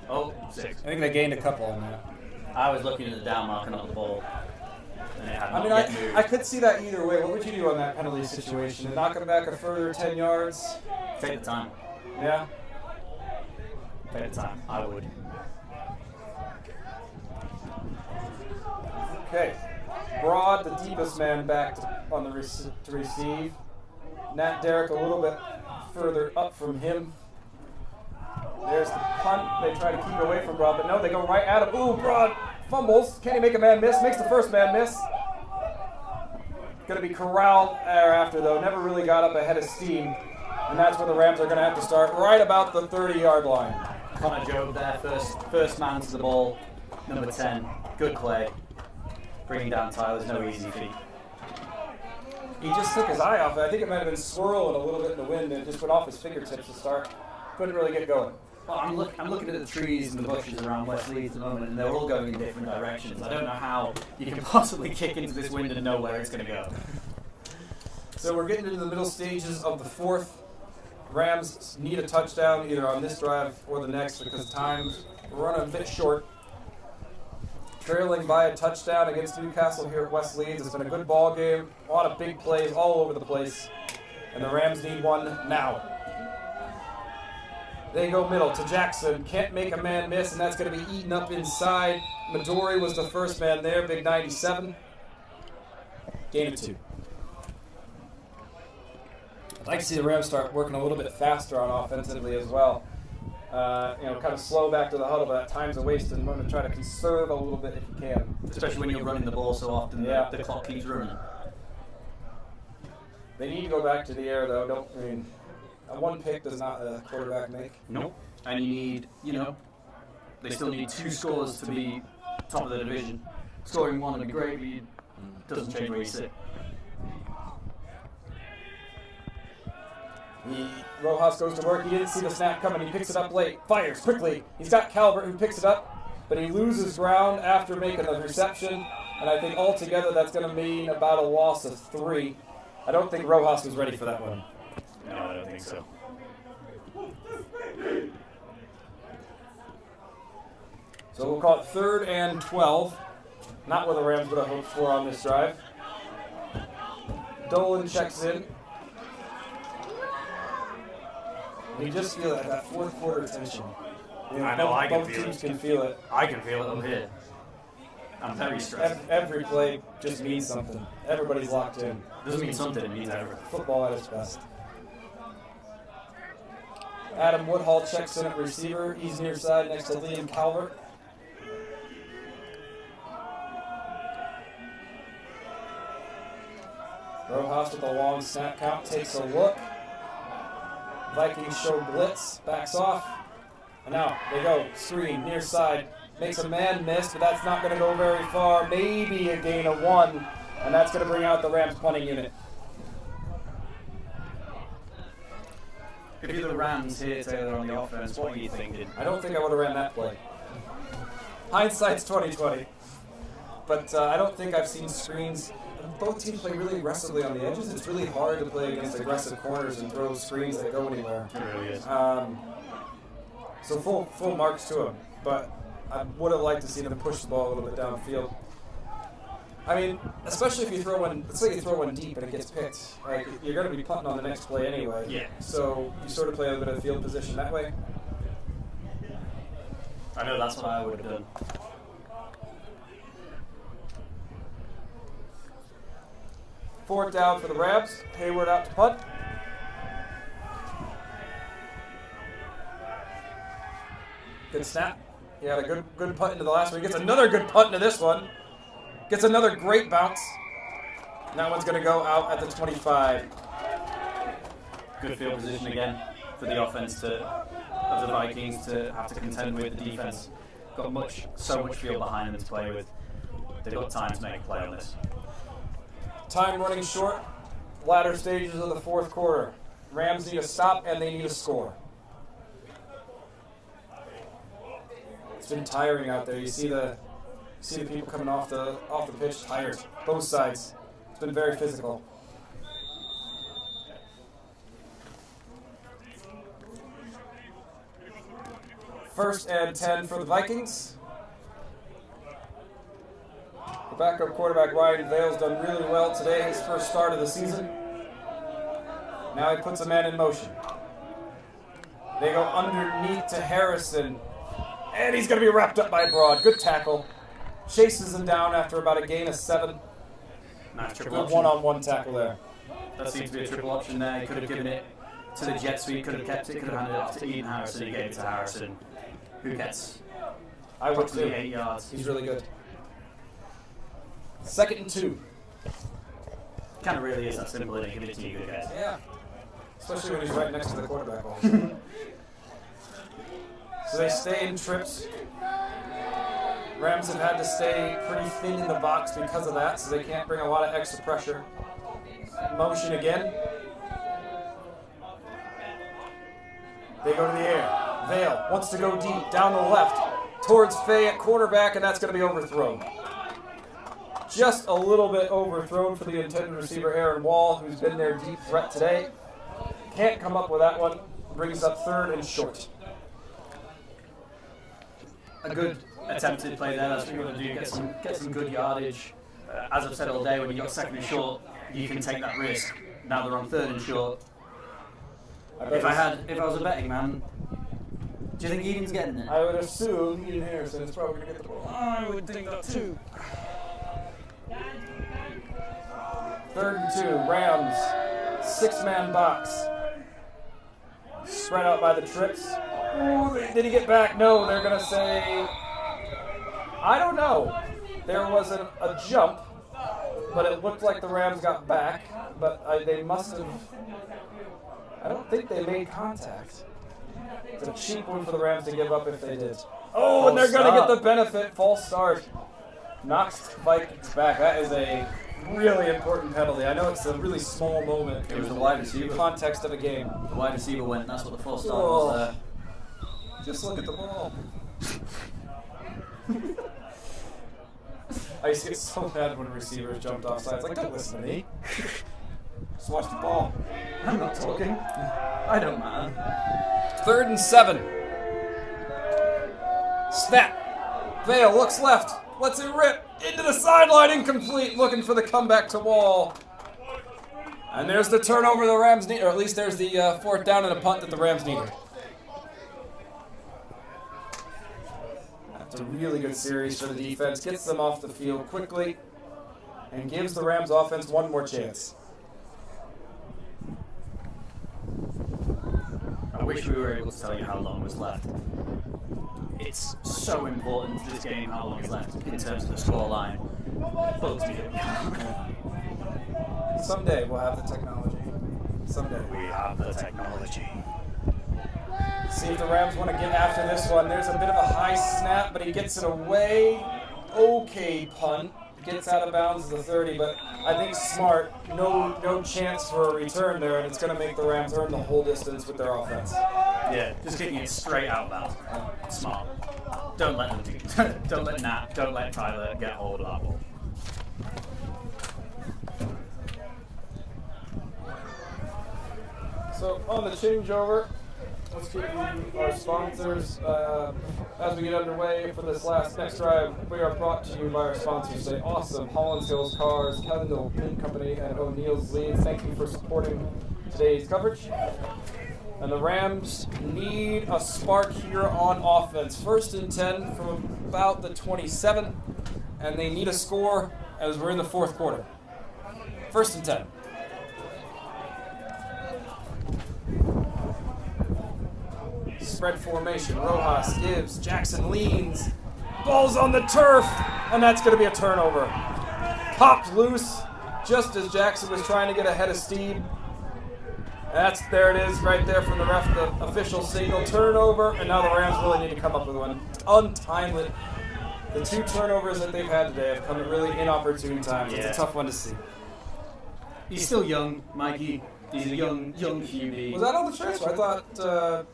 Oh, 6. I think they gained a couple on that. I was looking at the down mark and not the ball. And it had not I yet moved. I could see that either way. What would you do on that penalty situation? Knock them back a further 10 yards? Take the time. Yeah? Take the time. I would. Okay. Broad, the deepest man back on the to receive. Nat Derrick a little bit further up from him. There's the punt. They try to keep away from Broad, but no, they go right at him. Ooh, Broad fumbles. Can he make a man miss? Makes the first man miss. Going to be corralled thereafter, though. Never really got up ahead of steam. And that's where the Rams are going to have to start, right about the 30-yard line. Connor Jobe there, first man to the ball. Number 10. Good play. Bringing down Tyler's no easy feat. He just took his eye off it. I think it might have been swirling a little bit in the wind and it just went off his fingertips to start. Couldn't really get going. Well, I'm looking at the trees and the bushes around West Leeds at the moment, and they're all going in different directions. I don't know how you can possibly kick into this wind and know where it's going to go. So we're getting into the middle stages of the fourth. Rams need a touchdown either on this drive or the next because time's running a bit short. Trailing by a touchdown against Newcastle here at West Leeds. It's been a good ball game. A lot of big plays all over the place. And the Rams need one now. They go middle to Jackson. Can't make a man miss, and that's going to be eaten up inside. Midori was the first man there, big 97. Gain of 2. I'd like to see the Rams start working a little bit faster on offensively as well. Kind of slow back to the huddle, but that time's a waste, and I'm going to try to conserve a little bit if you can. Especially when you're running the ball so often, the clock keeps running. They need to go back to the air, though. One pick does not a quarterback make. Nope. And you need, they still need 2 scores to be top of the division. Scoring 1 would be great, but it doesn't change where you sit. Rojas goes to work. He didn't see the snap coming. He picks it up late. Fires quickly. He's got Calvert who picks it up, but he loses ground after making the reception. And I think altogether that's going to mean about a loss of 3. I don't think Rojas was ready for that one. No, I don't think so. So we'll call it 3rd and 12. Not what the Rams would have hoped for on this drive. Dolan checks in. You just feel that fourth quarter tension. I know, I can both feel teams it. can feel it. I can feel it up here. I'm very stressed. Every play just means something. Everybody's locked in. Doesn't mean something, it means everything. Football at its best. Adam Woodhall checks in at receiver. He's near side next to Liam Calvert. Rojas with a long snap count takes a look. Vikings show blitz, backs off. And now they go screen near side. Makes a man miss, but that's not going to go very far. Maybe a gain of 1. And that's going to bring out the Rams punting unit. If you're the Rams here, Taylor, on the offense, what are you thinking? I don't think I would have ran that play. Hindsight's 20/20. But I don't think I've seen screens. Both teams play really aggressively on the edges. It's really hard to play against aggressive corners and throw screens that go anywhere. It really is. So full marks to them. But I would have liked to see them push the ball a little bit downfield. I mean, especially if you throw one, let's say you throw one deep and it gets picked. Like, you're going to be punting on the next play anyway. Yeah. So you sort of play a bit of field position that way. I know that's what I would have done. Fourth down for the Rams. Hayward out to punt. Good snap. He had a good punt into the last one. He gets another good punt into this one. Gets another great bounce. And that one's going to go out at the 25. Good field position again for the offense of the Vikings to have to contend with. The defense got so much field behind them to play with. They've got time to make a play on this. Time running short. Latter stages of the fourth quarter. Rams need a stop and they need a score. It's been tiring out there. You see the people coming off the pitch tired. Both sides. It's been very physical. First and 10 for the Vikings. The backup quarterback Ryan Vale's done really well today, his first start of the season. Now he puts a man in motion. They go underneath to Harrison. And he's going to be wrapped up by Broad. Good tackle. Chases him down after about a gain of 7. Nice triple Good option. one-on-one tackle there. That seems to be a triple option there. He could have given it to the jet sweep, could have kept it, could have handed it off to Ian Harrison. He gave it to Harrison, who gets I would approximately too. 8 yards. He's really good. 2nd and 2. Kind of really is that simple, and give it to you, good guys. Yeah. Especially when he's right next to the quarterback ball. So they stay in trips. Rams have had to stay pretty thin in the box because of that, so they can't bring a lot of extra pressure. motion again. They go to the air. Vale wants to go deep, down the left, towards Faye at quarterback, and that's going to be overthrown. Just a little bit overthrown for the intended receiver, Aaron Wall, who's been their deep threat today. Can't come up with that one. Brings up 3rd and short. A good attempted play there. That's what you want to do. Get some good yardage. As I've said all day, when you got 2nd and short, you can take that risk. Now they're on 3rd and short. If I was a betting man, do you think Eden's getting it? I would assume Eden Harrison is probably going to get the ball. I would think that too. 3rd and 2. Rams. 6-man box. Spread out by the trips. Ooh, did he get back? No, they're going to say... I don't know. There was a jump, but it looked like the Rams got back. But they must have... I don't think they made contact. It's a cheap one for the Rams to give up if they did. Oh, and they're going to get the benefit. False start. Knocks the Vikings back. That is a really important penalty. I know it's a really small moment. It was the wide receiver. In the context of a game. The wide receiver went, that's what the false start was there. Just look at the ball. I used to get so mad when receivers jumped off sides. Like, don't listen to me. Just watch the ball. I'm not talking. I don't mind. 3rd and 7. Snap. Vale looks left. Lets it rip. Into the sideline. Incomplete. Looking for the comeback to Wall. And there's the turnover the Rams need. Or at least there's the 4th down and a punt that the Rams needed. That's a really good series for the defense. Gets them off the field quickly. And gives the Rams offense one more chance. I wish we were able to tell you how long was left. It's so important to this game how long is left in terms of the scoreline. Bugs me. Someday we'll have the technology. Someday. We have the technology. See if the Rams want to get after this one. There's a bit of a high snap, but he gets it away. Okay, punt. Gets out of bounds to the 30, but I think smart. No chance for a return there, and it's going to make the Rams earn the whole distance with their offense. Yeah, just kicking it straight out bounds. Smart. Don't let them don't let Nat, don't let Tyler get hold of that ball. So on the changeover, let's get our sponsors. As we get underway for this next drive, we are brought to you by our sponsors today. Awesome, Holland Hills Cars, Kendall Pin Company, and O'Neill's Leads. Thank you for supporting today's coverage. And the Rams need a spark here on offense. 1st and 10 from about the 27, and they need a score as we're in the 4th quarter. 1st and 10. Spread formation. Rojas gives. Jackson leans. Ball's on the turf. And that's going to be a turnover. Popped loose just as Jackson was trying to get ahead of Steed. There it is right there from the ref, the official signal. Turnover. And now the Rams really need to come up with one. Untimely. The 2 turnovers that they've had today have come at really inopportune times. Yeah. It's a tough one to see. He's still young, Mikey. He's a young QB. Was that on the transfer? I thought...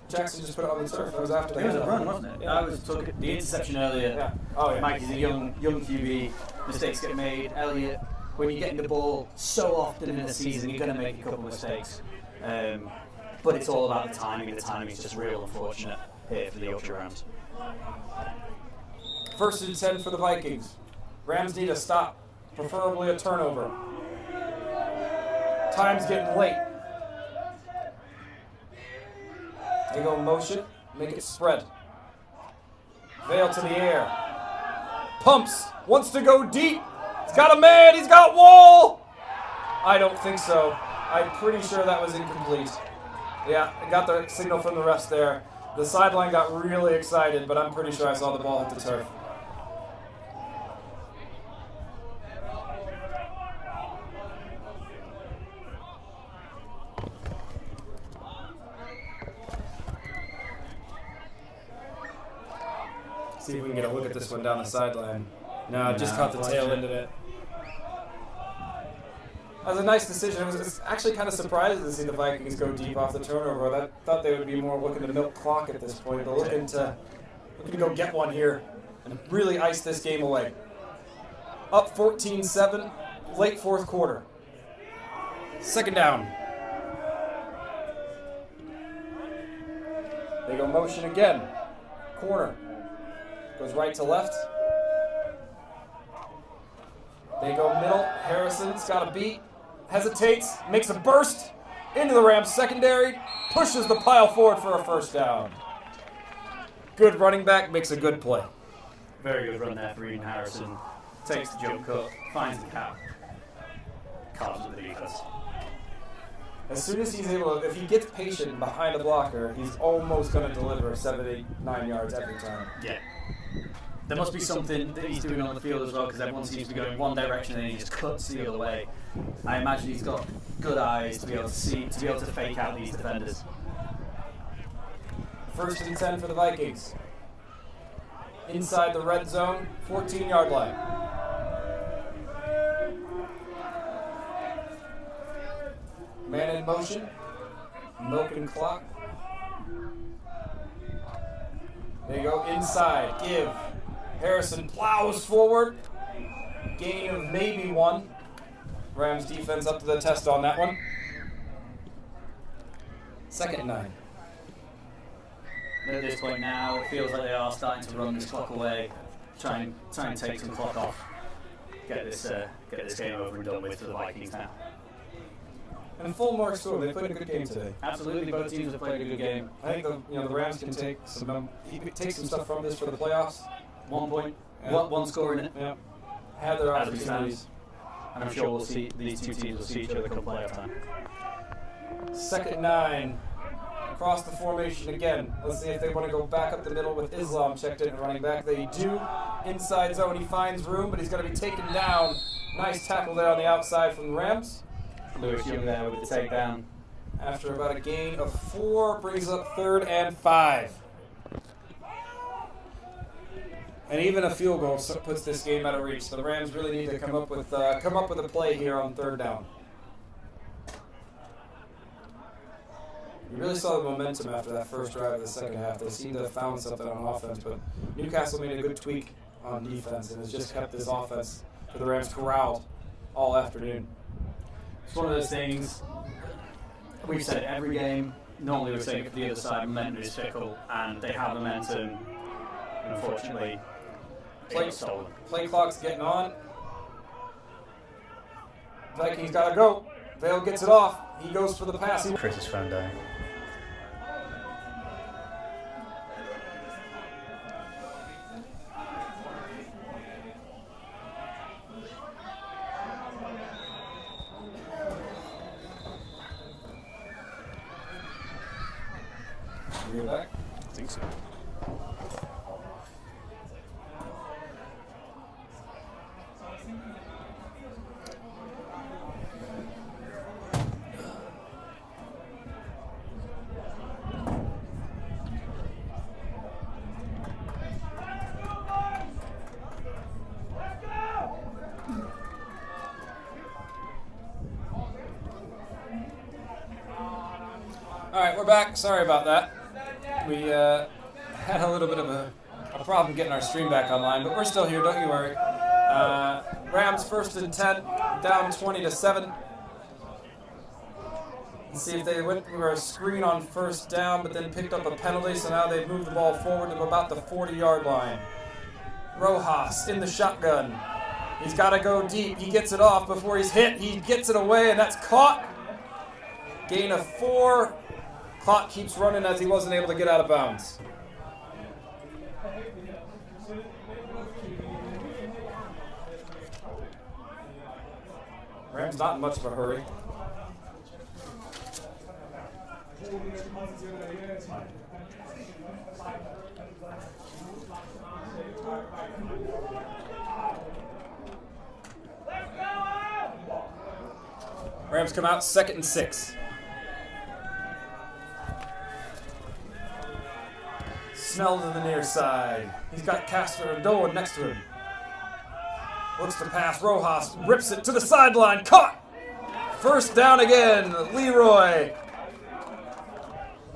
Jackson just put it on the turf. That was after it was a run, wasn't it? Yeah. I took the interception earlier. Yeah. Oh, yeah. Mikey's a young QB. Mistakes get made. Elliott, when you're getting the ball so often in a season, you're going to make a couple of mistakes. But it's all about the timing. The timing is just real unfortunate here for the Yorkshire Rams. 1st and 10 for the Vikings. Rams need a stop, preferably a turnover. Time's getting late. They go motion, make it spread. Vale to the air. Pumps, wants to go deep. He's got a man, he's got Wall. I don't think so. I'm pretty sure that was incomplete. Yeah, I got the signal from the refs there. The sideline got really excited, but I'm pretty sure I saw the ball hit the turf. See if we can get a look at this one down the sideline. No, just caught the tail end of it. That was a nice decision. It was actually kind of surprising to see the Vikings go deep off the turnover. I thought they would be more looking to milk clock at this point, but looking to go get one here and really ice this game away. Up 14-7, late fourth quarter. Second down. They go motion again. Corner. Goes right to left. They go middle. Harrison's got a beat. Hesitates. Makes a burst into the Rams secondary. Pushes the pile forward for a first down. Good running back. Makes a good play. Very good run there for Ian Harrison. Takes the jump cut. Finds the cap. Carves with the defense. As soon as he's able to, if he gets patient behind a blocker, he's almost going to deliver 7, 8, 9 yards every time. Yeah. There must be something that he's doing on the field as well, because everyone seems to be going one direction and then he just cuts the other way. I imagine he's got good eyes to be able to see, to be able to fake out these defenders. First and 10 for the Vikings. Inside the red zone, 14-yard line. Man in motion, milking clock. They go inside, give. Harrison plows forward. Gain of maybe 1. Rams defense up to the test on that one. Second and 9. At this point now, it feels like they are starting to run this clock away, try and take some clock off, get this game over and done with for the Vikings now. And full marks to them. They played a good game today. Absolutely, both teams have played a good game. I think the Rams can take some stuff from this for the playoffs. 1 point, Yeah. one score in it. Yeah, have their As we stand. opportunities. And I'm sure we'll see these two teams will see each other come playoff time. Second 9. Across the formation again. Let's see if they want to go back up the middle with Islam checked in and running back. They do. Inside zone, he finds room, but he's going to be taken down. Nice tackle there on the outside from the Rams. Lewis Young there with the takedown. After about a gain of 4, brings up 3rd and 5. And even a field goal puts this game out of reach. So the Rams really need to come up with a play here on 3rd down. You really saw the momentum after that first drive of the second half. They seemed to have found something on offense, but Newcastle made a good tweak on defense and has just kept this offense for the Rams corralled all afternoon. It's one of those things, we've said it every game, normally we're saying for the other side, momentum is fickle, and they have momentum, and unfortunately, it was stolen. Play clock's getting on. Vikings gotta go. Vale gets it off. He goes for the pass. Chris is found down. Are you back? I think so. All right, we're back. Sorry about that. We had a little bit of a problem getting our stream back online, but we're still here. Don't you worry. Rams first and 10, down 20-7. Let's see if they went for a screen on first down, but then picked up a penalty, so now they've moved the ball forward to about the 40-yard line. Rojas in the shotgun. He's got to go deep. He gets it off before he's hit. He gets it away, and that's caught. Gain of 4. Clock keeps running as he wasn't able to get out of bounds. Rams not in much of a hurry. Rams come out 2nd and 6. Snell to the near side. He's got Castro and Dolan next to him. Looks to pass. Rojas rips it to the sideline. Caught First down again, Leroy.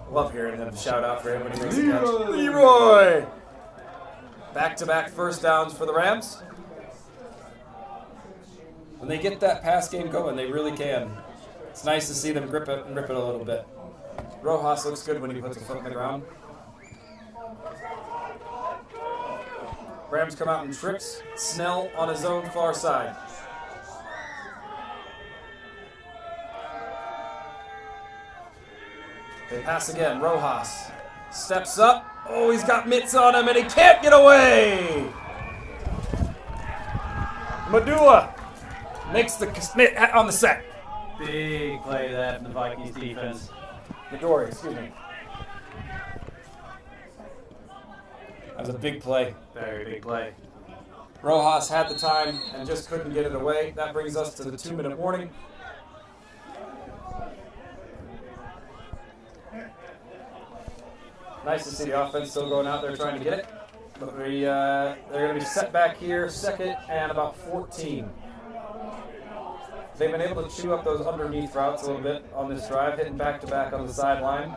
Love hearing them shout out for him when he makes a catch. Leroy! Back-to-back first downs for the Rams. When they get that pass game going, they really can. It's nice to see them grip it and rip it a little bit. Rojas looks good when he puts a foot in the ground. Rams come out and trips. Snell on his own far side. They pass again. Rojas steps up. Oh, he's got mitts on him and he can't get away. Madula makes the commit on the sack. Big play there from the Vikings defense. Midori, excuse me. That was a big play. Very big play. Rojas had the time and just couldn't get it away. That brings us to the 2-minute warning. Nice to see the offense still going out there trying to get it. But they're going to be set back here, second and about 14. They've been able to chew up those underneath routes a little bit on this drive, hitting back-to-back on the sideline.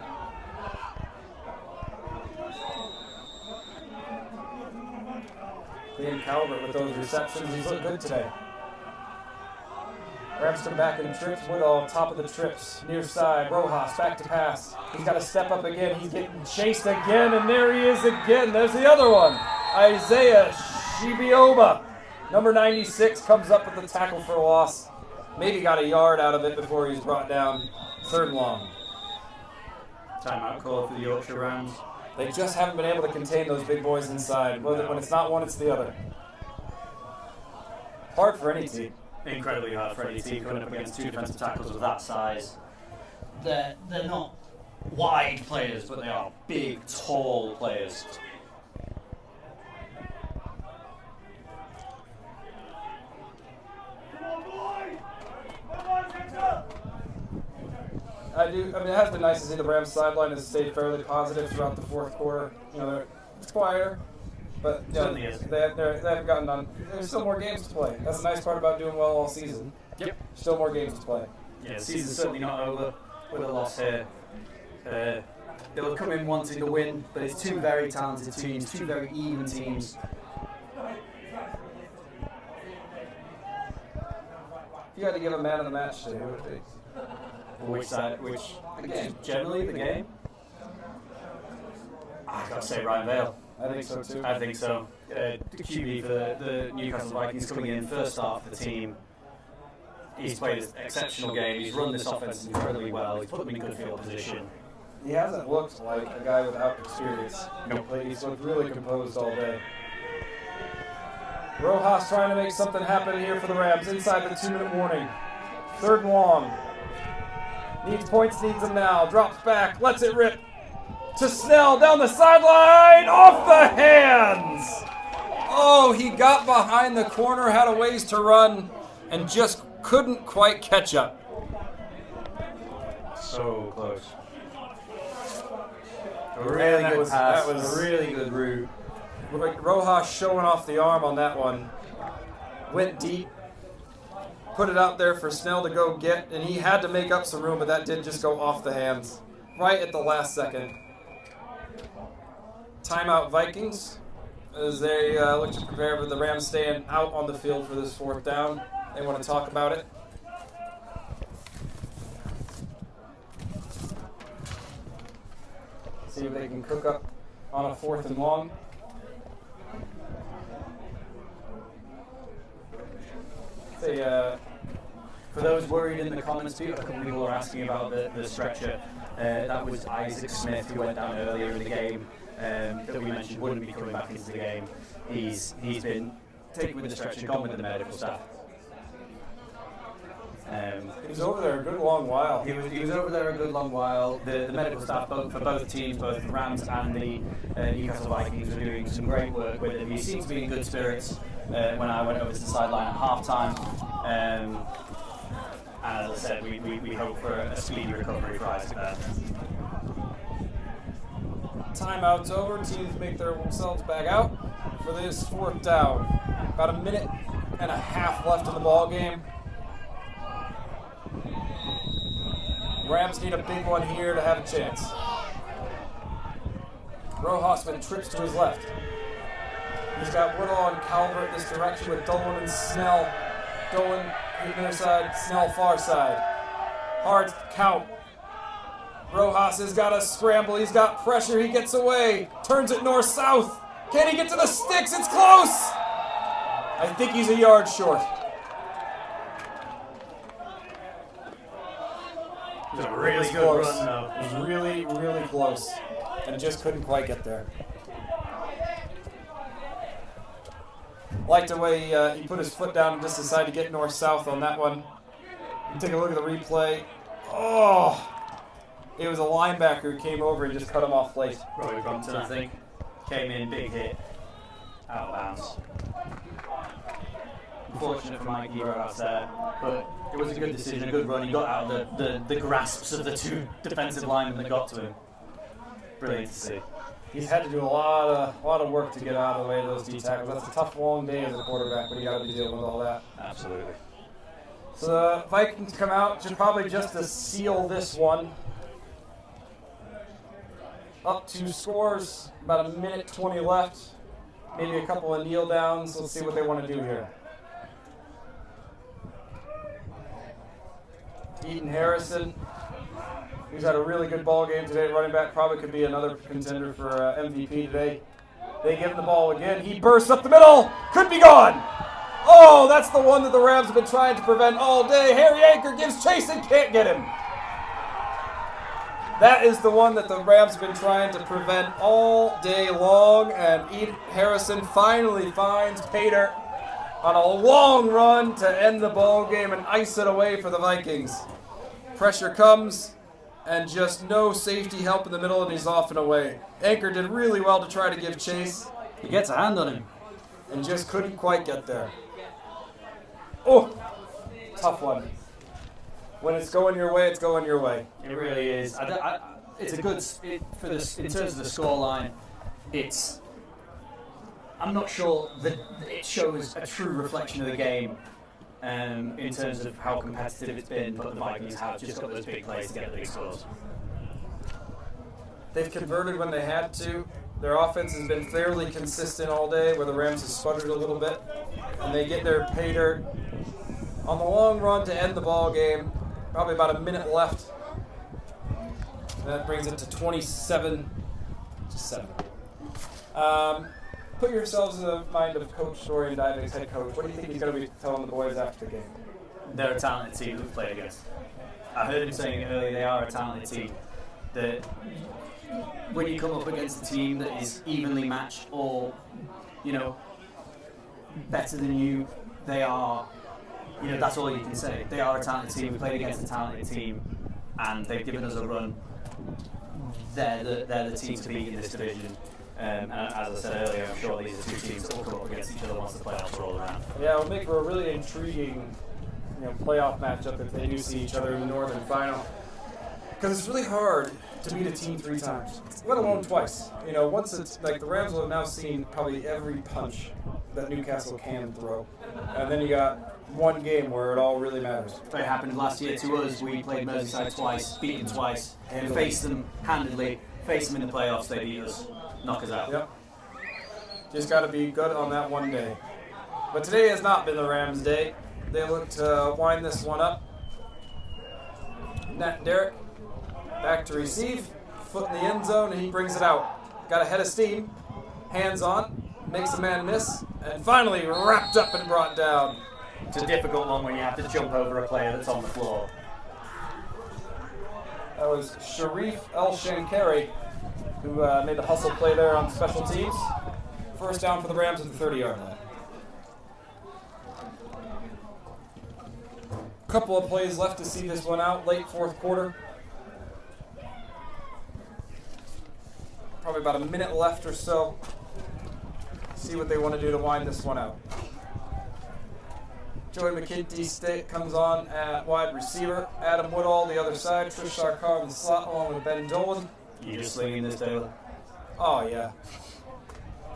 Liam Calvert with those receptions. He's looked good today. Rams come back in trips. Woodall, top of the trips. Near side. Rojas, back to pass. He's got to step up again. He's getting chased again, and there he is again. There's the other one. Isaiah Shibioba. Number 96 comes up with the tackle for a loss. Maybe got a yard out of it before he's brought down. Third and long. Timeout call for the Yorkshire Rams. They just haven't been able to contain those big boys inside. When it's not one, it's the other. Hard for any team. Incredibly hard for any team coming up against two defensive tackles of that size. They're not wide players, but they are big, tall players. It has been nice to see the Rams sideline has stayed fairly positive throughout the fourth quarter. It's quieter, but they haven't gotten done. There's still more games to play. That's the nice part about doing well all season. Yep. Still more games to play. Yeah, the season's certainly not over with a loss here. They'll come in wanting to win, but it's two very talented teams, two very even teams. If you had to give a man of the match today, who would it be? Which side? Which the game? Generally, the game. I've got to say Ryan Vale. I think so too. I think so. The QB for the Newcastle Vikings coming in first start for the team. He's played an exceptional game. He's run this offense incredibly well. He's put them in good field position. He hasn't looked like a guy without experience. Nope. He's looked really composed all day. Rojas trying to make something happen here for the Rams inside the 2-minute warning. Third and long. Needs points, needs them now. Drops back, lets it rip. To Snell, down the sideline, off the hands! Oh, he got behind the corner, had a ways to run, and just couldn't quite catch up. So close. A Man, really that good was- pass. that was- a really good route. Rojas showing off the arm on that one. Went deep. Put it out there for Snell to go get, and he had to make up some room, but that did just go off the hands. Right at the last second. Timeout Vikings as they look to prepare for the Rams staying out on the field for this fourth down. They want to talk about it. See if they can cook up on a fourth and long. For those worried in the comments, a couple of people are asking about the stretcher. That was Isaac Smith, who went down earlier in the game, that we mentioned wouldn't be coming back into the game. He's been taken with the stretcher, gone with the medical staff. He was over there a good long while. He was over there a good long while. The medical staff for both teams, both the Rams and the Newcastle Vikings, were doing some great work with him. He seemed to be in good spirits when I went over to the sideline at halftime. And as I said, we hope for a speedy recovery for Isaac there. Timeout's over. Teams make themselves back out for this fourth down. About a minute and a half left in the ball game. Rams need a big one here to have a chance. Rohosman trips to his left. He's got Woodall and Calvert this direction with Dolan and Snell. Dolan near side, Snell far side. Hard count. Rojas has got a scramble. He's got pressure. He gets away. Turns it north-south. Can he get to the sticks? It's close. I think he's a yard short. It was a really good close. run, though. It was really, really close. And just couldn't quite get there. Liked the way he put his foot down and just decided to get north-south on that one. You take a look at the replay. Oh! It was a linebacker who came over and just cut him off late. Roy Brompton, I think. Came in, big hit. Out of bounds. Unfortunate for Mike Rojas there, but it was a good decision, a good run. He got out of the grasps of the two defensive linemen that got to him. Brilliant to see. He's had to do a lot of work to get out of the way of those D tackles. That's a tough, long day as a quarterback, but you got to be dealing with all that. Absolutely. So the Vikings come out probably just to seal this one. Up 2 scores, about a minute 20 left. Maybe a couple of kneel downs. Let's see what they want to do here. Eden Harrison, who's had a really good ball game today. Running back probably could be another contender for MVP today. They give him the ball again. He bursts up the middle. Could be gone. Oh, that's the one that the Rams have been trying to prevent all day. Harry Anchor gives chase and can't get him. That is the one that the Rams have been trying to prevent all day long, and Eden Harrison finally finds Pater on a long run to end the ball game and ice it away for the Vikings. Pressure comes, and just no safety help in the middle, and he's off and away. Anchor did really well to try to give chase. He gets a hand on him. And just couldn't quite get there. Oh, tough one. When it's going your way, it's going your way. It really is. It's a good in terms of the scoreline. I'm not sure that it shows a true reflection of the game in terms of how competitive it's been, but the Vikings have just got those big plays to get the big scores. They've converted when they had to. Their offense has been fairly consistent all day, where the Rams have sputtered a little bit. And they get their pay dirt on the long run to end the ball game. Probably about a minute left. That brings it to 27-7. Put yourselves in the mind of Coach Story and Diving's head coach. What do you think he's going to be telling the boys after the game? They're a talented team to play against. I heard him saying it earlier, they are a talented team. That when you come up against a team that is evenly matched or, better than you, they are, that's all you can say. They are a talented team. We played against a talented team and they've given us a run. They're the team to beat in this division. And as I said earlier, I'm sure these are two teams that will come up against each other once the playoffs roll around. Yeah, it'll make for a really intriguing playoff matchup if they do see each other in the Northern Final. Because it's really hard to beat a team 3 times, let alone twice. Once it's like the Rams will have now seen probably every punch that Newcastle can throw. And then you got one game where it all really matters. It happened last year to us. We played Merseyside twice, beat them twice, faced them handedly, faced them in the playoffs, they beat us, knock us out. Yep. Just got to be good on that one day. But today has not been the Rams' day. They look to wind this one up. Nat Derrick back to receive. Foot in the end zone, and he brings it out. Got a head of steam. Hands on. Makes a man miss. And finally wrapped up and brought down. It's a difficult one when you have to jump over a player that's on the floor. That was Sharif El-Shankari who made the hustle play there on special teams. First down for the Rams at the 30-yard line. Couple of plays left to see this one out. Late fourth quarter. Probably about a minute left or so. See what they want to do to wind this one out. Joey McKinty comes on at wide receiver. Adam Woodall the other side. Trish Sarkar in the slot along with Ben Dolan. You just slinging this, Taylor? Oh, yeah.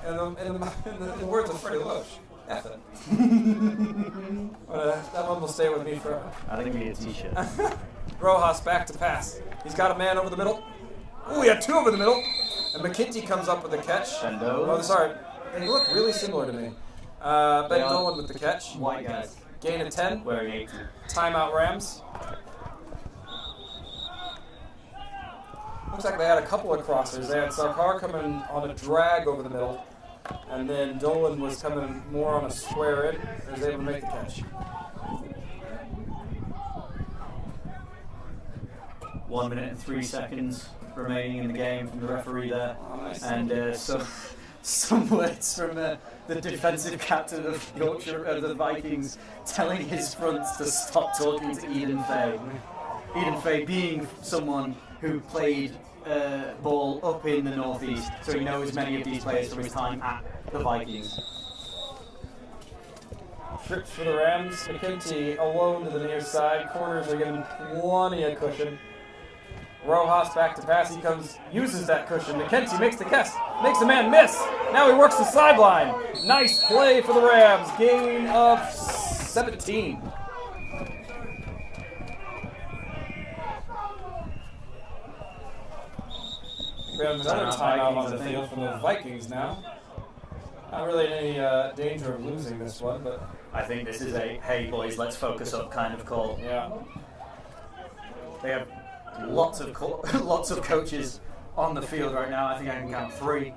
In the words of Freddie Loesch, F it. That one will stay with me forever. I think we need a t-shirt. Rojas back to pass. He's got a man over the middle. Ooh, he had two over the middle. And McKinty comes up with the catch. Bendo. Oh, sorry. They look really similar to me. Ben Dolan with the catch. White guys. Gain of 10. Wearing 18. Timeout Rams. Looks like they had a couple of crossers. They had Sarkar coming on a drag over the middle. And then Dolan was coming more on a square in. He was able to make the catch. 1 minute and 3 seconds remaining in the game from the referee there. Oh, nice. And some words from the defensive captain of Yorkshire the Vikings telling his fronts to stop talking to Eden Fay. Eden Fay being someone who played ball up in the northeast, so he knows many of these players from his time at the Vikings. Trips for the Rams. McKinty alone to the near side. Corners are given plenty of cushion. Rojas back to pass. He comes, uses that cushion. McKenty makes the catch, makes the man miss. Now he works the sideline. Nice play for the Rams. Gain of 17. We have another timeout on the field from the Vikings now. Not really in any danger of losing this one, but I think this is a, hey boys, let's focus up kind of call. yeah. They have lots of coaches on the field right now. I think I can count 3.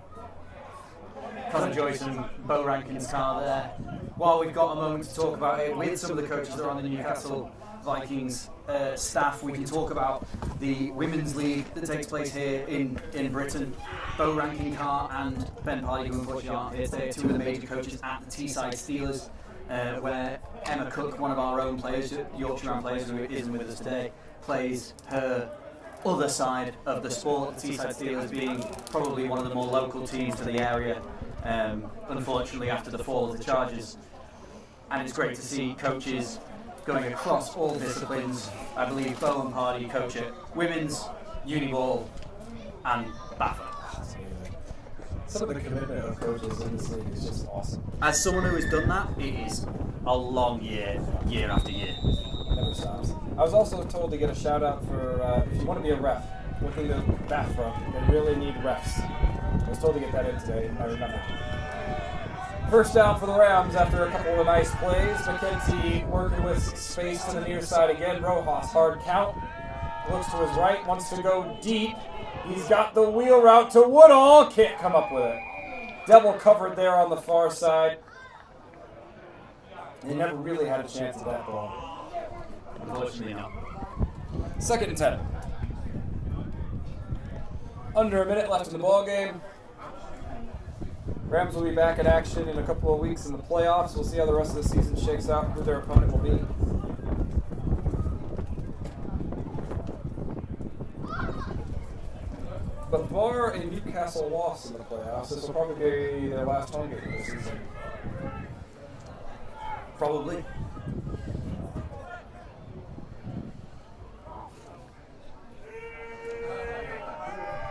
Connor Joyce and Bo Rankin's car there. While we've got a moment to talk about it with some of the coaches that are on the Newcastle Vikings staff, we can talk about the Women's League that takes place here in Britain. Bo Rankin Carr and Ben Pardy, who unfortunately aren't here today, 2 of the major coaches at the Teesside Steelers, where Emma Cook, one of our own players, Yorkshire Rams players who isn't with us today, plays her other side of the sport, the Teesside Steelers being probably one of the more local teams to the area, unfortunately after the fall of the Chargers. And it's great to see coaches going across all disciplines. I believe Bo and Pardy coach at women's, uniball and BAFA. Some of the commitment of coaches in this league is just awesome. As someone who has done that, it is a long year after year. Never stops. I was also told to get a shout out for if you want to be a ref, look in the bathroom. They really need refs. I was told to get that in today. I remember. First down for the Rams after a couple of nice plays. McKenty working with space to the near side again. Rojas, hard count. Looks to his right, wants to go deep. He's got the wheel route to Woodall. Can't come up with it. Double covered there on the far side. He never really had a chance at that ball. Unfortunately not. 2nd and 10. Under a minute left in the ball game. Rams will be back in action in a couple of weeks in the playoffs. We'll see how the rest of the season shakes out, who their opponent will be. But bar a Newcastle loss in the playoffs, this will probably be their last home game of the season. Probably.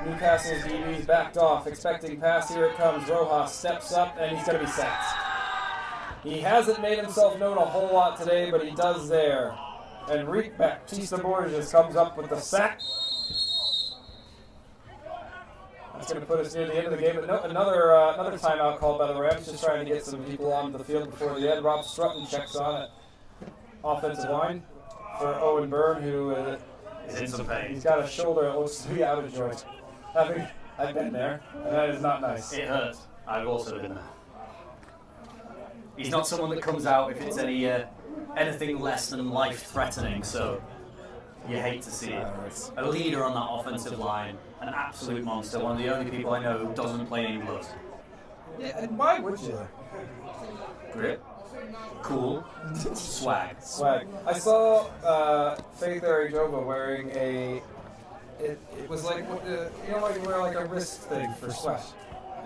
Newcastle's DB's backed off, expecting pass. Here it comes. Rojas steps up, and he's going to be sacked. He hasn't made himself known a whole lot today, but he does there. And Baptista Borges comes up with the sack. That's going to put us near the end of the game. But another timeout called by the Rams, just trying to get some people on the field before the end. Rob Strutton checks on it. Offensive line for Owen Byrne, who Is in some pain. he's got a shoulder that looks to be out of joint. I've been there, and that is not nice. It hurts. I've also been there. He's not someone that comes out if it's anything less than life-threatening, so you hate to see it. A leader on that offensive line, an absolute monster, one of the only people I know who doesn't play in gloves. Yeah, and why would you? Grip, cool, swag. I saw Faith Arijova wearing a. It was like you know, like you wear like a wrist thing for sweat.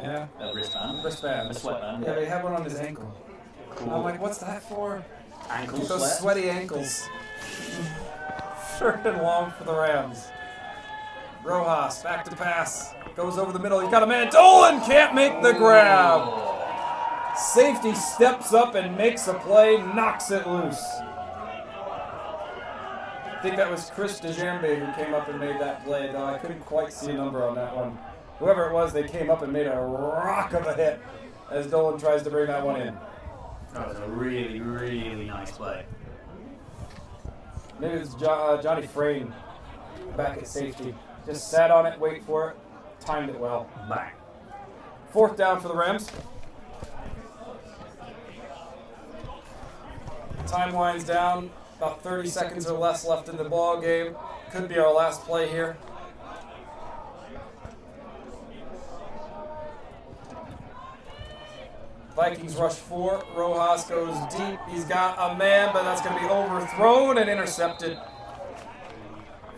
Yeah. A wristband. Wristband. A sweatband. Yeah, they had one on his ankle. Cool. And I'm like, what's that for? Ankle Those sweat. sweaty ankles. Short and long for the Rams. Rojas back to pass. Goes over the middle. He's got a man. Dolan can't make the grab. Safety steps up and makes a play, knocks it loose. I think that was Chris DeJambe who came up and made that play, though I couldn't quite see a number on that one. Whoever it was, they came up and made a rock of a hit as Dolan tries to bring that one in. That was a really, really nice play. Maybe it's Johnny Frayne back at safety. Just sat on it, wait for it, timed it well. Bang. 4th down for the Rams. Time winds down. About 30 seconds or less left in the ball game. Could be our last play here. Vikings rush 4. Rojas goes deep. He's got a man, but that's going to be overthrown and intercepted.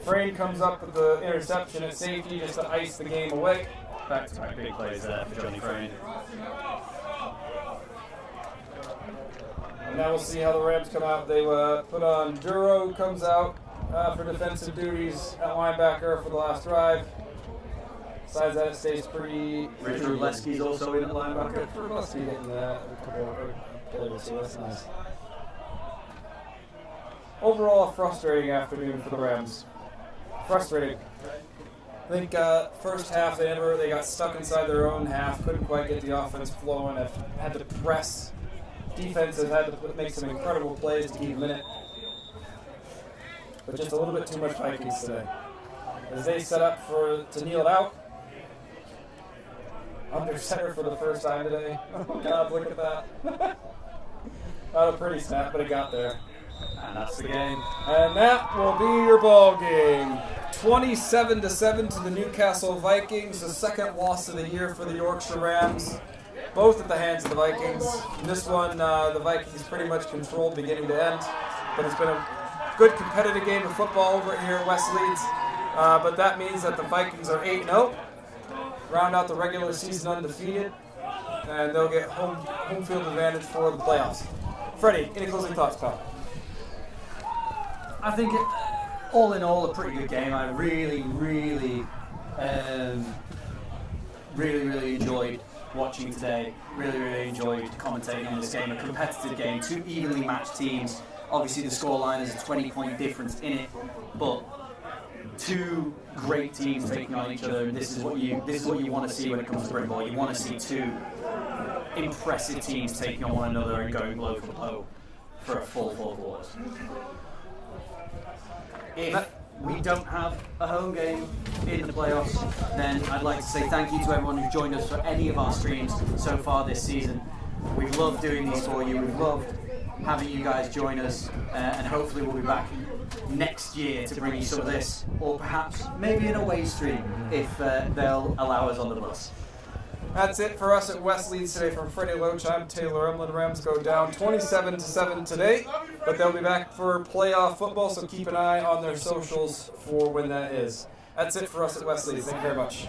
Frayne comes up with the interception at safety just to ice the game away. Back-to-back big plays there for Johnny Frayne. Now we'll see how the Rams come out. They put on Duro, comes out for defensive duties at linebacker for the last drive. Besides that, it stays pretty... Richard Lesky's also in at linebacker. Lesky getting a couple of plays, so that's nice. Overall, a frustrating afternoon for the Rams. Frustrating. I think first half they got stuck inside their own half, couldn't quite get the offense flowing, had to press. Defense has had to make some incredible plays to keep them in it. But just a little bit too much Vikings today. As they set up to kneel it out. Under center for the first time today. Oh God, look at that. Not a pretty snap, but it got there. And that's the game. And that will be your ball game. 27-7 to the Newcastle Vikings. The second loss of the year for the Yorkshire Rams. Both at the hands of the Vikings. In this one, the Vikings pretty much controlled beginning to end. But it's been a good competitive game of football over here at West Leeds. But that means that the Vikings are 8-0. Round out the regular season undefeated. And they'll get home field advantage for the playoffs. Freddie, any closing thoughts, pal? I think all in all, a pretty good game. I really enjoyed watching today. Really enjoyed commentating on this game. A competitive game, 2 evenly matched teams. Obviously the scoreline is a 20-point difference in it, but 2 great teams taking on each other. And this is what you want to see when it comes to spring ball. You want to see 2 impressive teams taking on one another and going blow for blow for a full 4 quarters. If we don't have a home game in the playoffs, then I'd like to say thank you to everyone who's joined us for any of our streams so far this season. We've loved doing these for you. We've loved having you guys join us, and hopefully we'll be back next year to bring you some of this, or perhaps maybe an away stream if they'll allow us on the bus. That's it for us at West Leeds today. From Freddie Loach, I'm Taylor Emlin. Rams go down 27-7 today, but they'll be back for playoff football, so keep an eye on their socials for when that is. That's it for us at West Leeds. Thank you very much.